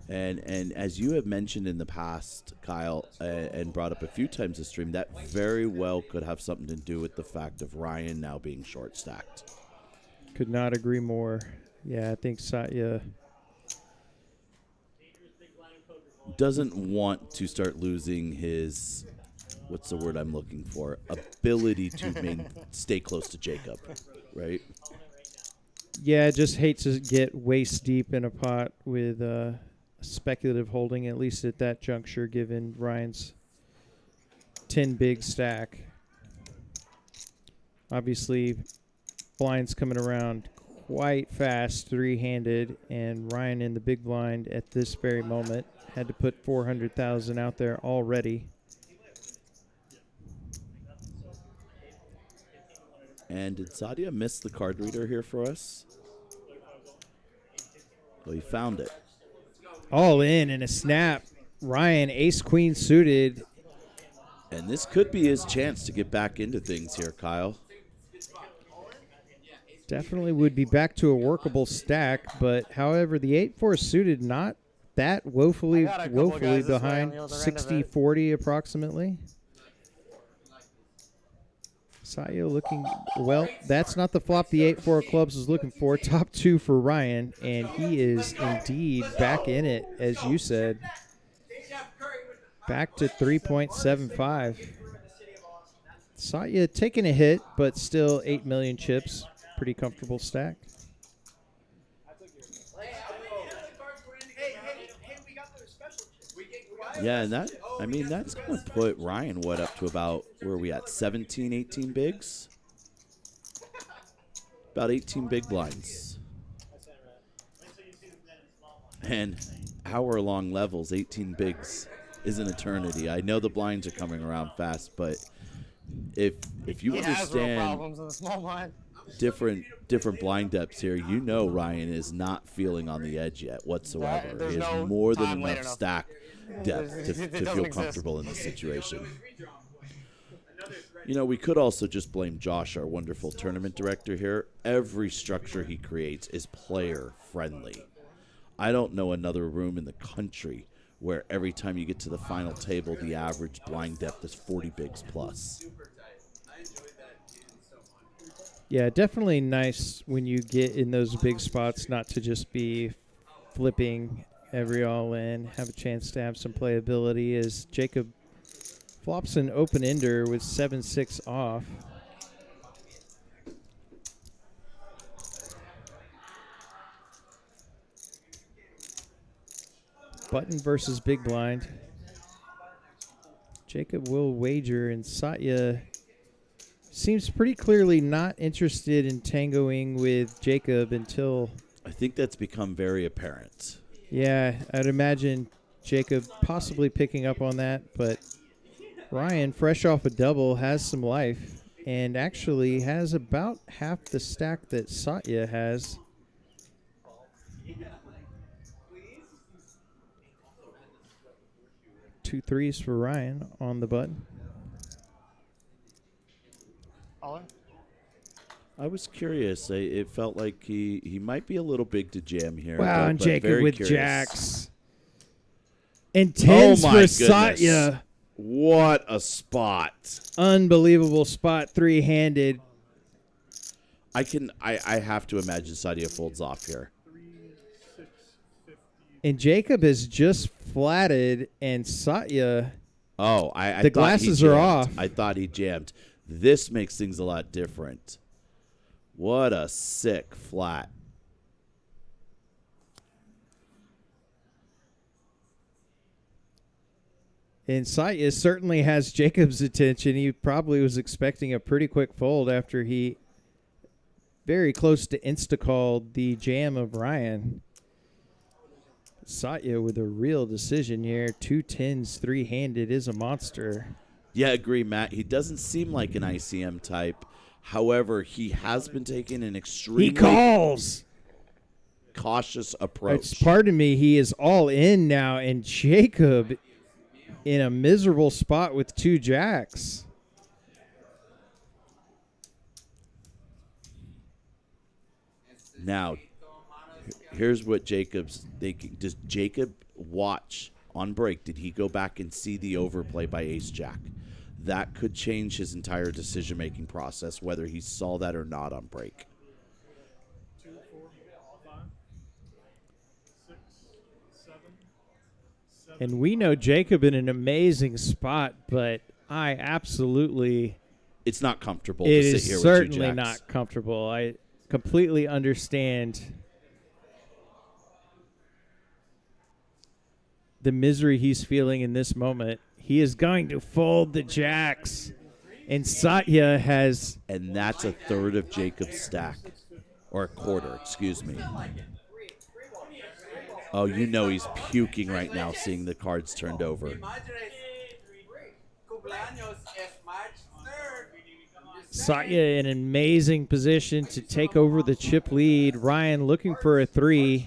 And as you have mentioned in the past, Kyle, and brought up a few times this stream, that very well could have something to do with the fact of Ryan now being short stacked. Could not agree more. Yeah, I think Satya doesn't want to start losing his, what's the word I'm looking for, ability to stay close to Jacob, right? Yeah, just hate to get waist deep in a pot with speculative holding, at least at that juncture, given Ryan's 10 big stack. Obviously, blinds coming around quite fast, three-handed, and Ryan in the big blind at this very moment had to put 400,000 out there already. And did Sadia miss the card reader here for us? Well, he found it. All in a snap. Ryan, ace-queen suited. And this could be his chance to get back into things here, Kyle. Definitely would be back to a workable stack, but however, the 8-4 suited not that woefully behind, 60-40 approximately. Sayo looking, well, that's not the flop the 8-4 clubs was looking for. Top 2 for Ryan, and he is indeed back in it, as you said. Back to 3.75. Satya taking a hit, but still 8 million chips. Pretty comfortable stack. Yeah, and that's going to put Ryan Wood up to about, where are we at, 17, 18 bigs? About 18 big blinds. And hour-long levels, 18 bigs is an eternity. I know the blinds are coming around fast, but if you understand different blind depths here, you know Ryan is not feeling on the edge yet whatsoever. He has more than enough stack depth to feel comfortable in this situation. You know, we could also just blame Josh, our wonderful tournament director here. Every structure he creates is player-friendly. I don't know another room in the country where every time you get to the final table, the average blind depth is 40 bigs plus. Yeah, definitely nice when you get in those big spots not to just be flipping every all in, have a chance to have some playability as Jacob flops an open-ender with 7-6 off. Button versus big blind. Jacob will wager, and Satya seems pretty clearly not interested in tangoing with Jacob until... I think that's become very apparent. Yeah, I'd imagine Jacob possibly picking up on that, but Ryan, fresh off a double, has some life and actually has about half the stack that Satya has. 2 threes for Ryan on the button. I was curious. It felt like he might be a little big to jam here. Wow, and Jacob very with curious. jacks. And tens for Satya. What a spot. Unbelievable spot, three-handed. I have to imagine Satya folds off here. And Jacob is just flatted, and Satya... Oh, I the thought glasses he are jammed. off. I thought he jammed. This makes things a lot different. What a sick flat. And Satya certainly has Jacob's attention. He probably was expecting a pretty quick fold after he very close to insta-call the jam of Ryan. Satya with a real decision here. 2 tens, 3-handed is a monster. Yeah, agree, Matt. He doesn't seem like an ICM type. However, he has been taking an extremely cautious approach. Pardon me, he is all in now, and Jacob in a miserable spot with 2 jacks. Now, here's what Jacob's thinking. Does Jacob watch on break? Did he go back and see the overplay by ace-jack? That could change his entire decision-making process, whether he saw that or not on break. 2, 4, 5, 6, 7. And we know Jacob in an amazing spot, but I absolutely... It's not comfortable to sit here with 2 jacks. It is certainly not comfortable. I completely understand the misery he's feeling in this moment. He is going to fold the jacks, and Satya has... And that's a third of Jacob's stack, or a quarter, excuse me. Oh, you know he's puking right now seeing the cards turned over. Satya in an amazing position to take over the chip lead. Ryan looking for a 3.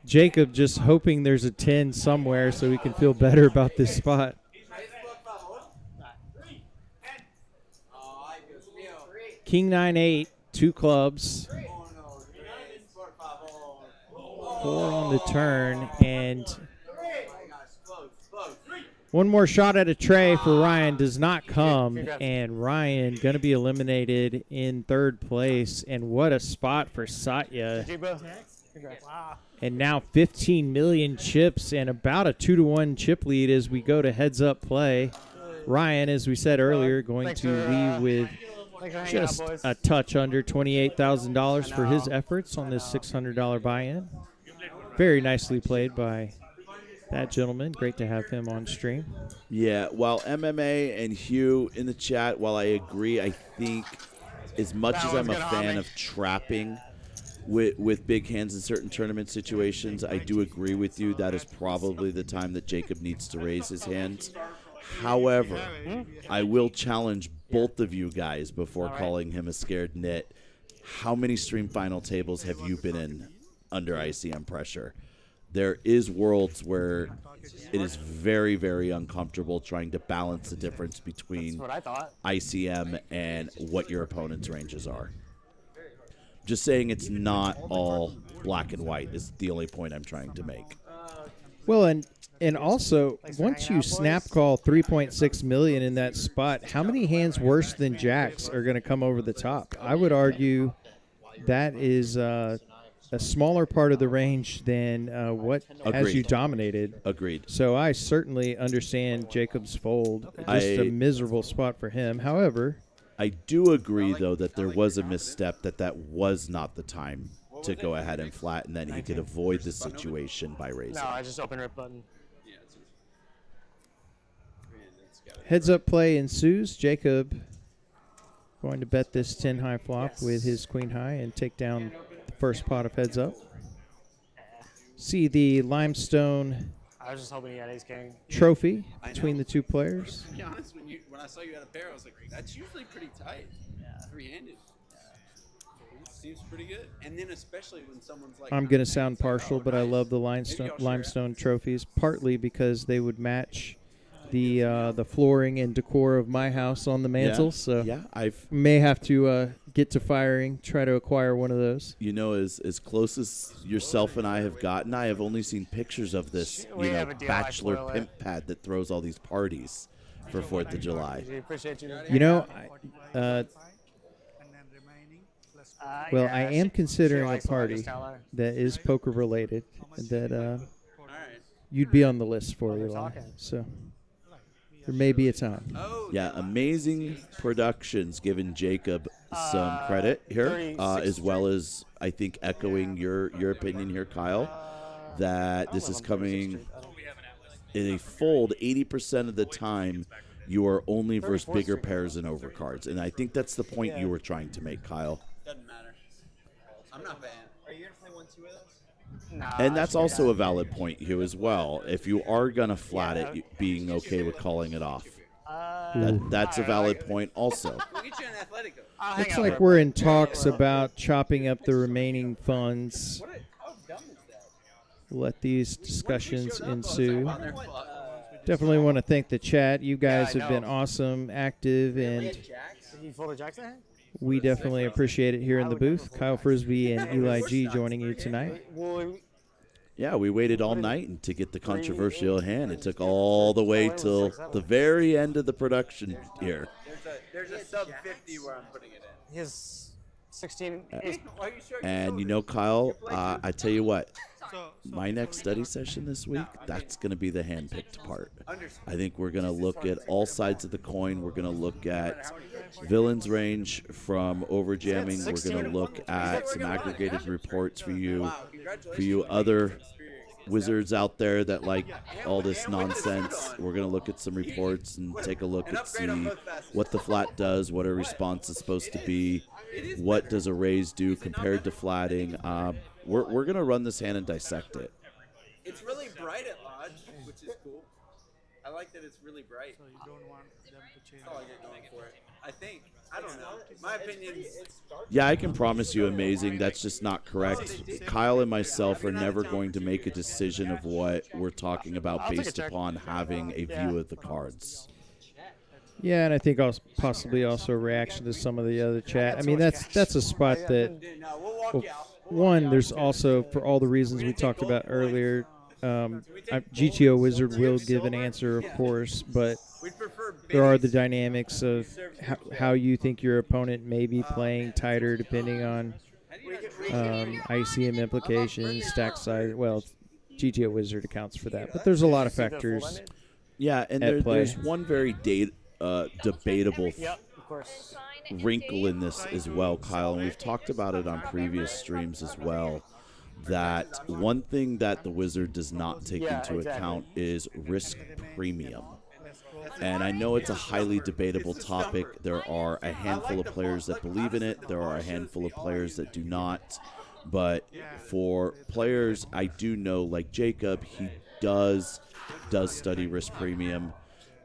Jacob just hoping there's a 10 somewhere so he can feel better about this spot. King 9-8, 2 clubs. 4 on the turn, and one more shot at a tray for Ryan does not come, and Ryan going to be eliminated in 3rd place. And what a spot for Satya. And now 15 million chips and about a 2-1 chip lead as we go to heads-up play. Ryan, as we said earlier, going to leave with just a touch under $28,000 for his efforts on this $600 buy-in. Very nicely played by that gentleman. Great to have him on stream. Yeah, while MMA and Hugh in the chat, while I agree, I think as much as I'm a fan of trapping with big hands in certain tournament situations, I do agree with you. That is probably the time that Jacob needs to raise his hand. However, I will challenge both of you guys before calling him a scared nit. How many stream final tables have you been in under ICM pressure? There is worlds where it is very, very uncomfortable trying to balance the difference between ICM and what your opponent's ranges are. Just saying it's not all black and white is the only point I'm trying to make. Well, and also, once you snap call 3.6 million in that spot, how many hands worse than jacks are going to come over the top? I would argue that is a smaller part of the range than what has you dominated. Agreed. So I certainly understand Jacob's fold. Just a miserable spot for him. However, I do agree, though, that there was a misstep, that was not the time to go ahead and flatten, that he could avoid the situation by raising. No, I just opened rip button. Heads up play ensues. Jacob going to bet this 10 high flop with his queen high and take down the first pot of heads up. See the limestone I was just hoping he had ace king. trophy between the 2 players. To be honest, when I saw you had a pair, I was like, that's usually pretty tight. Yeah. 3-handed. Seems pretty good. And then especially when someone's like... I'm going to sound partial, but I love the limestone trophies, partly because they would match the flooring and decor of my house on the mantle. So I may have to get to firing, try to acquire one of those. You know, as close as yourself and I have gotten, I have only seen pictures of this, bachelor pimp pad that throws all these parties for 4th of July. You know, well, I am considering a party that is poker related that you'd be on the list for, Eli. So there may be a time. Yeah, amazing productions giving Jacob some credit here, as well as I think echoing your opinion here, Kyle, that this is coming in a fold 80% of the time. You are only versus bigger pairs and overcards, and I think that's the point you were trying to make, Kyle. Doesn't matter. I'm not banned. Are you gonna play 1-2 with us? Nah, And that's I should also be a valid point here as well. If you are gonna flat Yeah. it, being okay with calling it off. fine. That's a valid point also. We'll get you an Athletico. I'll hang Looks out like for we're a in talks about chopping up the remaining funds. How dumb is that? Let these discussions ensue. Oh, they're fucked. Definitely want to thank the chat. You guys I have been know. awesome, active, and Did you fold a Jackson? we definitely appreciate it here in the booth. Kyle Frisbee and Eli G joining you tonight. Well, Yeah, we waited all night to get the controversial hand. It took all the way till the very end of the production here. There's a sub 50 where I'm putting it in. his 16. Why are you showing And you know, Kyle, I tell you what, my next study session this week, that's going to be the hand-picked part. I think we're going to look at all sides of the coin. We're going to look at villains range from overjamming. We're going to look at some aggregated reports for you other wizards out there that like all this nonsense. We're going to look at some reports and take a look at see what the flat does, what a response is supposed to be, what does a raise do compared to flatting. We're going to run this hand and dissect it. It's really bright at Lodge, which is cool. I like that it's really bright. So you don't want them to change. That's all I get going for it. I think. I don't know. My opinion is Yeah, I can promise you amazing. That's just not correct. Kyle and myself are never going to make a decision of what we're talking about based upon having a view of the cards. Yeah, and I think also possibly also a reaction to some of the other chat. I mean, that's a spot that, well, one, there's also, for all the reasons we talked about earlier, GTO Wizard will give an answer, of course, but there are the dynamics of how you think your opponent may be playing tighter depending on ICM implications, stack size. Well, GTO Wizard accounts for that, but there's a lot of factors. Yeah, and there's one very debatable wrinkle in this as well, Kyle, and we've talked about it on previous streams as well, that one thing that the Wizard does not take into account is risk premium. And I know it's a highly debatable topic. There are a handful of players that believe in it. There are a handful of players that do not. But for players I do know, like Jacob, he does study risk premium.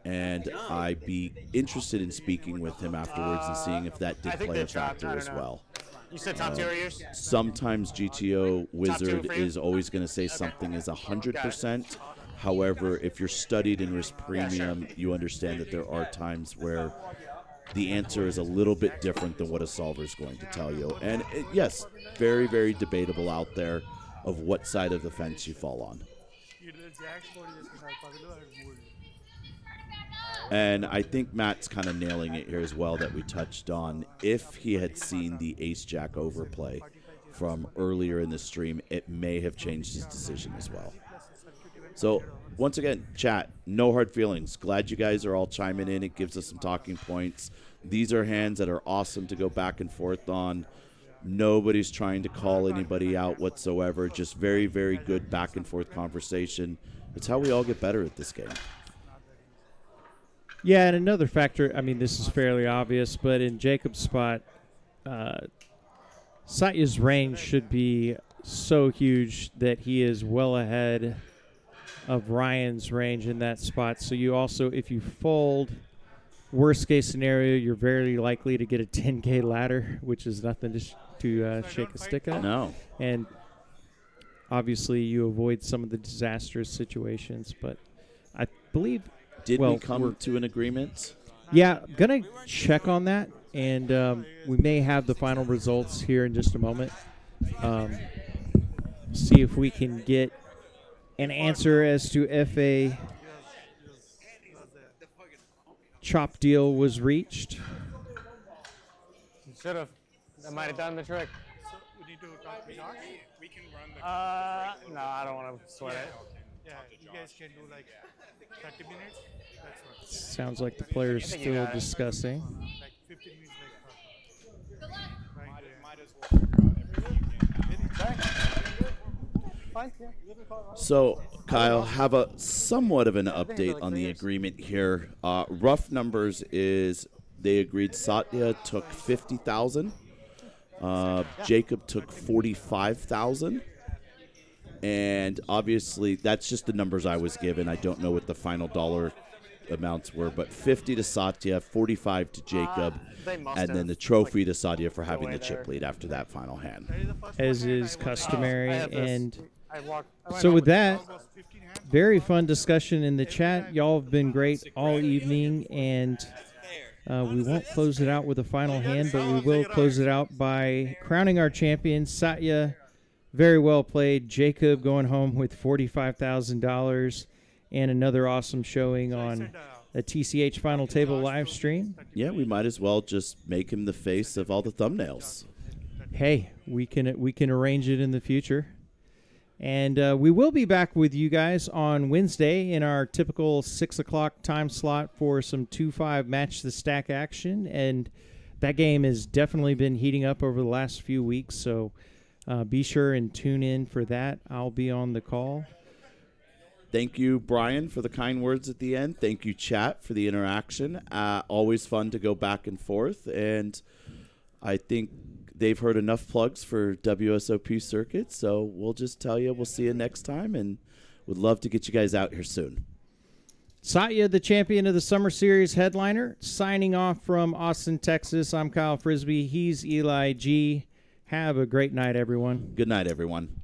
And I'd be interested in speaking with him afterwards and seeing if that did play a factor as well. You said top tier years? Sometimes GTO Wizard is always going to say something is 100%. However, if you're studied in risk premium, you understand that there are times where the answer is a little bit different than what a solver is going to tell you. And yes, very, very debatable out there of what side of the fence you fall on. And I think Matt's kind of nailing it here as well that we touched on. If he had seen the ace-jack overplay from earlier in the stream, it may have changed his decision as well. So, once again, chat, no hard feelings. Glad you guys are all chiming in. It gives us some talking points. These are hands that are awesome to go back and forth on. Nobody's trying to call anybody out whatsoever. Just very, very good back and forth conversation. It's how we all get better at this game. Yeah, and another factor, I mean, this is fairly obvious, but in Jacob's spot, Satya's range should be so huge that he is well ahead of Ryan's range in that spot. So you also, if you fold, worst case scenario, you're very likely to get a 10K ladder, which is nothing to shake a stick at. No. And obviously you avoid some of the disastrous situations, but I believe... Did we come to an agreement? Yeah, going to check on that, and we may have the final results here in just a moment. See if we can get an answer as to if a chop deal was reached. Should have. That might have done the trick. So we need to talk to Josh. We can run the. No, I don't want to sweat it. Yeah, you guys can do like 30 minutes. That's what. Sounds like the players still discussing. Like 15 minutes like Might as well figure out everything you can. Fine, yeah. So, Kyle, have a somewhat of an update on the agreement here. Rough numbers is they agreed Satya took 50,000 Jacob took 45,000. And obviously, that's just the numbers I was given. I don't know what the final dollar amounts were, but 50 to Satya, 45 to Jacob, and then the trophy to Satya for having the chip lead after that final hand. As is customary. And so with that, very fun discussion in the chat. Y'all have been great all evening, and we won't close it out with a final hand, but we will close it out by crowning our champion, Satya. Very well played. Jacob going home with $45,000 and another awesome showing on a TCH Final Table live stream. Yeah, we might as well just make him the face of all the thumbnails. Hey, we can arrange it in the future. And we will be back with you guys on Wednesday in our typical 6 o'clock time slot for some 2-5 match the stack action. And that game has definitely been heating up over the last few weeks, so be sure and tune in for that. I'll be on the call. Thank you, Brian, for the kind words at the end. Thank you, chat, for the interaction. Always fun to go back and forth. And I think they've heard enough plugs for WSOP Circuit, so we'll just tell you we'll see you next time, and would love to get you guys out here soon. Satya, the champion of the Summer Series headliner, signing off from Austin, Texas. I'm Kyle Frisbee. He's Eli G. Have a great night, everyone. Good night, everyone.